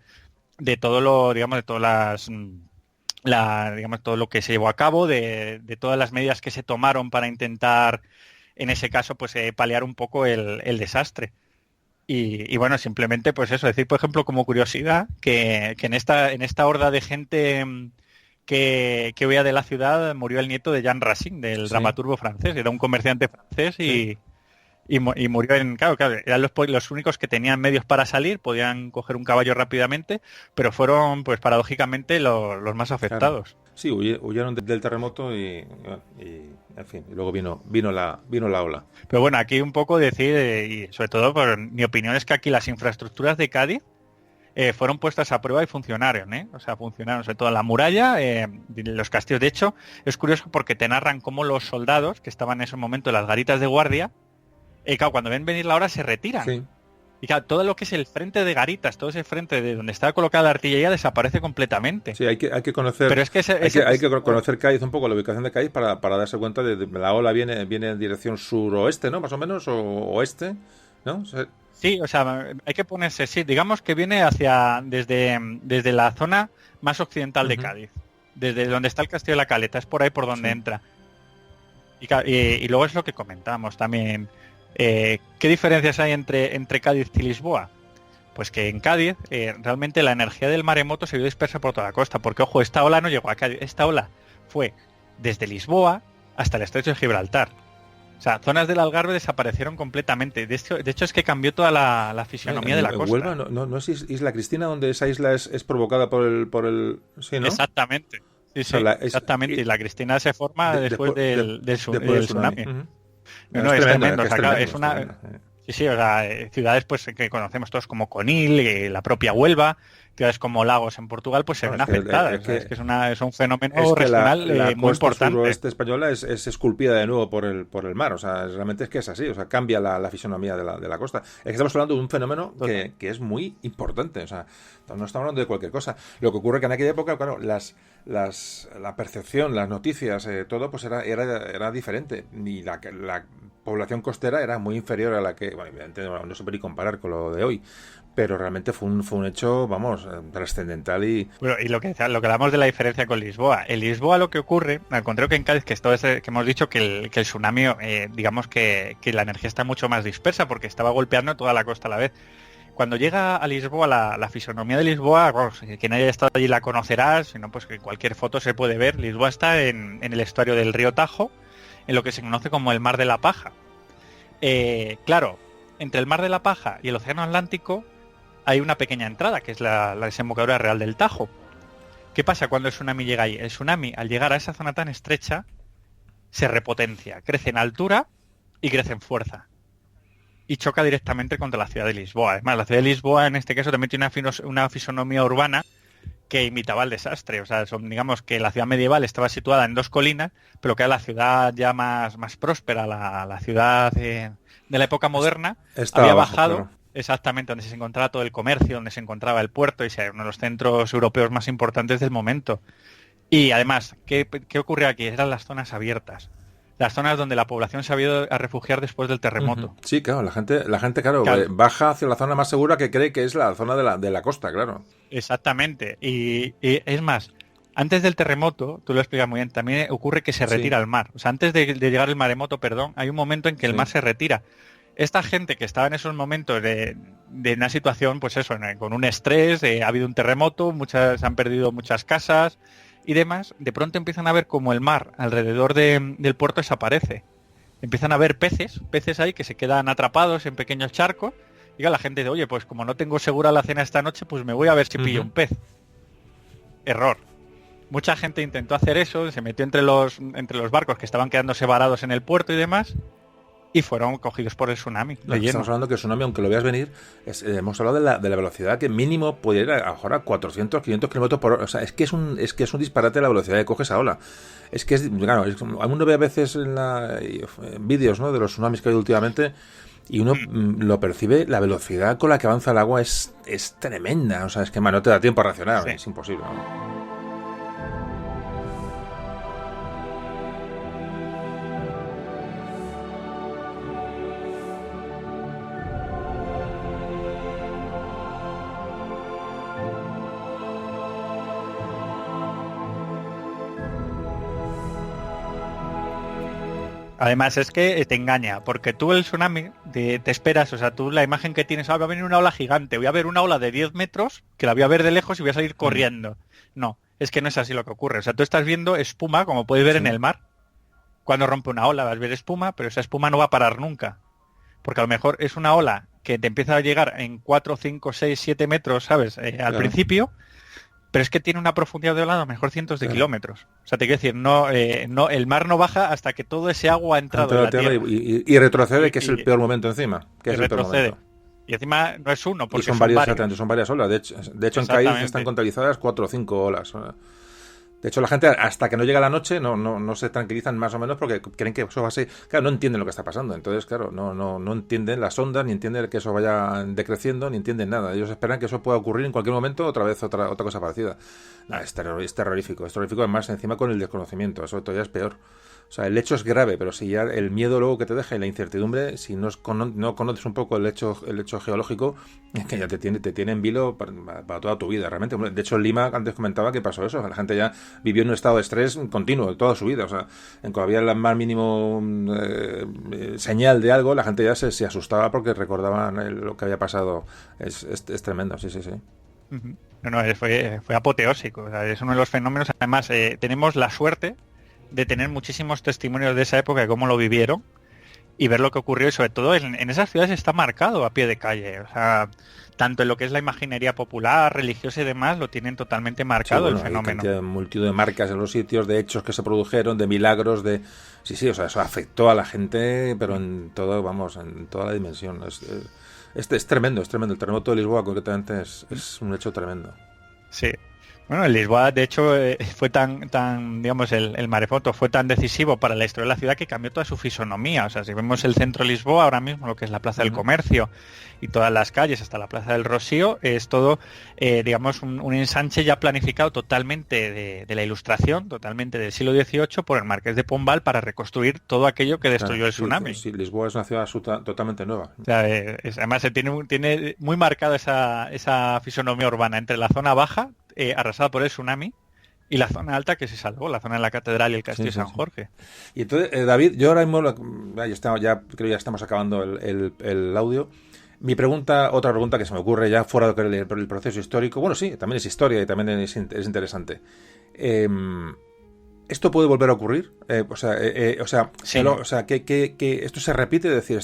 todo lo, digamos, de todas todo lo que se llevó a cabo, de todas las medidas que se tomaron para intentar, en ese caso, pues paliar un poco el desastre. Y bueno, simplemente, pues eso, decir, por ejemplo, como curiosidad, que en esta horda de gente que huía de la ciudad murió el nieto de Jean Racine, del dramaturgo francés. Era un comerciante francés y murió claro, eran los únicos que tenían medios para salir, podían coger un caballo rápidamente, pero fueron, pues paradójicamente, los más afectados. Claro. Sí, huyeron del terremoto y en fin, y luego vino la ola. Pero bueno, aquí un poco decir, y sobre todo, por mi opinión es que aquí las infraestructuras de Cádiz fueron puestas a prueba y funcionaron, ¿eh? O sea, funcionaron sobre todo en la muralla, los castillos. De hecho, es curioso porque te narran cómo los soldados que estaban en ese momento en las garitas de guardia, claro, cuando ven venir la hora se retiran. Sí. Y claro, todo lo que es el frente de garitas, todo ese frente de donde estaba colocada la artillería desaparece completamente. Sí, hay que conocer. Pero es que hay que conocer Cádiz un poco, la ubicación de Cádiz para darse cuenta de la ola viene en dirección suroeste, ¿no? Más o menos, o oeste, ¿no? Sí, o sea, hay que ponerse, sí, digamos que viene desde la zona más occidental de Cádiz, desde donde está el Castillo de la Caleta, es por ahí por donde entra. Y luego es lo que comentamos también. ¿Qué diferencias hay entre Cádiz y Lisboa? Pues que en Cádiz realmente la energía del maremoto se vio dispersa por toda la costa, porque ojo, esta ola no llegó a Cádiz, esta ola fue desde Lisboa hasta el estrecho de Gibraltar. O sea, zonas del Algarve desaparecieron completamente. De hecho es que cambió toda la fisonomía de la costa. Huelva no es Isla Cristina, donde esa isla es provocada por el... Sí, ¿no? Exactamente. Sí, exactamente. Y la Cristina se forma después del tsunami. No, es tremendo. Sí, o sea, ciudades pues que conocemos todos como Conil, la propia Huelva, ciudades como Lagos en Portugal, pues se ven afectadas. Es un fenómeno regional muy importante. La costa española es esculpida de nuevo por el mar, o sea, realmente es que es así, o sea, cambia la fisonomía de la costa. Es que estamos hablando de un fenómeno que es muy importante, o sea, no estamos hablando de cualquier cosa. Lo que ocurre que en aquella época, claro, la percepción, las noticias, todo, pues era diferente, y la población costera era muy inferior a la que, bueno, evidentemente no se puede ni comparar con lo de hoy, pero realmente fue un hecho, vamos, trascendental. Bueno, y lo que hablamos de la diferencia con Lisboa. En Lisboa lo que ocurre, al contrario que en Cádiz, que hemos dicho que el tsunami, digamos que la energía está mucho más dispersa porque estaba golpeando toda la costa a la vez. Cuando llega a Lisboa, la fisonomía de Lisboa, bueno, quien haya estado allí la conocerá, si no, pues que en cualquier foto se puede ver. Lisboa está en el estuario del río Tajo, en lo que se conoce como el Mar de la Paja. Claro, entre el Mar de la Paja y el Océano Atlántico hay una pequeña entrada, que es la desembocadura real del Tajo. ¿Qué pasa cuando el tsunami llega ahí? El tsunami, al llegar a esa zona tan estrecha, se repotencia, crece en altura y crece en fuerza. Y choca directamente contra la ciudad de Lisboa. Además, la ciudad de Lisboa, en este caso, también tiene una fisonomía urbana que imitaba el desastre. O sea, digamos que la ciudad medieval estaba situada en dos colinas, pero que era la ciudad ya más próspera, la ciudad de la época moderna, había bajado, claro. Exactamente, donde se encontraba todo el comercio, donde se encontraba el puerto, y era uno de los centros europeos más importantes del momento. Y además, ¿qué ocurrió aquí? Eran las zonas abiertas. Las zonas donde la población se ha ido a refugiar después del terremoto. Sí, claro, la gente claro, baja hacia la zona más segura, que cree que es la zona de la costa, claro. Exactamente. Y es más, antes del terremoto, tú lo explicas muy bien, también ocurre que se retira al mar. O sea, antes de llegar el maremoto, hay un momento en que el mar se retira. Esta gente que estaba en esos momentos de una situación, pues eso, con un estrés, ha habido un terremoto, se han perdido muchas casas y demás, de pronto empiezan a ver como el mar alrededor del puerto desaparece. Empiezan a ver peces ahí que se quedan atrapados en pequeños charcos. Y la gente dice, oye, pues como no tengo segura la cena esta noche, pues me voy a ver si pillo un pez. Error. Mucha gente intentó hacer eso, se metió entre los barcos que estaban quedándose varados en el puerto y demás, y fueron cogidos por el tsunami. Estamos hablando que el tsunami, aunque lo veas venir, hemos hablado de la velocidad que mínimo puede ir a 400, 500 kilómetros por hora. O sea, es que es un disparate la velocidad que coge esa ola. Es que, claro, uno ve a veces en vídeos, ¿no?, de los tsunamis que hay últimamente, y uno lo percibe, la velocidad con la que avanza el agua es tremenda. O sea, es que no te da tiempo a reaccionar, es imposible, ¿no? Además es que te engaña, porque tú el tsunami te esperas, o sea, tú la imagen que tienes, va a venir una ola gigante, voy a ver una ola de 10 metros, que la voy a ver de lejos y voy a salir corriendo. No, es que no es así lo que ocurre. O sea, tú estás viendo espuma, como puedes ver en el mar. Cuando rompe una ola vas a ver espuma, pero esa espuma no va a parar nunca. Porque a lo mejor es una ola que te empieza a llegar en 4, 5, 6, 7 metros, ¿sabes? Al principio, pero es que tiene una profundidad de ola a lo mejor cientos de kilómetros. O sea, te quiero decir, el mar no baja hasta que todo ese agua ha entrado en la tierra. Y retrocede, que es el peor momento encima. Que es el peor momento. Y encima no es uno, porque son varias olas. De hecho en Cádiz están contabilizadas 4 o 5 olas. De hecho, la gente hasta que no llega la noche no se tranquilizan más o menos porque creen que eso va a ser... Claro, no entienden lo que está pasando. Entonces, claro, no entienden las ondas, ni entienden que eso vaya decreciendo, ni entienden nada. Ellos esperan que eso pueda ocurrir en cualquier momento, otra vez otra cosa parecida. Nah, es terrorífico. Es terrorífico además encima con el desconocimiento. Eso todavía es peor. O sea, el hecho es grave, pero si ya el miedo luego que te deja y la incertidumbre, si no conoces un poco el hecho geológico, es que ya te tiene en vilo para toda tu vida, realmente. De hecho, en Lima antes comentaba que pasó eso. La gente ya vivió en un estado de estrés continuo toda su vida. O sea, en cuando había el más mínimo señal de algo, la gente ya se asustaba porque recordaban lo que había pasado. Es tremendo, sí. Uh-huh. No, fue apoteósico. O sea, es uno de los fenómenos. Además, tenemos la suerte de tener muchísimos testimonios de esa época de cómo lo vivieron y ver lo que ocurrió, y sobre todo en esas ciudades está marcado a pie de calle. O sea, tanto en lo que es la imaginería popular, religiosa y demás, lo tienen totalmente marcado, sí, bueno, el fenómeno. Hay multitud de marcas en los sitios, de hechos que se produjeron, de milagros, de... Sí, o sea, eso afectó a la gente, pero en todo, en toda la dimensión. Es tremendo, el terremoto de Lisboa concretamente es un hecho tremendo. Sí. Bueno, en Lisboa, de hecho, fue tan digamos, el maremoto fue tan decisivo para la historia de la ciudad que cambió toda su fisonomía. O sea, si vemos el centro de Lisboa ahora mismo, lo que es la Plaza del Comercio y todas las calles hasta la Plaza del Rocío, es todo, digamos, un ensanche ya planificado totalmente de la Ilustración, totalmente del siglo XVIII por el Marqués de Pombal para reconstruir todo aquello que destruyó el tsunami. Sí, Lisboa es una ciudad totalmente nueva. O sea, además tiene muy marcada esa fisonomía urbana entre la zona baja, arrasada por el tsunami, y la zona alta que se salvó, la zona de la catedral y el castillo de San Jorge. Y entonces, David, yo ahora mismo ya creo que ya estamos acabando el audio. Mi otra pregunta que se me ocurre ya fuera del proceso histórico, bueno, sí, también es historia y también es interesante. ¿Esto puede volver a ocurrir? Sí. Que esto se repite, es decir,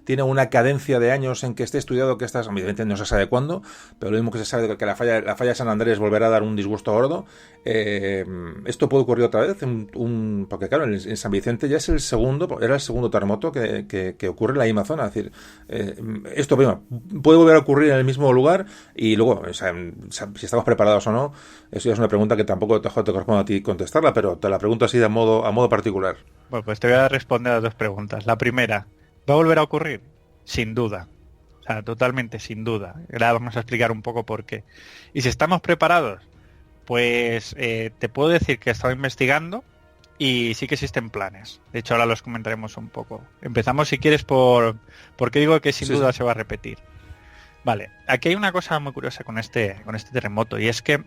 tiene una cadencia de años en que esté estudiado, que obviamente no se sabe cuándo, pero lo mismo que se sabe de que la falla de San Andrés volverá a dar un disgusto gordo. ¿Esto puede ocurrir otra vez? Porque claro, en San Vicente ya era el segundo terremoto que ocurre en la misma zona. Es decir, esto primero, puede volver a ocurrir en el mismo lugar y luego, si estamos preparados o no, eso ya es una pregunta que tampoco te corresponde a ti contestarla, pero te la pregunto así a modo particular. Bueno, pues te voy a responder a las dos preguntas. La primera, ¿va a volver a ocurrir? Sin duda. O sea, totalmente sin duda. Ahora vamos a explicar un poco por qué. Y si estamos preparados, pues te puedo decir que he estado investigando y sí que existen planes. De hecho, ahora los comentaremos un poco. Empezamos, si quieres, por qué digo que sin duda se va a repetir. Vale, aquí hay una cosa muy curiosa con este terremoto, y es que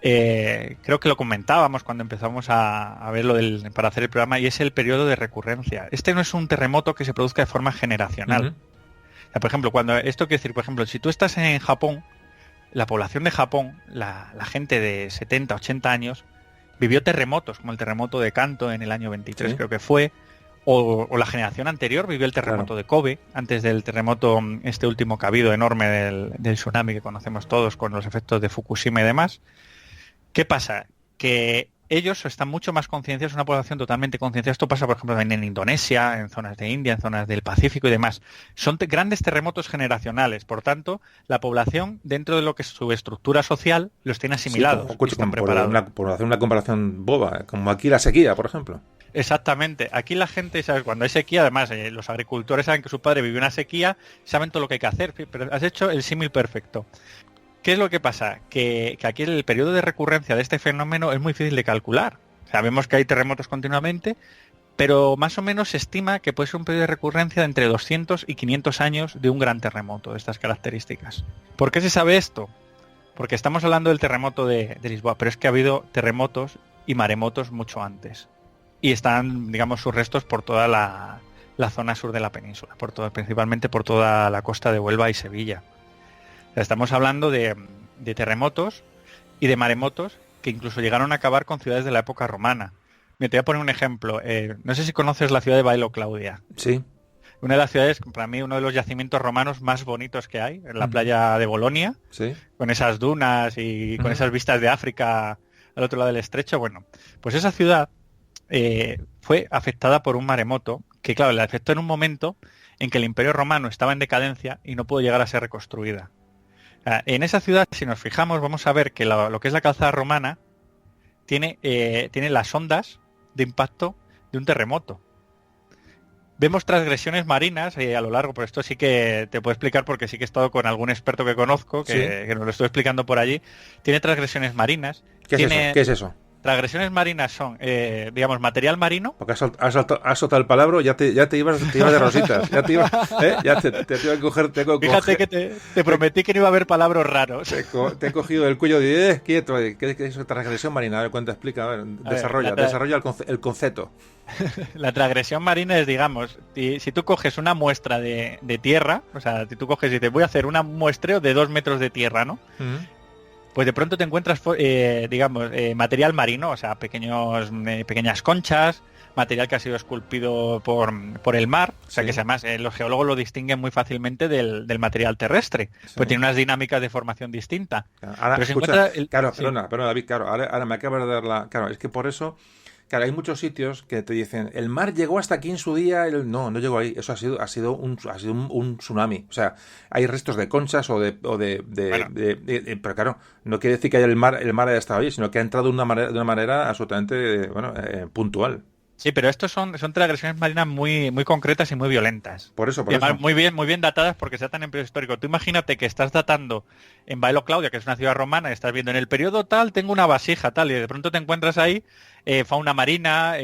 creo que lo comentábamos cuando empezamos a verlo para hacer el programa, y es el periodo de recurrencia. Este no es un terremoto que se produzca de forma generacional. O sea, por ejemplo, esto quiere decir, por ejemplo, si tú estás en Japón, la población de Japón, la gente de 70, 80 años, vivió terremotos, como el terremoto de Kanto en el año 23, creo que fue, o la generación anterior vivió el terremoto de Kobe, antes del terremoto este último que ha habido enorme del tsunami que conocemos todos, con los efectos de Fukushima y demás. ¿Qué pasa? Que ellos están mucho más concienciados, es una población totalmente concienciada. Esto pasa, por ejemplo, también en Indonesia, en zonas de India, en zonas del Pacífico y demás. Son grandes terremotos generacionales. Por tanto, la población, dentro de lo que es su estructura social, los tiene asimilados. Sí, están preparados. Por hacer una comparación boba, como aquí la sequía, por ejemplo. Exactamente. Aquí la gente, ¿sabes? Cuando hay sequía, además, los agricultores saben que su padre vivió una sequía, saben todo lo que hay que hacer. Pero has hecho el símil perfecto. ¿Qué es lo que pasa? Que aquí el periodo de recurrencia de este fenómeno es muy difícil de calcular. Sabemos que hay terremotos continuamente, pero más o menos se estima que puede ser un periodo de recurrencia de entre 200 y 500 años de un gran terremoto de estas características. ¿Por qué se sabe esto? Porque estamos hablando del terremoto de Lisboa, pero es que ha habido terremotos y maremotos mucho antes. Y están, digamos, sus restos por toda la zona sur de la península, principalmente por toda la costa de Huelva y Sevilla. Estamos hablando de terremotos y de maremotos que incluso llegaron a acabar con ciudades de la época romana. Me te voy a poner un ejemplo. No sé si conoces la ciudad de Bailo Claudia. Sí. Una de las ciudades, para mí, uno de los yacimientos romanos más bonitos que hay, en la playa de Bolonia, con esas dunas y con esas vistas de África al otro lado del estrecho. Bueno, pues esa ciudad fue afectada por un maremoto que, claro, le afectó en un momento en que el Imperio Romano estaba en decadencia y no pudo llegar a ser reconstruida. En esa ciudad, si nos fijamos, vamos a ver que lo que es la calzada romana tiene las ondas de impacto de un terremoto. Vemos transgresiones marinas a lo largo, pero esto sí que te puedo explicar porque sí que he estado con algún experto que conozco que nos lo estoy explicando por allí. Tiene transgresiones marinas. ¿Qué es eso? Transgresiones marinas son, digamos, material marino. Porque has soltado el palabra, ya te ibas de rositas. Ya te iba a coger. Fíjate que te prometí que no iba a haber palabras raros. Te he cogido el cuello de quieto. ¿Qué es transgresión marina? A ver, cuenta, explica. A ver, desarrolla el concepto. La transgresión marina es, digamos, si tú coges una muestra de tierra, o sea, si tú coges y dices, voy a hacer un muestreo de 2 metros de tierra, ¿no? Uh-huh. Pues de pronto te encuentras, digamos, material marino, o sea, pequeñas conchas, material que ha sido esculpido por el mar, o sea, que además los geólogos lo distinguen muy fácilmente del material terrestre, pues tiene unas dinámicas de formación distintas. Ahora, pero escucha, perdona, David, ahora me acabas de dar la... Claro, es que por eso... Claro, hay muchos sitios que te dicen, el mar llegó hasta aquí en su día, no llegó ahí, eso ha sido un tsunami. O sea, hay restos de conchas pero claro, no quiere decir que el mar haya estado ahí, sino que ha entrado de una manera absolutamente puntual. Sí, pero estos son transgresiones marinas muy, muy concretas y muy violentas. Por eso. Muy bien datadas porque se datan en periodo histórico. Tú imagínate que estás datando en Baelo Claudia, que es una ciudad romana, y estás viendo en el periodo tal, tengo una vasija tal, y de pronto te encuentras ahí fauna marina,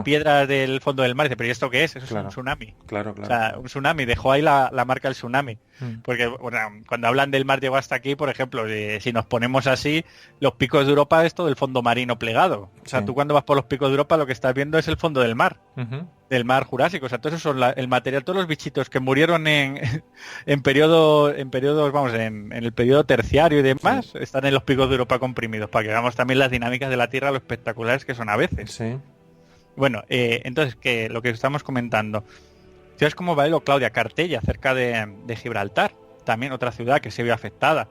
piedras del fondo del mar, y dices, pero ¿y esto qué es? Eso es un tsunami. Claro. O sea, un tsunami, dejó ahí la marca del tsunami. Porque bueno, cuando hablan del mar llegó hasta aquí, por ejemplo, si nos ponemos así, los picos de Europa es todo el fondo marino plegado. O sea, tú cuando vas por los picos de Europa lo que estás viendo es el fondo del mar. Del mar Jurásico, o sea, todo eso son el material, todos los bichitos que murieron en periodos, vamos, en el periodo terciario y demás, están en los picos de Europa comprimidos, para que veamos también las dinámicas de la Tierra, lo espectaculares que son a veces. Sí. Bueno, entonces, que lo que estamos comentando, ciudades como Baelo Claudia, Cartella, cerca de Gibraltar, también otra ciudad que se vio afectada.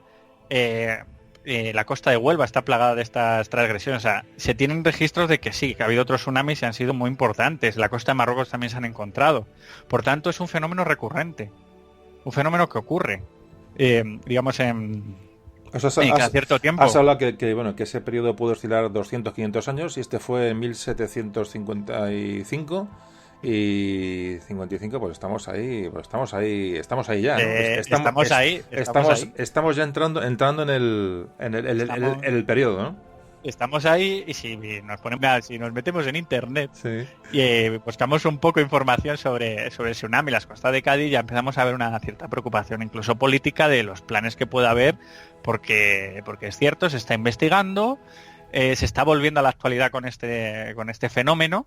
La costa de Huelva está plagada de estas transgresiones. O sea, se tienen registros de que sí, que ha habido otros tsunamis y han sido muy importantes. La costa de Marruecos también se han encontrado. Por tanto, es un fenómeno recurrente. Un fenómeno que ocurre, digamos, cada cierto tiempo. Has hablado que ese periodo puede oscilar 200-500 años y este fue en 1755. Y 55, pues estamos ahí ya, ¿no? Estamos ya entrando en el periodo, ¿no? Estamos ahí y si nos metemos en internet y buscamos un poco de información sobre el tsunami, las costas de Cádiz, ya empezamos a ver una cierta preocupación, incluso política, de los planes que pueda haber, porque es cierto, se está investigando, se está volviendo a la actualidad con este fenómeno.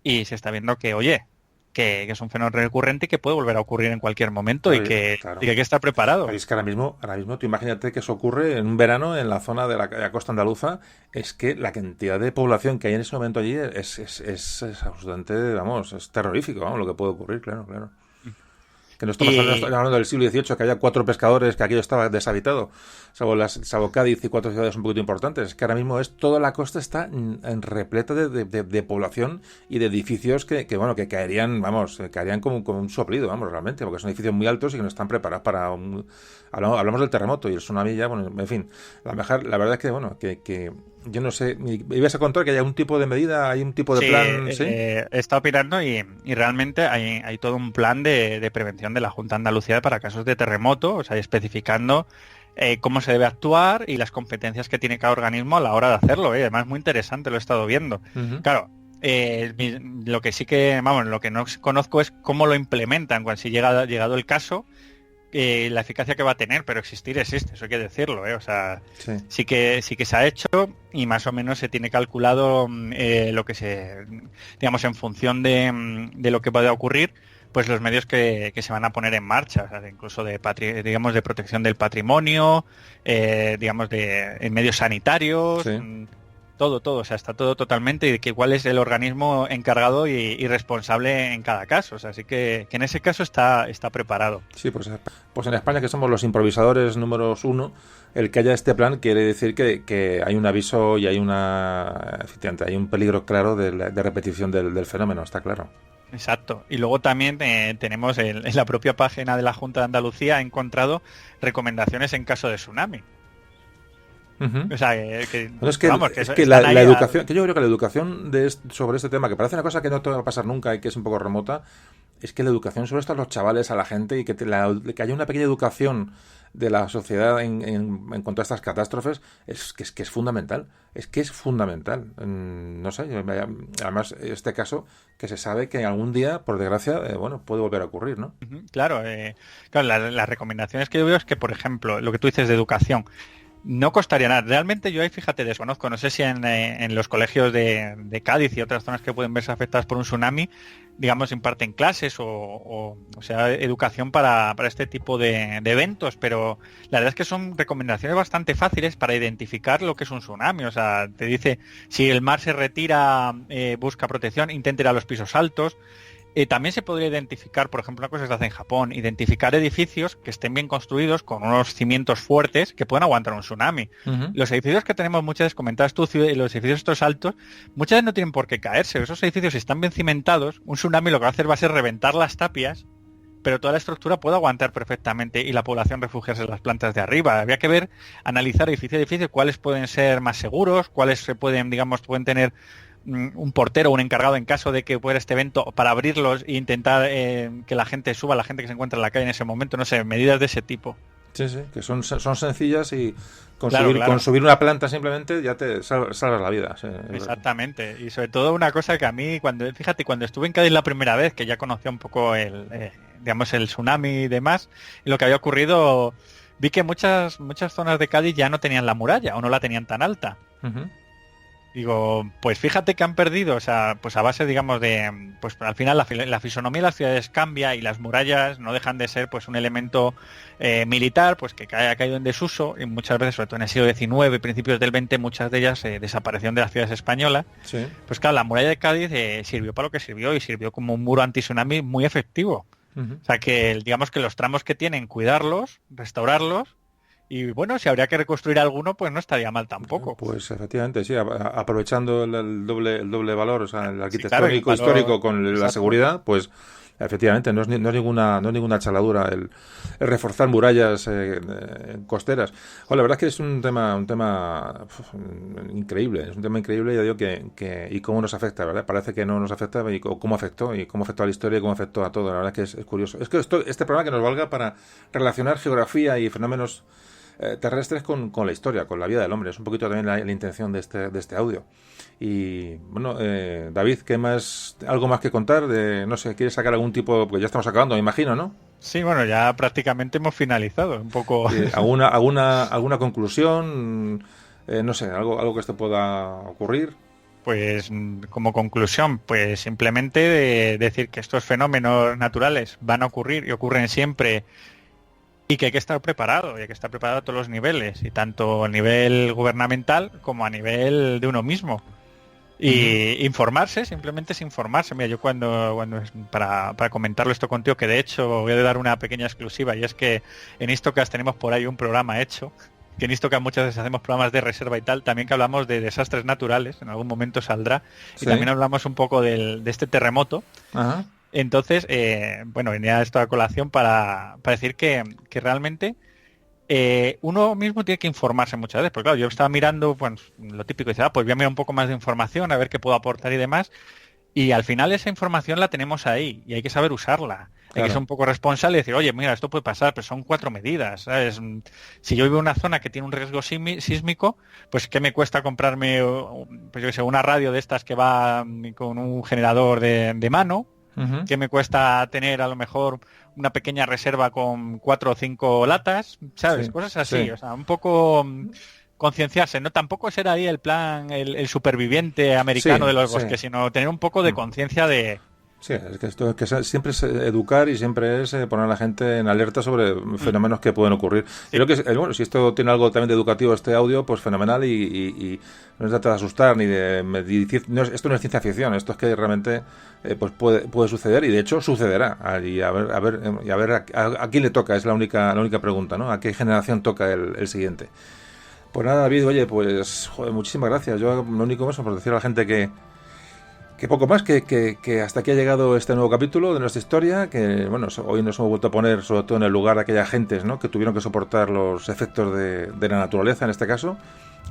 Y se está viendo que, oye, que es un fenómeno recurrente y que puede volver a ocurrir en cualquier momento y que hay que estar preparado. Pero es que ahora mismo tú imagínate que eso ocurre en un verano en la zona de la costa andaluza, es que la cantidad de población que hay en ese momento allí es absolutamente, vamos, es terrorífico, vamos, lo que puede ocurrir, claro. Que no estamos hablando del siglo XVIII, que había 4 pescadores, que aquello estaba deshabitado, salvo Cádiz y 4 ciudades un poquito importantes. Es que ahora mismo toda la costa está repleta de población y de edificios que caerían como un soplido, vamos, realmente, porque son edificios muy altos y que no están preparados para hablamos del terremoto y el tsunami ya, bueno, en fin. La verdad es que, bueno, que yo no sé, ibas a contar que hay un tipo de medida, hay un tipo de plan, ¿sí? He estado opinando y realmente hay todo un plan de prevención de la Junta de Andalucía para casos de terremoto, o sea, especificando cómo se debe actuar y las competencias que tiene cada organismo a la hora de hacerlo. Además, muy interesante, lo he estado viendo. Uh-huh. Claro, lo que sí que, vamos, lo que no conozco es cómo lo implementan, cuando si llegado el caso, la eficacia que va a tener, pero existir existe, eso hay que decirlo, o sea, sí que se ha hecho y más o menos se tiene calculado lo que digamos, en función de lo que pueda ocurrir, pues los medios que se van a poner en marcha, o sea, incluso de protección del patrimonio, digamos, en medios sanitarios. Todo, o sea, está todo totalmente, y que cuál es el organismo encargado y responsable en cada caso, o sea, así que en ese caso está preparado. Sí, pues en España, que somos los improvisadores números 1, el que haya este plan quiere decir que hay un aviso y hay hay un peligro claro de repetición del fenómeno, está claro. Exacto. Y luego también tenemos en la propia página de la Junta de Andalucía, he encontrado recomendaciones en caso de tsunami. Uh-huh. O sea, bueno, es que, vamos, es que la educación, que yo creo que la educación sobre este tema, que parece una cosa que no te va a pasar nunca y que es un poco remota, es que la educación sobre esto a los chavales, a la gente, y que haya una pequeña educación de la sociedad en cuanto a estas catástrofes, es que es fundamental. Es que es fundamental. No sé, además, este caso, que se sabe que algún día, por desgracia, bueno, puede volver a ocurrir, ¿no? Claro, claro, las recomendaciones que yo veo es que, por ejemplo, lo que tú dices de educación, no costaría nada. Realmente yo ahí, fíjate, desconozco. No sé si en los colegios de Cádiz y otras zonas que pueden verse afectadas por un tsunami, digamos, imparten clases o sea, educación para este tipo de eventos, pero la verdad es que son recomendaciones bastante fáciles para identificar lo que es un tsunami. O sea, te dice, si el mar se retira, busca protección, intenta ir a los pisos altos. También se podría identificar, por ejemplo, una cosa que se hace en Japón, identificar edificios que estén bien construidos con unos cimientos fuertes que puedan aguantar un tsunami. Uh-huh. Los edificios que tenemos muchas veces, comentabas tú, los edificios estos altos, muchas veces no tienen por qué caerse. Esos edificios, si están bien cimentados, un tsunami lo que va a hacer va a ser reventar las tapias, pero toda la estructura puede aguantar perfectamente y la población refugiarse en las plantas de arriba. Habría que ver, analizar edificio a edificio, cuáles pueden ser más seguros, cuáles se pueden, digamos, pueden tener un portero o un encargado en caso de que fuera este evento para abrirlos e intentar que la gente suba, la gente que se encuentra en la calle en ese momento, no sé, medidas de ese tipo. Sí, que son sencillas y con subir una planta simplemente ya te salvas la vida. Sí, exactamente, y sobre todo una cosa que a mí, cuando estuve en Cádiz la primera vez, que ya conocía un poco digamos, el tsunami y demás, y lo que había ocurrido, vi que muchas zonas de Cádiz ya no tenían la muralla o no la tenían tan alta. Uh-huh. Digo, pues fíjate que han perdido, o sea, pues a base, digamos, pues al final la fisonomía de las ciudades cambia y las murallas no dejan de ser, pues, un elemento militar, pues que ha caído en desuso y muchas veces, sobre todo en el siglo XIX, principios del XX, muchas de ellas desaparecieron de las ciudades españolas. Sí. Pues claro, la muralla de Cádiz sirvió para lo que sirvió y sirvió como un muro anti-tsunami muy efectivo. Uh-huh. O sea, que digamos que los tramos que tienen, cuidarlos, restaurarlos. Y bueno, si habría que reconstruir alguno, pues no estaría mal tampoco. Pues efectivamente, sí, aprovechando el doble valor, o sea, el arquitectónico, histórico con la seguridad, pues efectivamente no es ninguna chaladura el reforzar murallas costeras. Bueno, la verdad es que es un tema increíble, ya digo que y cómo nos afecta, ¿verdad? Parece que no nos afecta, y cómo afectó a la historia y cómo afectó a todo. La verdad es que es curioso. Es que este programa que nos valga para relacionar geografía y fenómenos terrestres con la historia, con la vida del hombre. Es un poquito también la intención de este audio. Y bueno, David, ¿qué más? ¿Algo más que contar? No sé, ¿quieres sacar algún tipo? Porque ya estamos acabando, me imagino, ¿no? Sí, bueno, ya prácticamente hemos finalizado un poco. ¿Alguna conclusión? No sé, algo que esto pueda ocurrir. Pues como conclusión, pues simplemente decir que estos fenómenos naturales van a ocurrir y ocurren siempre. Y que hay que estar preparado, y hay que estar preparado a todos los niveles, y tanto a nivel gubernamental como a nivel de uno mismo. Y informarse, simplemente es informarse. Mira, yo cuando para comentarlo esto contigo, que de hecho voy a dar una pequeña exclusiva, y es que en Istocast tenemos por ahí un programa hecho, que en Istocast muchas veces hacemos programas de reserva y tal, también que hablamos de desastres naturales, en algún momento saldrá, y también hablamos un poco de este terremoto. Ajá. Entonces, bueno, venía esto a colación para decir que realmente uno mismo tiene que informarse muchas veces, porque claro, yo estaba mirando, pues, lo típico, y dice, pues voy a mirar un poco más de información, a ver qué puedo aportar y demás, y al final esa información la tenemos ahí, y hay que saber usarla. Claro. Hay que ser un poco responsable y decir, oye, mira, esto puede pasar, pero son 4 medidas, ¿sabes? Si yo vivo en una zona que tiene un riesgo sísmico, pues ¿qué me cuesta comprarme, pues yo qué sé, una radio de estas que va con un generador de mano? Uh-huh. Que me cuesta tener a lo mejor una pequeña reserva con 4 o 5 latas, ¿sabes? Sí, cosas así, sí. O sea, un poco concienciarse, no tampoco ser ahí el plan, el superviviente americano de los bosques, sino tener un poco de conciencia de... Sí, es que esto que siempre es educar y siempre es poner a la gente en alerta sobre fenómenos que pueden ocurrir. Sí. Creo que, bueno, si esto tiene algo también de educativo, este audio, pues fenomenal, y no se trata de asustar ni esto no es ciencia ficción, esto es que realmente pues puede suceder, y de hecho sucederá. Y a ver a quién le toca, es la única pregunta, ¿no? ¿A qué generación toca el siguiente? Pues nada, David, oye, pues joder, muchísimas gracias. Yo lo único es por decir a la gente que Que poco más, que hasta aquí ha llegado este nuevo capítulo de nuestra historia, que bueno, hoy nos hemos vuelto a poner sobre todo en el lugar de aquellas gentes, ¿no?, que tuvieron que soportar los efectos de la naturaleza en este caso,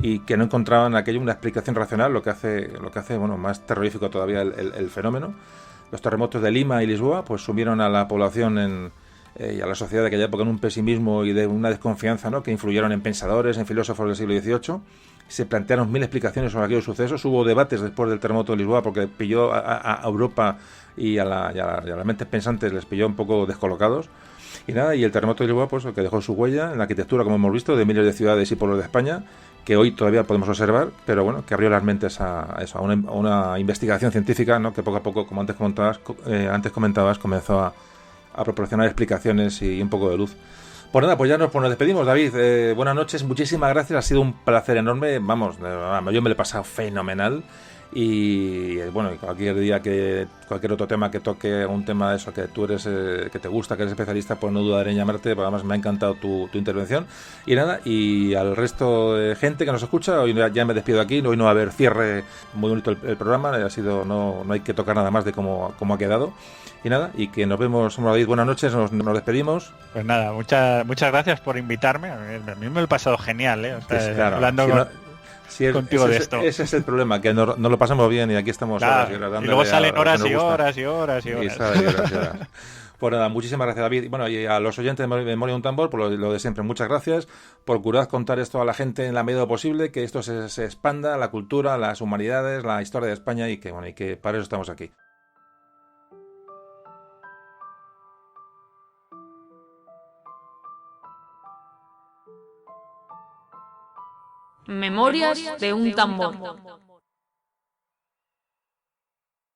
y que no encontraban aquello una explicación racional, lo que hace bueno, más terrorífico todavía el fenómeno. Los terremotos de Lima y Lisboa pues sumieron a la población y a la sociedad de aquella época en un pesimismo y de una desconfianza, ¿no?, que influyeron en pensadores, en filósofos del siglo XVIII. Se plantearon 1000 explicaciones sobre aquellos sucesos. Hubo debates después del terremoto de Lisboa porque pilló a Europa y a las mentes pensantes les pilló un poco descolocados. Y nada, y el terremoto de Lisboa, pues, que dejó su huella en la arquitectura, como hemos visto, de miles de ciudades y pueblos de España, que hoy todavía podemos observar, pero bueno, que abrió las mentes a una investigación científica, ¿no?, que poco a poco, como antes comentabas, comenzó a proporcionar explicaciones y un poco de luz. Pues nada, pues ya nos despedimos, David. Buenas noches, muchísimas gracias, ha sido un placer enorme. Vamos, yo me lo he pasado fenomenal. Y bueno, cualquier día cualquier otro tema que toque, un tema de eso que tú eres, que te gusta, que eres especialista, pues no dudaré en llamarte, porque además me ha encantado tu intervención. Y nada, y al resto de gente que nos escucha, hoy ya me despido aquí, hoy no va a haber cierre, muy bonito el programa, no hay que tocar nada más de cómo ha quedado. Y nada, y que nos vemos, David, buenas noches, nos despedimos. Pues nada, muchas gracias por invitarme, a mí me lo he pasado genial, o sea, pues claro, hablando contigo de esto. Ese es el problema, que no lo pasamos bien y aquí estamos claro, horas y luego salen horas y horas y horas y horas. Pues nada, muchísimas gracias, David. Y bueno, y a los oyentes de Memoria de un Tambor, por lo de siempre, muchas gracias. Procurad contar esto a la gente en la medida posible, que esto se expanda, la cultura, las humanidades, la historia de España, y que para eso estamos aquí. Memorias de un tambor.